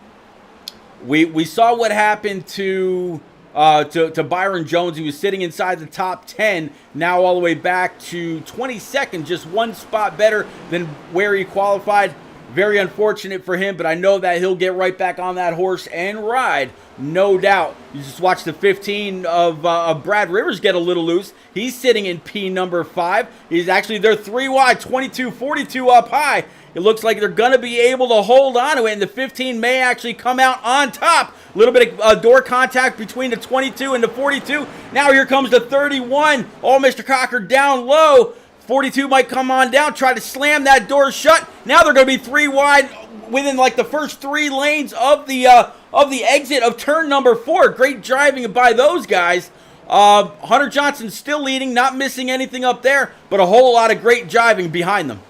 we saw what happened to Byron Jones. He was sitting inside the top 10, now all the way back to 22nd, just one spot better than where he qualified. Very unfortunate for him, but I know that he'll get right back on that horse and ride, no doubt. You just watch the 15 of Brad Rivers get a little loose. He's sitting in P number 5. They're 3 wide, 22-42 up high. It looks like they're going to be able to hold on to it, and the 15 may actually come out on top. A little bit of door contact between the 22 and the 42. Now here comes the 31. Oh, Mr. Cocker down low. 42 might come on down, try to slam that door shut. Now they're going to be 3 wide within like the first 3 lanes of the exit of turn number 4. Great driving by those guys. Hunter Johnson still leading, not missing anything up there, but a whole lot of great driving behind them.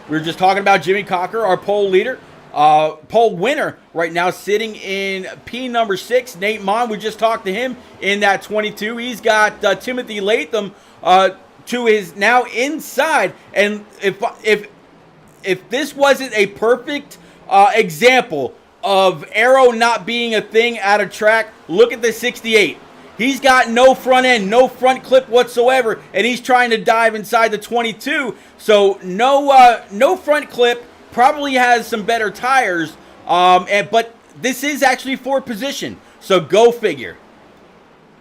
We were just talking about Jimmy Cocker, our pole leader. Pole winner right now sitting in P number 6. Nate Mon, we just talked to him in that 22. He's got Timothy Latham to his now inside. And if this wasn't a perfect example of aero not being a thing at a track, look at the 68. He's got no front end, no front clip whatsoever, and he's trying to dive inside the 22. So no front clip. Probably has some better tires, but this is actually for position, so go figure.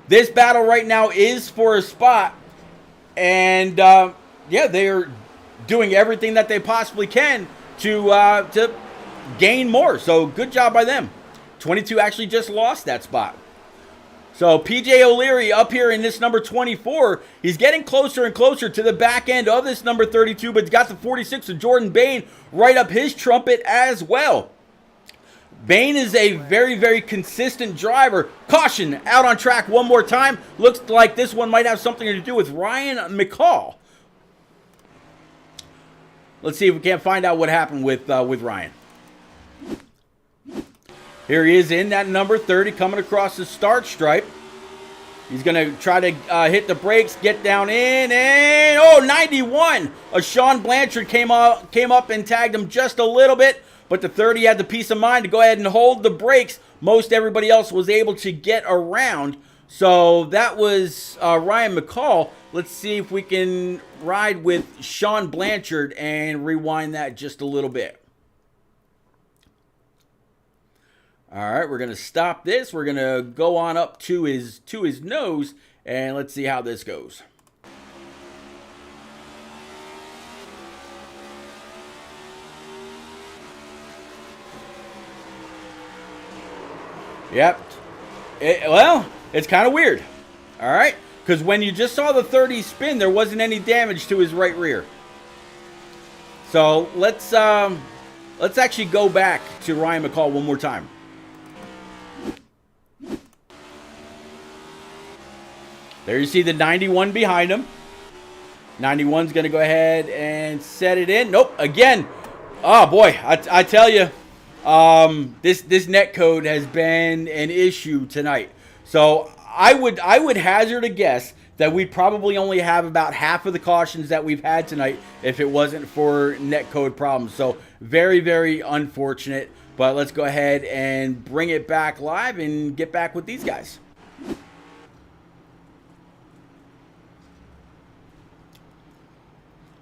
This battle right now is for a spot, and yeah, they're doing everything that they possibly can to gain more, so good job by them. 22 actually just lost that spot. So PJ O'Leary up here in this number 24. He's getting closer and closer to the back end of this number 32, but he's got the 46 of Jordan Bain right up his trumpet as well. Bain is a very, very consistent driver. Caution, out on track one more time. Looks like this one might have something to do with Ryan McCall. Let's see if we can't find out what happened with Ryan. Here he is in that number 30, coming across the start stripe. He's going to try to hit the brakes, get down in, and 91. Sean Blanchard came up and tagged him just a little bit, but the 30 had the peace of mind to go ahead and hold the brakes. Most everybody else was able to get around. So that was Ryan McCall. Let's see if we can ride with Sean Blanchard and rewind that just a little bit. All right, we're going to stop this. We're going to go on up to his nose, and let's see how this goes. Yep. It's kind of weird. All right, because when you just saw the 30 spin, there wasn't any damage to his right rear. So let's actually go back to Ryan McCall one more time. There you see the 91 behind him. 91's going to go ahead and set it in. Nope, again. Oh, boy, I tell you, this net code has been an issue tonight. So I would hazard a guess that we probably only have about half of the cautions that we've had tonight if it wasn't for net code problems. So very, very unfortunate. But let's go ahead and bring it back live and get back with these guys.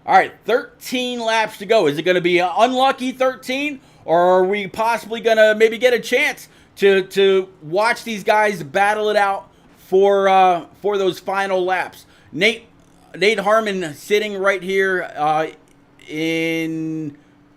All right, 13 laps to go. Is it going to be an unlucky 13, or are we possibly going to maybe get a chance to watch these guys battle it out for those final laps? Nate Harmon sitting right here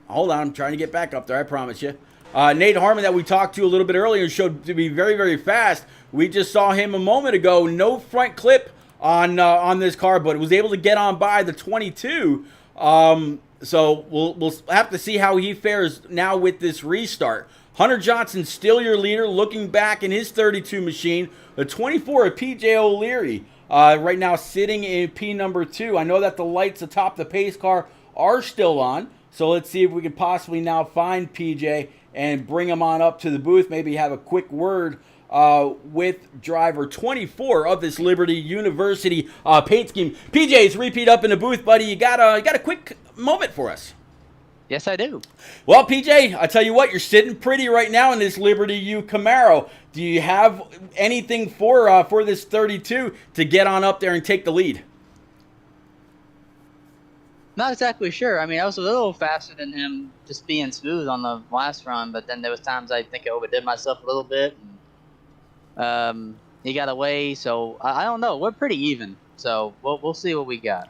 hold on, I'm trying to get back up there, I promise you. Nate Harmon that we talked to a little bit earlier showed to be very, very fast. We just saw him a moment ago, no front clip on this car, but was able to get on by the 22. So we'll have to see how he fares now with this restart. Hunter Johnson still your leader, looking back in his 32 machine. The 24 of PJ O'Leary right now sitting in P number 2. I know that the lights atop the pace car are still on, so let's see if we can possibly now find PJ and bring him on up to the booth. Maybe have a quick word with driver 24 of this Liberty University paint scheme. PJ's repeat up in the booth, buddy. You got a quick moment for us? Yes, I do. Well, PJ, I tell you what, you're sitting pretty right now in this Liberty U Camaro. Do you have anything for this 32 to get on up there and take the lead? Not exactly sure. I mean, I was a little faster than him just being smooth on the last run, but then there was times I think I overdid myself a little bit. And, he got away, so I don't know. We're pretty even, so we'll see what we got.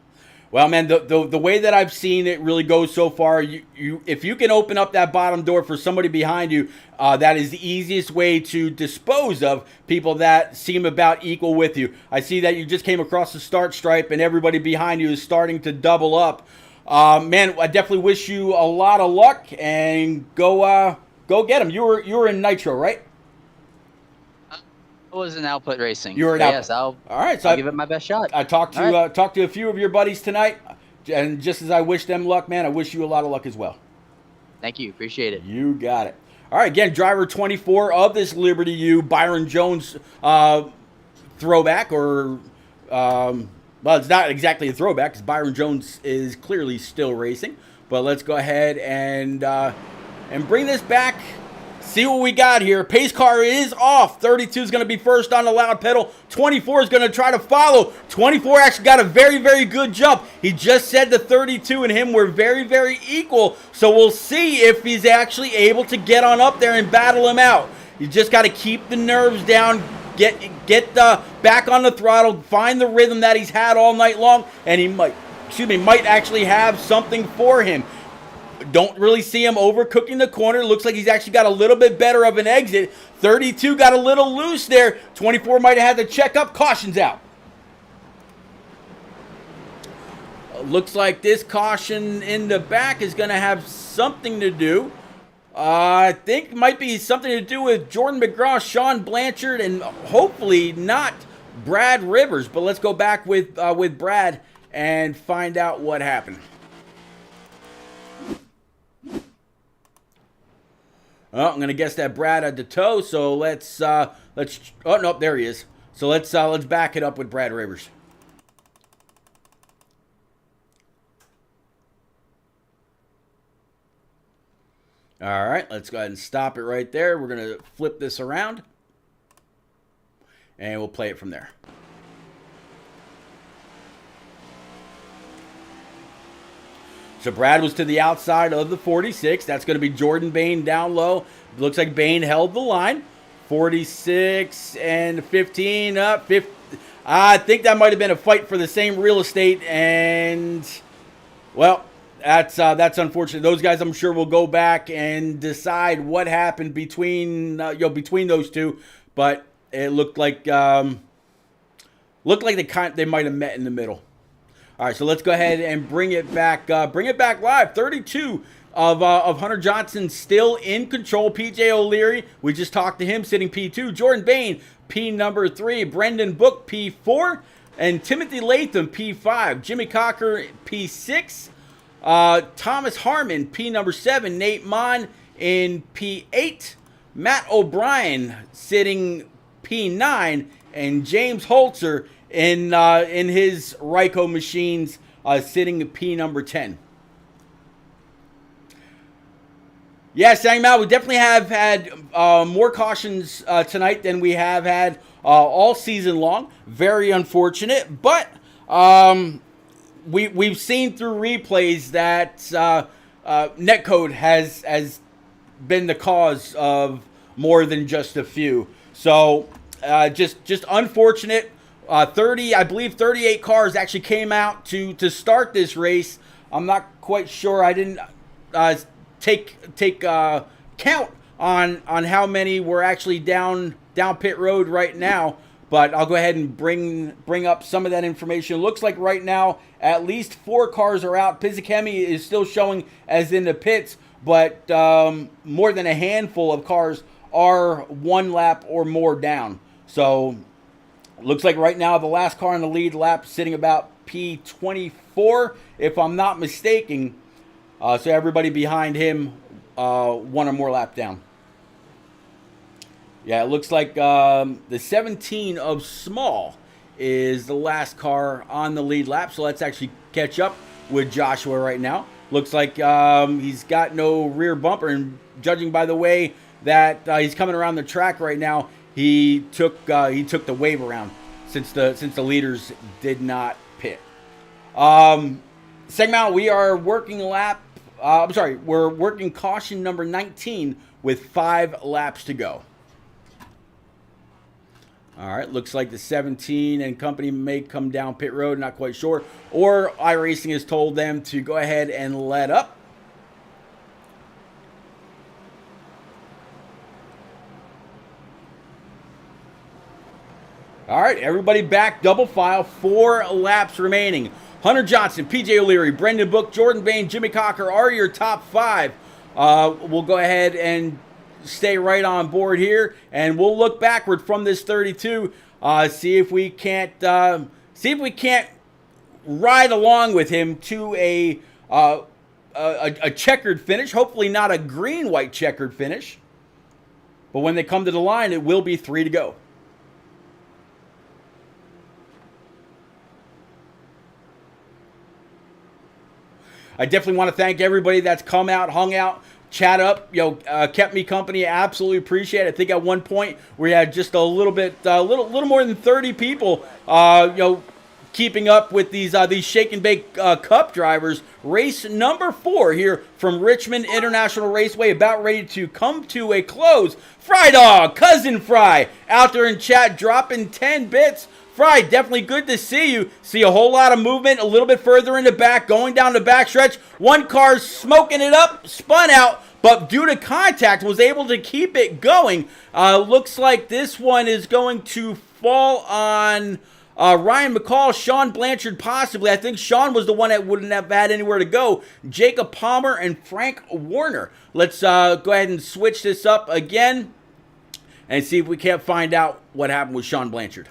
Well, man, the way that I've seen it really go so far, if you can open up that bottom door for somebody behind you, that is the easiest way to dispose of people that seem about equal with you. I see that you just came across the start stripe, and everybody behind you is starting to double up. Man, I definitely wish you a lot of luck, and go get them. You were in Nitro, right? It was in output racing. You were in so output. Yes, I'll give it my best shot. I talked to a few of your buddies tonight, and just as I wish them luck, man, I wish you a lot of luck as well. Thank you. Appreciate it. You got it. All right, again, driver 24 of this Liberty U, Byron Jones throwback, or well, it's not exactly a throwback because Byron Jones is clearly still racing. But let's go ahead and bring this back. See what we got here. Pace car is off. 32 is going to be first on the loud pedal. 24 is going to try to follow. 24 actually got a very, very good jump. He just said the 32 and him were very, very equal. So we'll see if he's actually able to get on up there and battle him out. You just got to keep the nerves down. Get back on the throttle. Find the rhythm that he's had all night long. And he might actually have something for him. Don't really see him overcooking the corner. Looks like he's actually got a little bit better of an exit. 32 got a little loose there. 24 might have had to check up. Caution's out. Looks like this caution in the back is going to have something to do. I think it might be something to do with Jordan McGraw, Sean Blanchard, and hopefully not Brad Rivers. But let's go back with Brad and find out what happened. Oh, I'm going to guess that Brad had the toe, so let's oh, no, there he is. So let's back it up with Brad Rivers. All right, let's go ahead and stop it right there. We're going to flip this around, and we'll play it from there. So Brad was to the outside of the 46. That's going to be Jordan Bain down low. Looks like Bain held the line. 46 and 15 up. 50. I think that might have been a fight for the same real estate. And, well, that's unfortunate. Those guys, I'm sure, will go back and decide what happened between those two. But it looked like they might have met in the middle. All right, so let's go ahead and bring it back live. 32 of Hunter Johnson still in control. PJ O'Leary, we just talked to him, sitting P2. Jordan Bain, P number 3. Brendan Book, P4. And Timothy Latham, P5. Jimmy Cocker, P6. Thomas Harmon, P number 7. Nate Mon in P8. Matt O'Brien sitting P9. And James Holtzer in his Ryko machines, sitting at P number 10. Yeah, Sang Mao, we definitely have had more cautions tonight than we have had all season long. Very unfortunate, but we've seen through replays that netcode has been the cause of more than just a few. So just unfortunate. I believe 38 cars actually came out to start this race. I'm not quite sure. I didn't take count on how many were actually down pit road right now. But I'll go ahead and bring up some of that information. It looks like right now at least 4 cars are out. Pizzakemi is still showing as in the pits, but more than a handful of cars are 1 lap or more down. So looks like right now the last car in the lead lap sitting about P24, if I'm not mistaken. So everybody behind him one or more lap down. Yeah, it looks like the 17 of Small is the last car on the lead lap. So let's actually catch up with Joshua right now. Looks like he's got no rear bumper, and judging by the way that he's coming around the track right now, he took the wave around since the leaders did not pit. Segment, we are working lap. We're working caution number 19 with 5 laps to go. All right, looks like the 17 and company may come down pit road, not quite sure. Or iRacing has told them to go ahead and let up. All right, everybody back, double file, 4 laps remaining. Hunter Johnson, PJ O'Leary, Brendan Book, Jordan Bain, Jimmy Cocker are your top 5. We'll go ahead and stay right on board here, and we'll look backward from this 32. See if we can't ride along with him to a checkered finish. Hopefully not a green-white checkered finish. But when they come to the line, it will be 3 to go. I definitely want to thank everybody that's come out, hung out, chat up, kept me company. Absolutely appreciate it. I think at one point we had just a little more than 30 people, keeping up with these Shake and Bake Cup drivers. Race number 4 here from Richmond International Raceway, about ready to come to a close. Fry Dog, Cousin Fry, out there in chat, dropping 10 bits. Fry, definitely good to see you. See a whole lot of movement a little bit further in the back, going down the backstretch. One car smoking it up, spun out, but due to contact was able to keep it going. Looks like this one is going to fall on Ryan McCall, Sean Blanchard possibly. I think Sean was the one that wouldn't have had anywhere to go. Jacob Palmer and Frank Warner. Let's go ahead and switch this up again and see if we can't find out what happened with Sean Blanchard.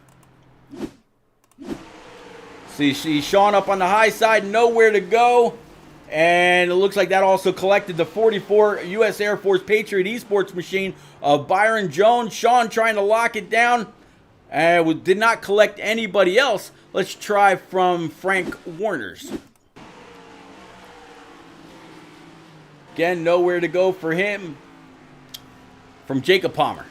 See Sean up on the high side, nowhere to go. And it looks like that also collected the 44 U.S. Air Force Patriot Esports machine of Byron Jones. Sean trying to lock it down. Did not collect anybody else. Let's try from Frank Warner's. Again, nowhere to go for him. From Jacob Palmer.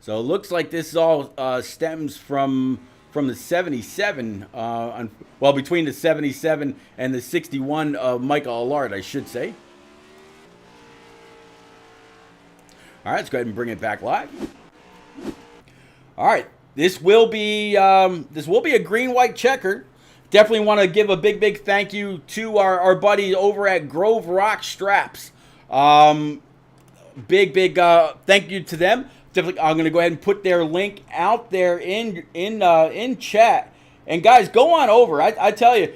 So it looks like this all stems from the 77, between the 77 and the 61 of Michael Allard, I should say. All right, let's go ahead and bring it back live. All right, this will be a green-white checker. Definitely want to give a big thank you to our buddy over at Grove Rock Straps. Big thank you to them. Definitely, I'm going to go ahead and put their link out there in chat. And guys, go on over. I tell you,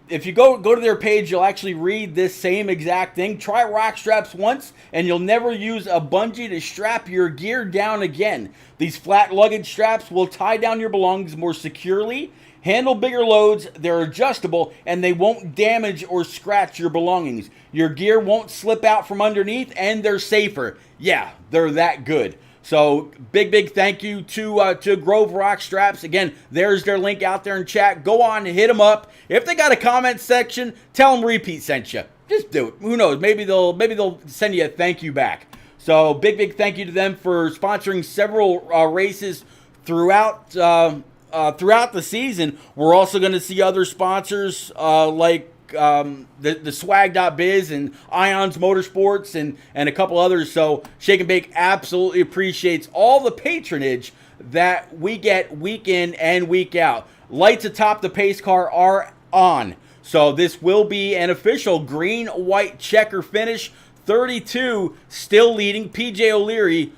if you go to their page, you'll actually read this same exact thing. Try rock straps once, and you'll never use a bungee to strap your gear down again. These flat luggage straps will tie down your belongings more securely, handle bigger loads, they're adjustable, and they won't damage or scratch your belongings. Your gear won't slip out from underneath, and they're safer. Yeah, they're that good. So big thank you to Grove Rock Straps. Again, there's their link out there in chat. Go on and hit them up. If they got a comment section, tell them Repeat sent you. Just do it. Who knows? Maybe they'll send you a thank you back. So big thank you to them for sponsoring several races throughout the season. We're also going to see other sponsors like the swag.biz and Ions Motorsports and a couple others. So Shake and Bake absolutely appreciates all the patronage that we get week in and week out. Lights atop the pace car are on. So this will be an official green-white checker finish. 32 still leading. PJ O'Leary,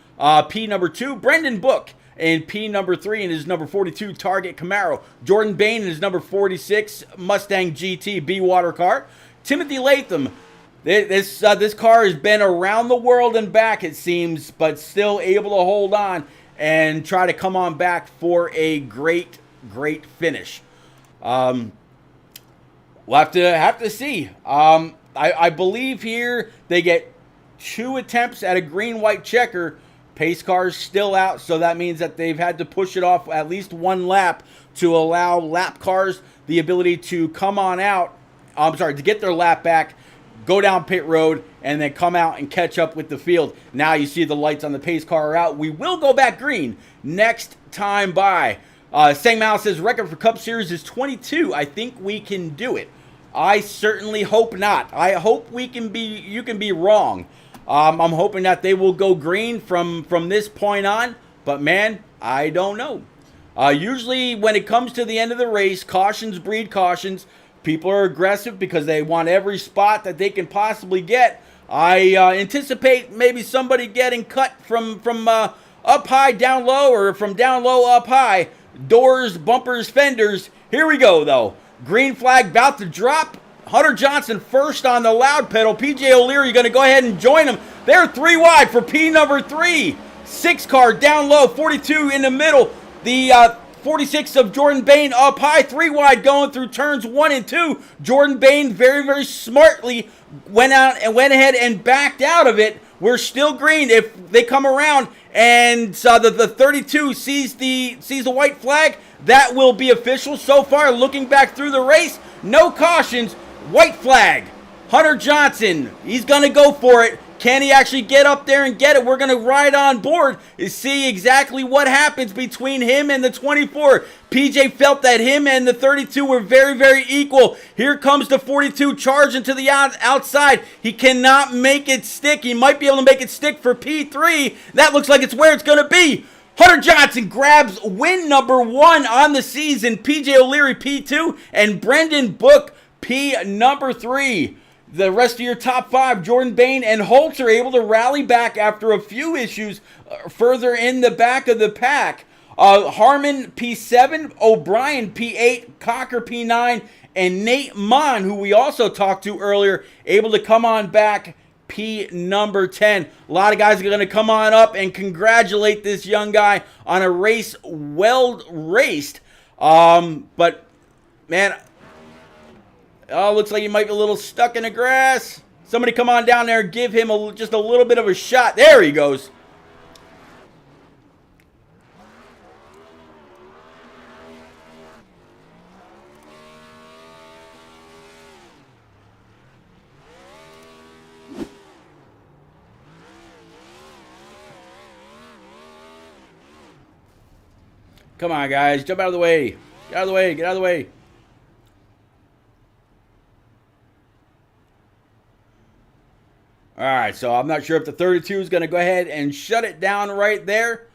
P number 2. Brendan Book and P number 3 in his number 42 Target Camaro. Jordan Bain in his number 46 Mustang GT B water car. Timothy Latham. This car has been around the world and back, it seems, but still able to hold on and try to come on back for a great great finish. We'll have to see. I believe here they get 2 attempts at a green-white checker. Pace car's still out, so that means that they've had to push it off at least 1 lap to allow lap cars the ability to come on out. To get their lap back, go down pit road, and then come out and catch up with the field. Now you see the lights on the pace car are out. We will go back green next time by. Sang Mao says record for Cup Series is 22. I think we can do it. I certainly hope not. I hope you can be wrong. I'm hoping that they will go green from this point on, but man, I don't know. Usually when it comes to the end of the race, cautions breed cautions. People are aggressive because they want every spot that they can possibly get. I anticipate maybe somebody getting cut from up high down low, or from down low up high. Doors, bumpers, fenders. Here we go though. Green flag about to drop. Hunter Johnson first on the loud pedal. PJ O'Leary going to go ahead and join him. They're 3 wide for P number 3. 6 car down low, 42 in the middle. The 46 of Jordan Bain up high, 3 wide going through turns 1 and 2. Jordan Bain very, very smartly went ahead and backed out of it. We're still green. If they come around and the 32 sees the white flag, that will be official. So far, looking back through the race, no cautions. White flag. Hunter Johnson, he's going to go for it. Can he actually get up there and get it? We're going to ride on board and see exactly what happens between him and the 24. PJ felt that him and the 32 were very, very equal. Here comes the 42 charging to the outside. He cannot make it stick. He might be able to make it stick for P3. That looks like it's where it's going to be. Hunter Johnson grabs win number 1 on the season. PJ O'Leary P2 and Brendan Book P number 3. The rest of your top 5, Jordan Bain and Holtzer, able to rally back after a few issues further in the back of the pack. Harmon P7, O'Brien P8, Cocker P9, and Nate Mon, who we also talked to earlier, able to come on back P number 10. A lot of guys are going to come on up and congratulate this young guy on a race well raced. But, man, looks like he might be a little stuck in the grass. Somebody come on down there and give him just a little bit of a shot. There he goes. Come on, guys. Jump out of the way. Get out of the way. Get out of the way. All right, so I'm not sure if the 32 is going to go ahead and shut it down right there,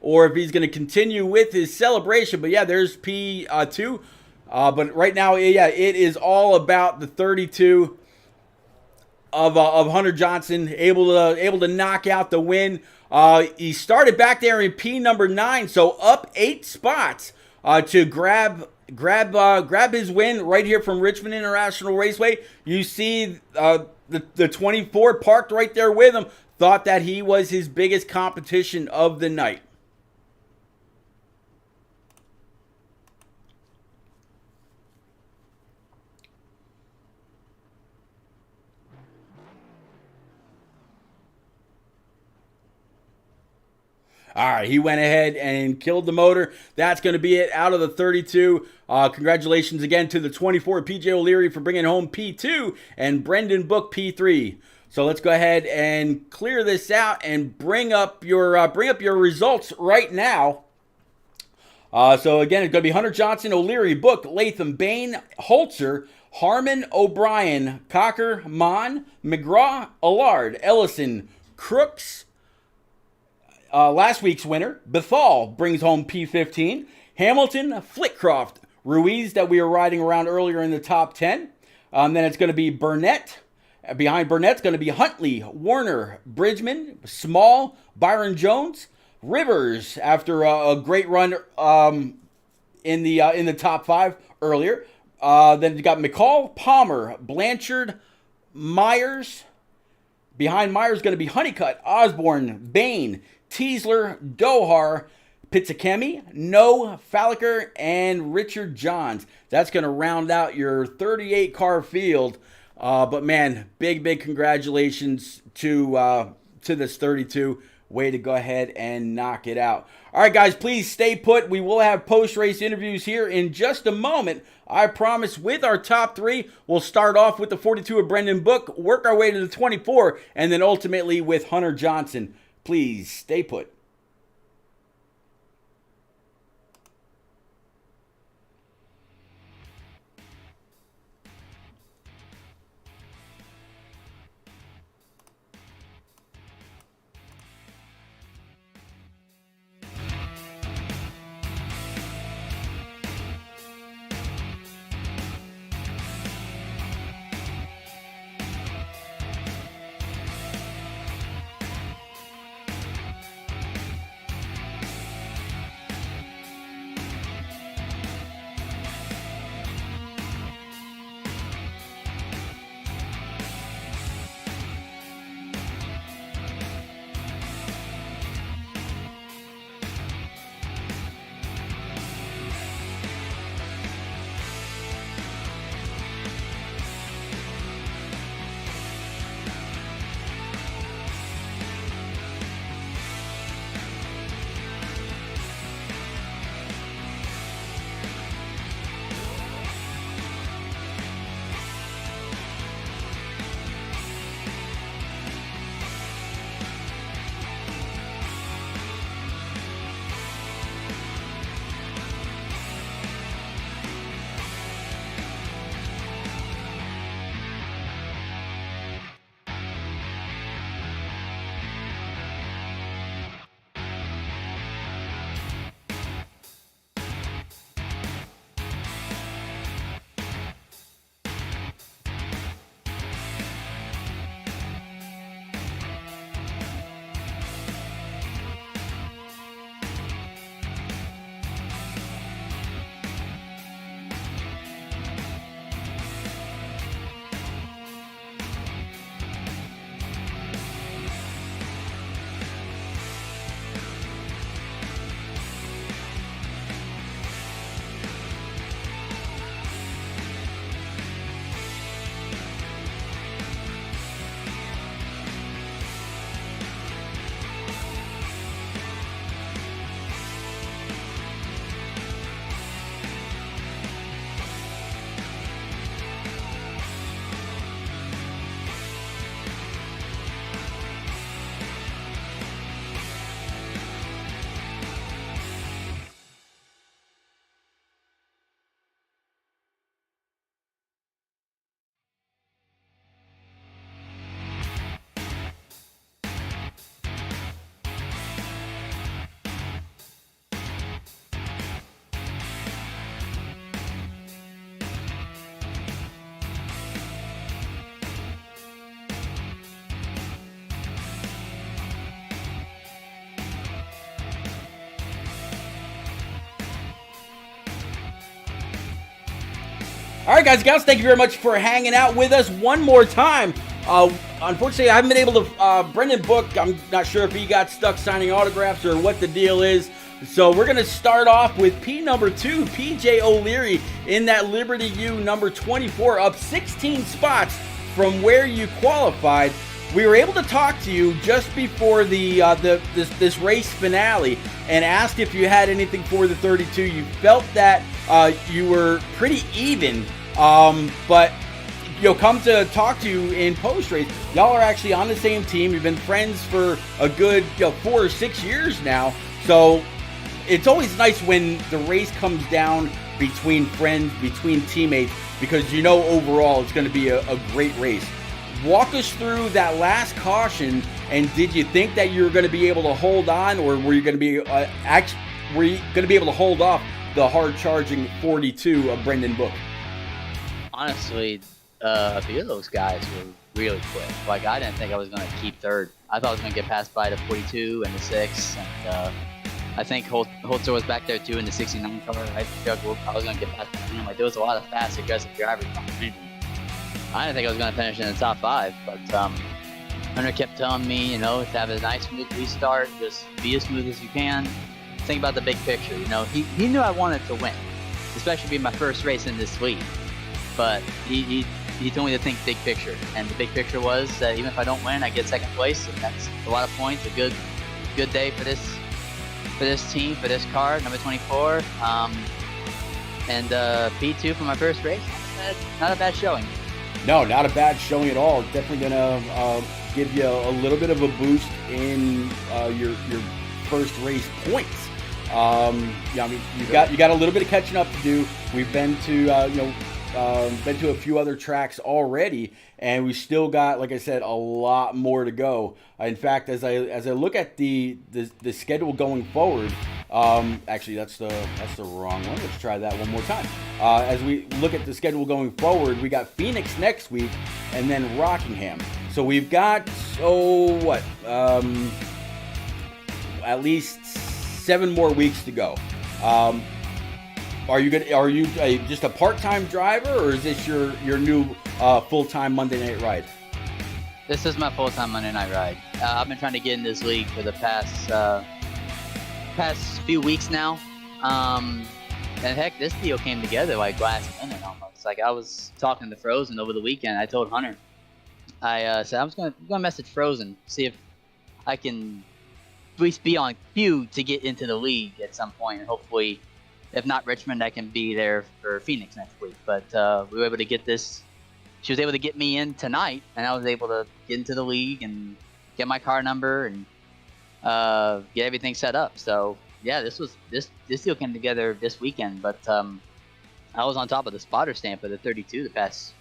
or if he's going to continue with his celebration. But yeah, there's P2. But right now, yeah, it is all about the 32 of Hunter Johnson, able to knock out the win. He started back there in P number 9, so up 8 spots to grab his win right here from Richmond International Raceway. You see the 24 parked right there with him, thought that he was his biggest competition of the night. All right, he went ahead and killed the motor. That's going to be it out of the 32. Congratulations again to the 24, PJ O'Leary, for bringing home P2, and Brendan Book P3. So let's go ahead and clear this out and bring up your results right now. So again, it's going to be Hunter Johnson, O'Leary, Book, Latham, Bain, Holtzer, Harmon, O'Brien, Cocker, Mon, McGraw, Allard, Ellison, Crooks. Last week's winner, Bethal, brings home P15. Hamilton, Flitcroft, Ruiz, that we were riding around earlier in the top 10. Then it's going to be Burnett. Behind Burnett's going to be Huntley, Warner, Bridgman, Small, Byron Jones, Rivers, after a great run in the top 5 earlier. Then you got McCall, Palmer, Blanchard, Myers. Behind Myers going to be Honeycutt, Osborne, Bain, Teasler, Dohar, Pizzakemi, Noah Falliker, and Richard Johns. That's going to round out your 38 car field. But man, big congratulations to this 32. Way to go ahead and knock it out. All right, guys, please stay put. We will have post-race interviews here in just a moment. I promise with our top 3, we'll start off with the 42 of Brendan Book, work our way to the 24, and then ultimately with Hunter Johnson. Please stay put. All right, guys and gals, thank you very much for hanging out with us one more time. Unfortunately, I haven't been able to, Brendan Book, I'm not sure if he got stuck signing autographs or what the deal is. So we're going to start off with P number 2, PJ O'Leary, in that Liberty U number 24, up 16 spots from where you qualified. We were able to talk to you just before this race finale and asked if you had anything for the 32. You felt that you were pretty even, but come to talk to you in post race. Y'all are actually on the same team. You've been friends for a good 4 or 6 years now. So it's always nice when the race comes down between friends, between teammates, because overall it's going to be a great race. Walk us through that last caution, and did you think that you were going to be able to hold on, or were you going to be able to hold off the hard-charging 42 of Brendan Book? Honestly, a few of those guys were really quick. Like, I didn't think I was going to keep third. I thought I was going to get passed by the 42 and the 6, and I think Holtzer was back there too in the 69 car. I was going to get past him. Like, there was a lot of fast, aggressive drivers behind me. I didn't think I was going to finish in the top 5, but Hunter kept telling me, to have a nice smooth restart, just be as smooth as you can. think about the big picture. You know, he knew I wanted to win, especially being my first race in this league. But he told me to think big picture, and the big picture was that even if I don't win, I get second place, and that's a lot of points. A good day for this team, for this car, number 24. And P2 for my first race. Not a bad showing. No, not a bad showing at all. Definitely gonna give you a little bit of a boost in your first race points. Yeah, I mean you got a little bit of catching up to do. We've been to been to a few other tracks already, and we still got, like I said, a lot more to go. In fact, as I look at the schedule going forward, actually that's the wrong one. Let's try that one more time. As we look at the schedule going forward, we got Phoenix next week, and then Rockingham. So we've got at least 7 more weeks to go. Are you just a part-time driver, or is this your new full-time Monday night ride? This is my full-time Monday night ride. I've been trying to get in this league for the past few weeks now. And heck, this deal came together like last minute almost. Like I was talking to Frozen over the weekend. I told Hunter, I said I'm gonna message Frozen, see if I can at least be on queue to get into the league at some point, and hopefully, if not Richmond, I can be there for Phoenix next week. But we were able to get this. She was able to get me in tonight, and I was able to get into the league and get my car number and get everything set up. So yeah, this deal came together this weekend. But I was on top of the spotter stamp for the 32 the past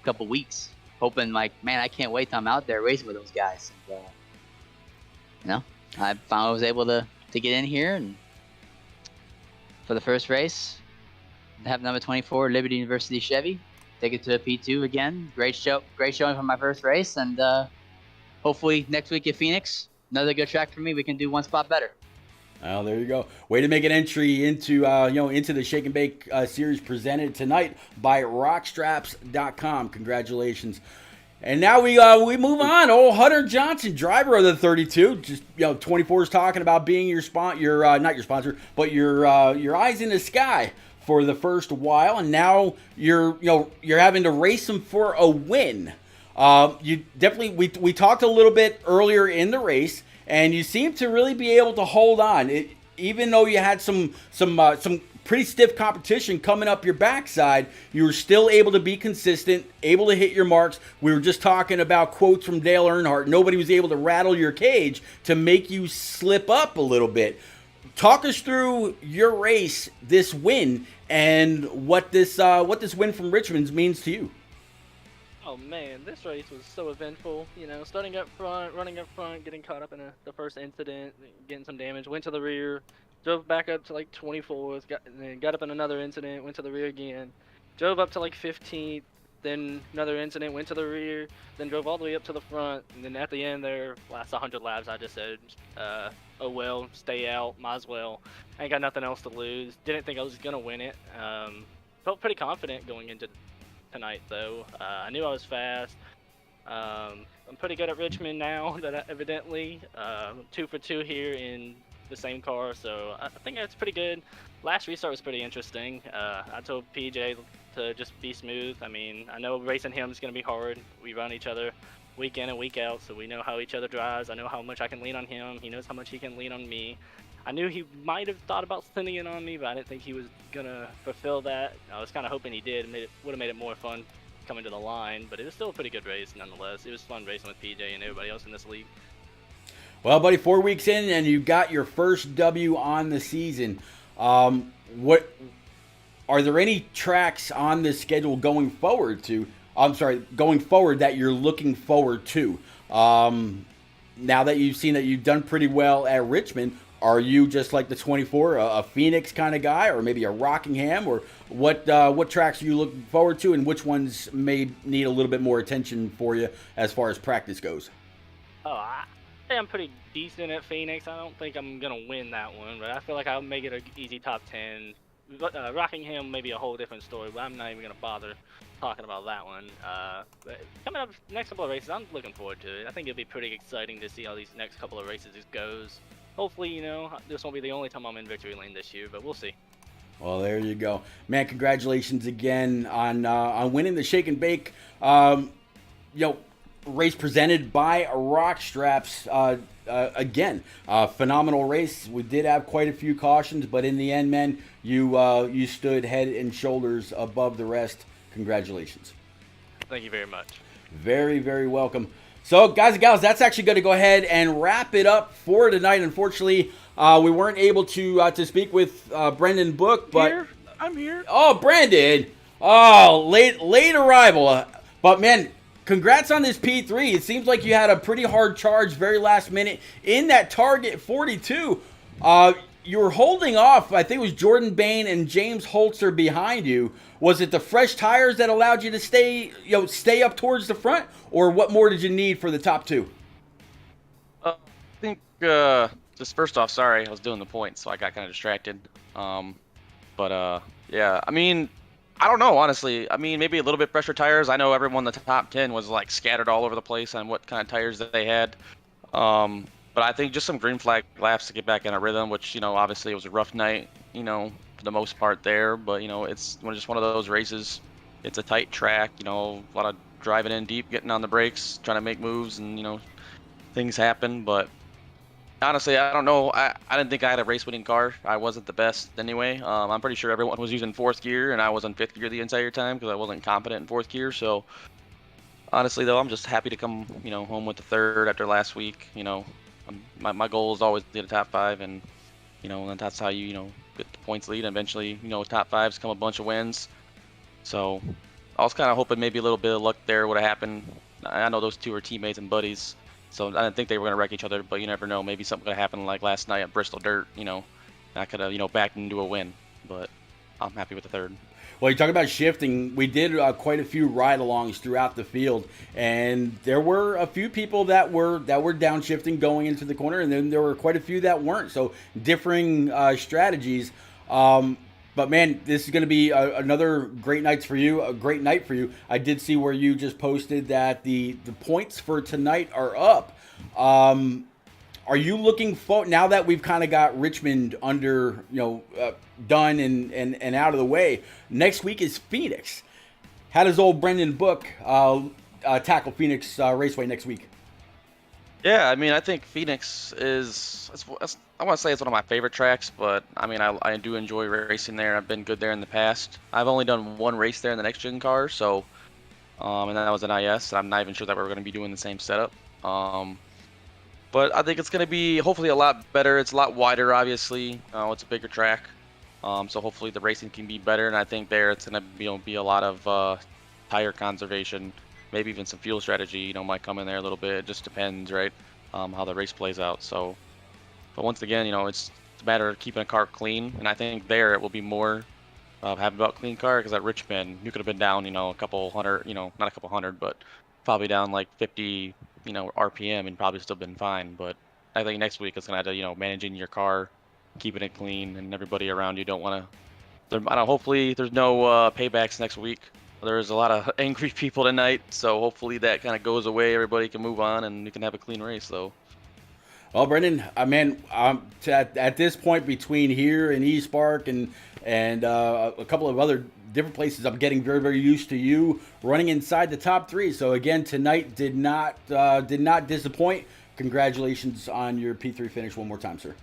couple weeks, hoping like, man, I can't wait till I'm out there racing with those guys. And, I finally was able to get in here and for the first race, have number 24 Liberty University Chevy. Take it to a P2 again. Great showing for my first race, and hopefully next week at Phoenix, another good track for me. We can do one spot better. Oh, there you go. Way to make an entry into into the Shake and Bake series presented tonight by Rockstraps.com. Congratulations. And now we move on. Old Hunter Johnson, driver of the 32. Just 24 is talking about being your not your sponsor, but your eyes in the sky for the first while, and now you're having to race him for a win. You definitely we talked a little bit earlier in the race, and you seem to really be able to hold on. Even though you had some pretty stiff competition coming up your backside, you were still able to be consistent, able to hit your marks. We were just talking about quotes from Dale Earnhardt. Nobody was able to rattle your cage to make you slip up a little bit. Talk us through your race, this win, and what this win from Richmond means to you. Oh man, this race was so eventful. Starting up front, running up front, getting caught up in the first incident, getting some damage, went to the rear, drove back up to like 24th, got up in another incident, went to the rear again, drove up to like 15th, then another incident, went to the rear, then drove all the way up to the front, and then at the end there, last 100 laps, I just said, oh well, stay out, might as well. I ain't got nothing else to lose. Didn't think I was gonna win it. Felt pretty confident going into tonight though. I knew I was fast. I'm pretty good at Richmond now, evidently. 2 for 2 here in the same car, so I think that's pretty good. Last restart was pretty interesting. I told PJ to just be smooth. I mean, I know racing him is going to be hard. We run each other week in and week out, so we know how each other drives. I know how much I can lean on him. He knows how much he can lean on me. I knew he might have thought about sending it on me, but I didn't think he was going to fulfill that. I was kind of hoping he did. Would have made it more fun coming to the line, but it was still a pretty good race nonetheless. It was fun racing with PJ and everybody else in this league. Well, buddy, 4 weeks in, and you got your first W on the season. What are there any tracks on the schedule going forward that you're looking forward to? Now that you've seen that you've done pretty well at Richmond, are you just like the 24, a Phoenix kind of guy, or maybe a Rockingham, or what tracks are you looking forward to, and which ones may need a little bit more attention for you as far as practice goes? I'm pretty decent at Phoenix. I don't think I'm gonna win that one, but I feel like I'll make it an easy top 10. Rockingham may be a whole different story, but I'm not even gonna bother talking about that one. But coming up next couple of races, I'm looking forward to it. I think it'll be pretty exciting to see how these next couple of races goes. hopefully, this won't be the only time I'm in victory lane this year, but we'll see. Well, there you go, man. Congratulations again on winning the Shake and Bake, race presented by Rock Straps. Again, phenomenal race. We did have quite a few cautions, but in the end, man, you stood head and shoulders above the rest. Congratulations. Thank you very much. Very, very welcome. So, guys and gals, that's actually going to go ahead and wrap it up for tonight. Unfortunately, we weren't able to speak with Brendan Book, but I'm here. Oh, Brandon! Oh, late arrival. But man, congrats on this P3. It seems like you had a pretty hard charge, very last minute in that target 42. You were holding off. I think it was Jordan Bain and James Holtzer behind you. Was it the fresh tires that allowed you to stay up towards the front, or what more did you need for the top two? I think just first off, sorry, I was doing the points, so I got kind of distracted. Yeah, I mean, I don't know, honestly. I mean, maybe a little bit fresher tires. I know everyone in the top 10 was like scattered all over the place on what kind of tires that they had. But I think just some green flag laps to get back in a rhythm, which, obviously it was a rough night, for the most part there. But, it's just one of those races. It's a tight track, a lot of driving in deep, getting on the brakes, trying to make moves, and, things happen. But honestly, I don't know. I didn't think I had a race-winning car. I wasn't the best anyway. I'm pretty sure everyone was using fourth gear, and I was in fifth gear the entire time because I wasn't competent in fourth gear. So honestly, though, I'm just happy to come, home with the third after last week. My goal is always to get a top five, and and that's how you get the points lead, and eventually top fives come a bunch of wins. So I was kind of hoping maybe a little bit of luck there would have happened. I know those two are teammates and buddies, so I didn't think they were going to wreck each other, but you never know. Maybe something could have happened like last night at Bristol Dirt, I could have backed into a win, but I'm happy with the third. Well, you talk about shifting. We did quite a few ride-alongs throughout the field, and there were a few people that were downshifting going into the corner, and then there were quite a few that weren't. So differing strategies. But man, this is going to be another great night for you. A great night for you. I did see where you just posted that the points for tonight are up. Are you looking for, now that we've kind of got Richmond under, done and out of the way, next week is Phoenix. How does old Brendan Book tackle Phoenix Raceway next week? Yeah, I mean, I think Phoenix is, I want to say it's one of my favorite tracks, but I mean, I do enjoy racing there. I've been good there in the past. I've only done one race there in the next gen car, so, and that was an IS. I'm not even sure that we're going to be doing the same setup. But I think it's going to be hopefully a lot better. It's a lot wider, obviously. It's a bigger track, so hopefully the racing can be better. And I think there it's going to be a lot of tire conservation, maybe even some fuel strategy. Might come in there a little bit. It just depends, right? How the race plays out. So, but once again, it's a matter of keeping a car clean. And I think there it will be more having about clean car, because at Richmond you could have been down, a couple hundred, not a couple hundred, but probably down like 50. RPM and probably still been fine. But I think next week it's gonna have to, managing your car, keeping it clean, and everybody around you don't want to. Hopefully there's no paybacks next week. There's a lot of angry people tonight, so hopefully that kind of goes away. Everybody can move on, and you can have a clean race. So. Well, Brendan, at this point between here and East Park and a couple of other different places, I'm getting very, very used to you running inside the top three. So again, tonight did not disappoint. Congratulations on your P3 finish one more time, sir.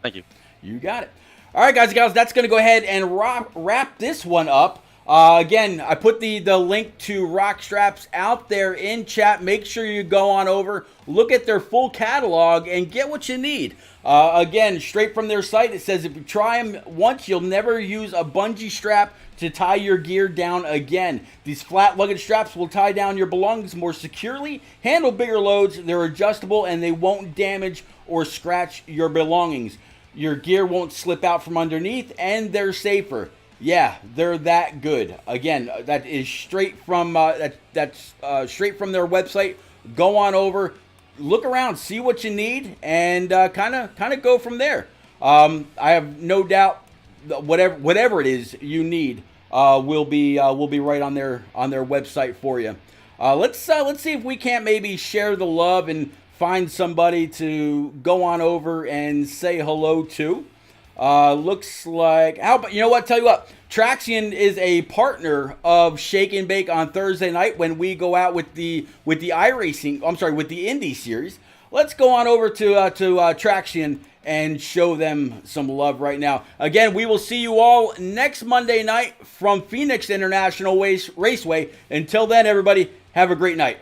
Thank you. You got it. All right, guys and gals, that's going to go ahead and wrap this one up. Again, I put the link to Rock Straps out there in chat. Make sure you go on over, look at their full catalog, and get what you need. Again, straight from their site, it says if you try them once, you'll never use a bungee strap to tie your gear down again. These flat luggage straps will tie down your belongings more securely, handle bigger loads, they're adjustable, and they won't damage or scratch your belongings. Your gear won't slip out from underneath, and they're safer. Yeah, they're that good. Again, that is straight from that's straight from their website. Go on over, look around, see what you need, and kind of go from there. I have no doubt that whatever it is you need will be right on their website for you. Let's see if we can't maybe share the love and find somebody to go on over and say hello to. Looks like, how about, you know what, tell you what, Traxion is a partner of Shake and Bake on Thursday night when we go out with the iRacing, I'm sorry, with the Indy Series. Let's go on over to Traxion and show them some love right now. Again, we will see you all next Monday night from Phoenix International Raceway. Until then, everybody, have a great night.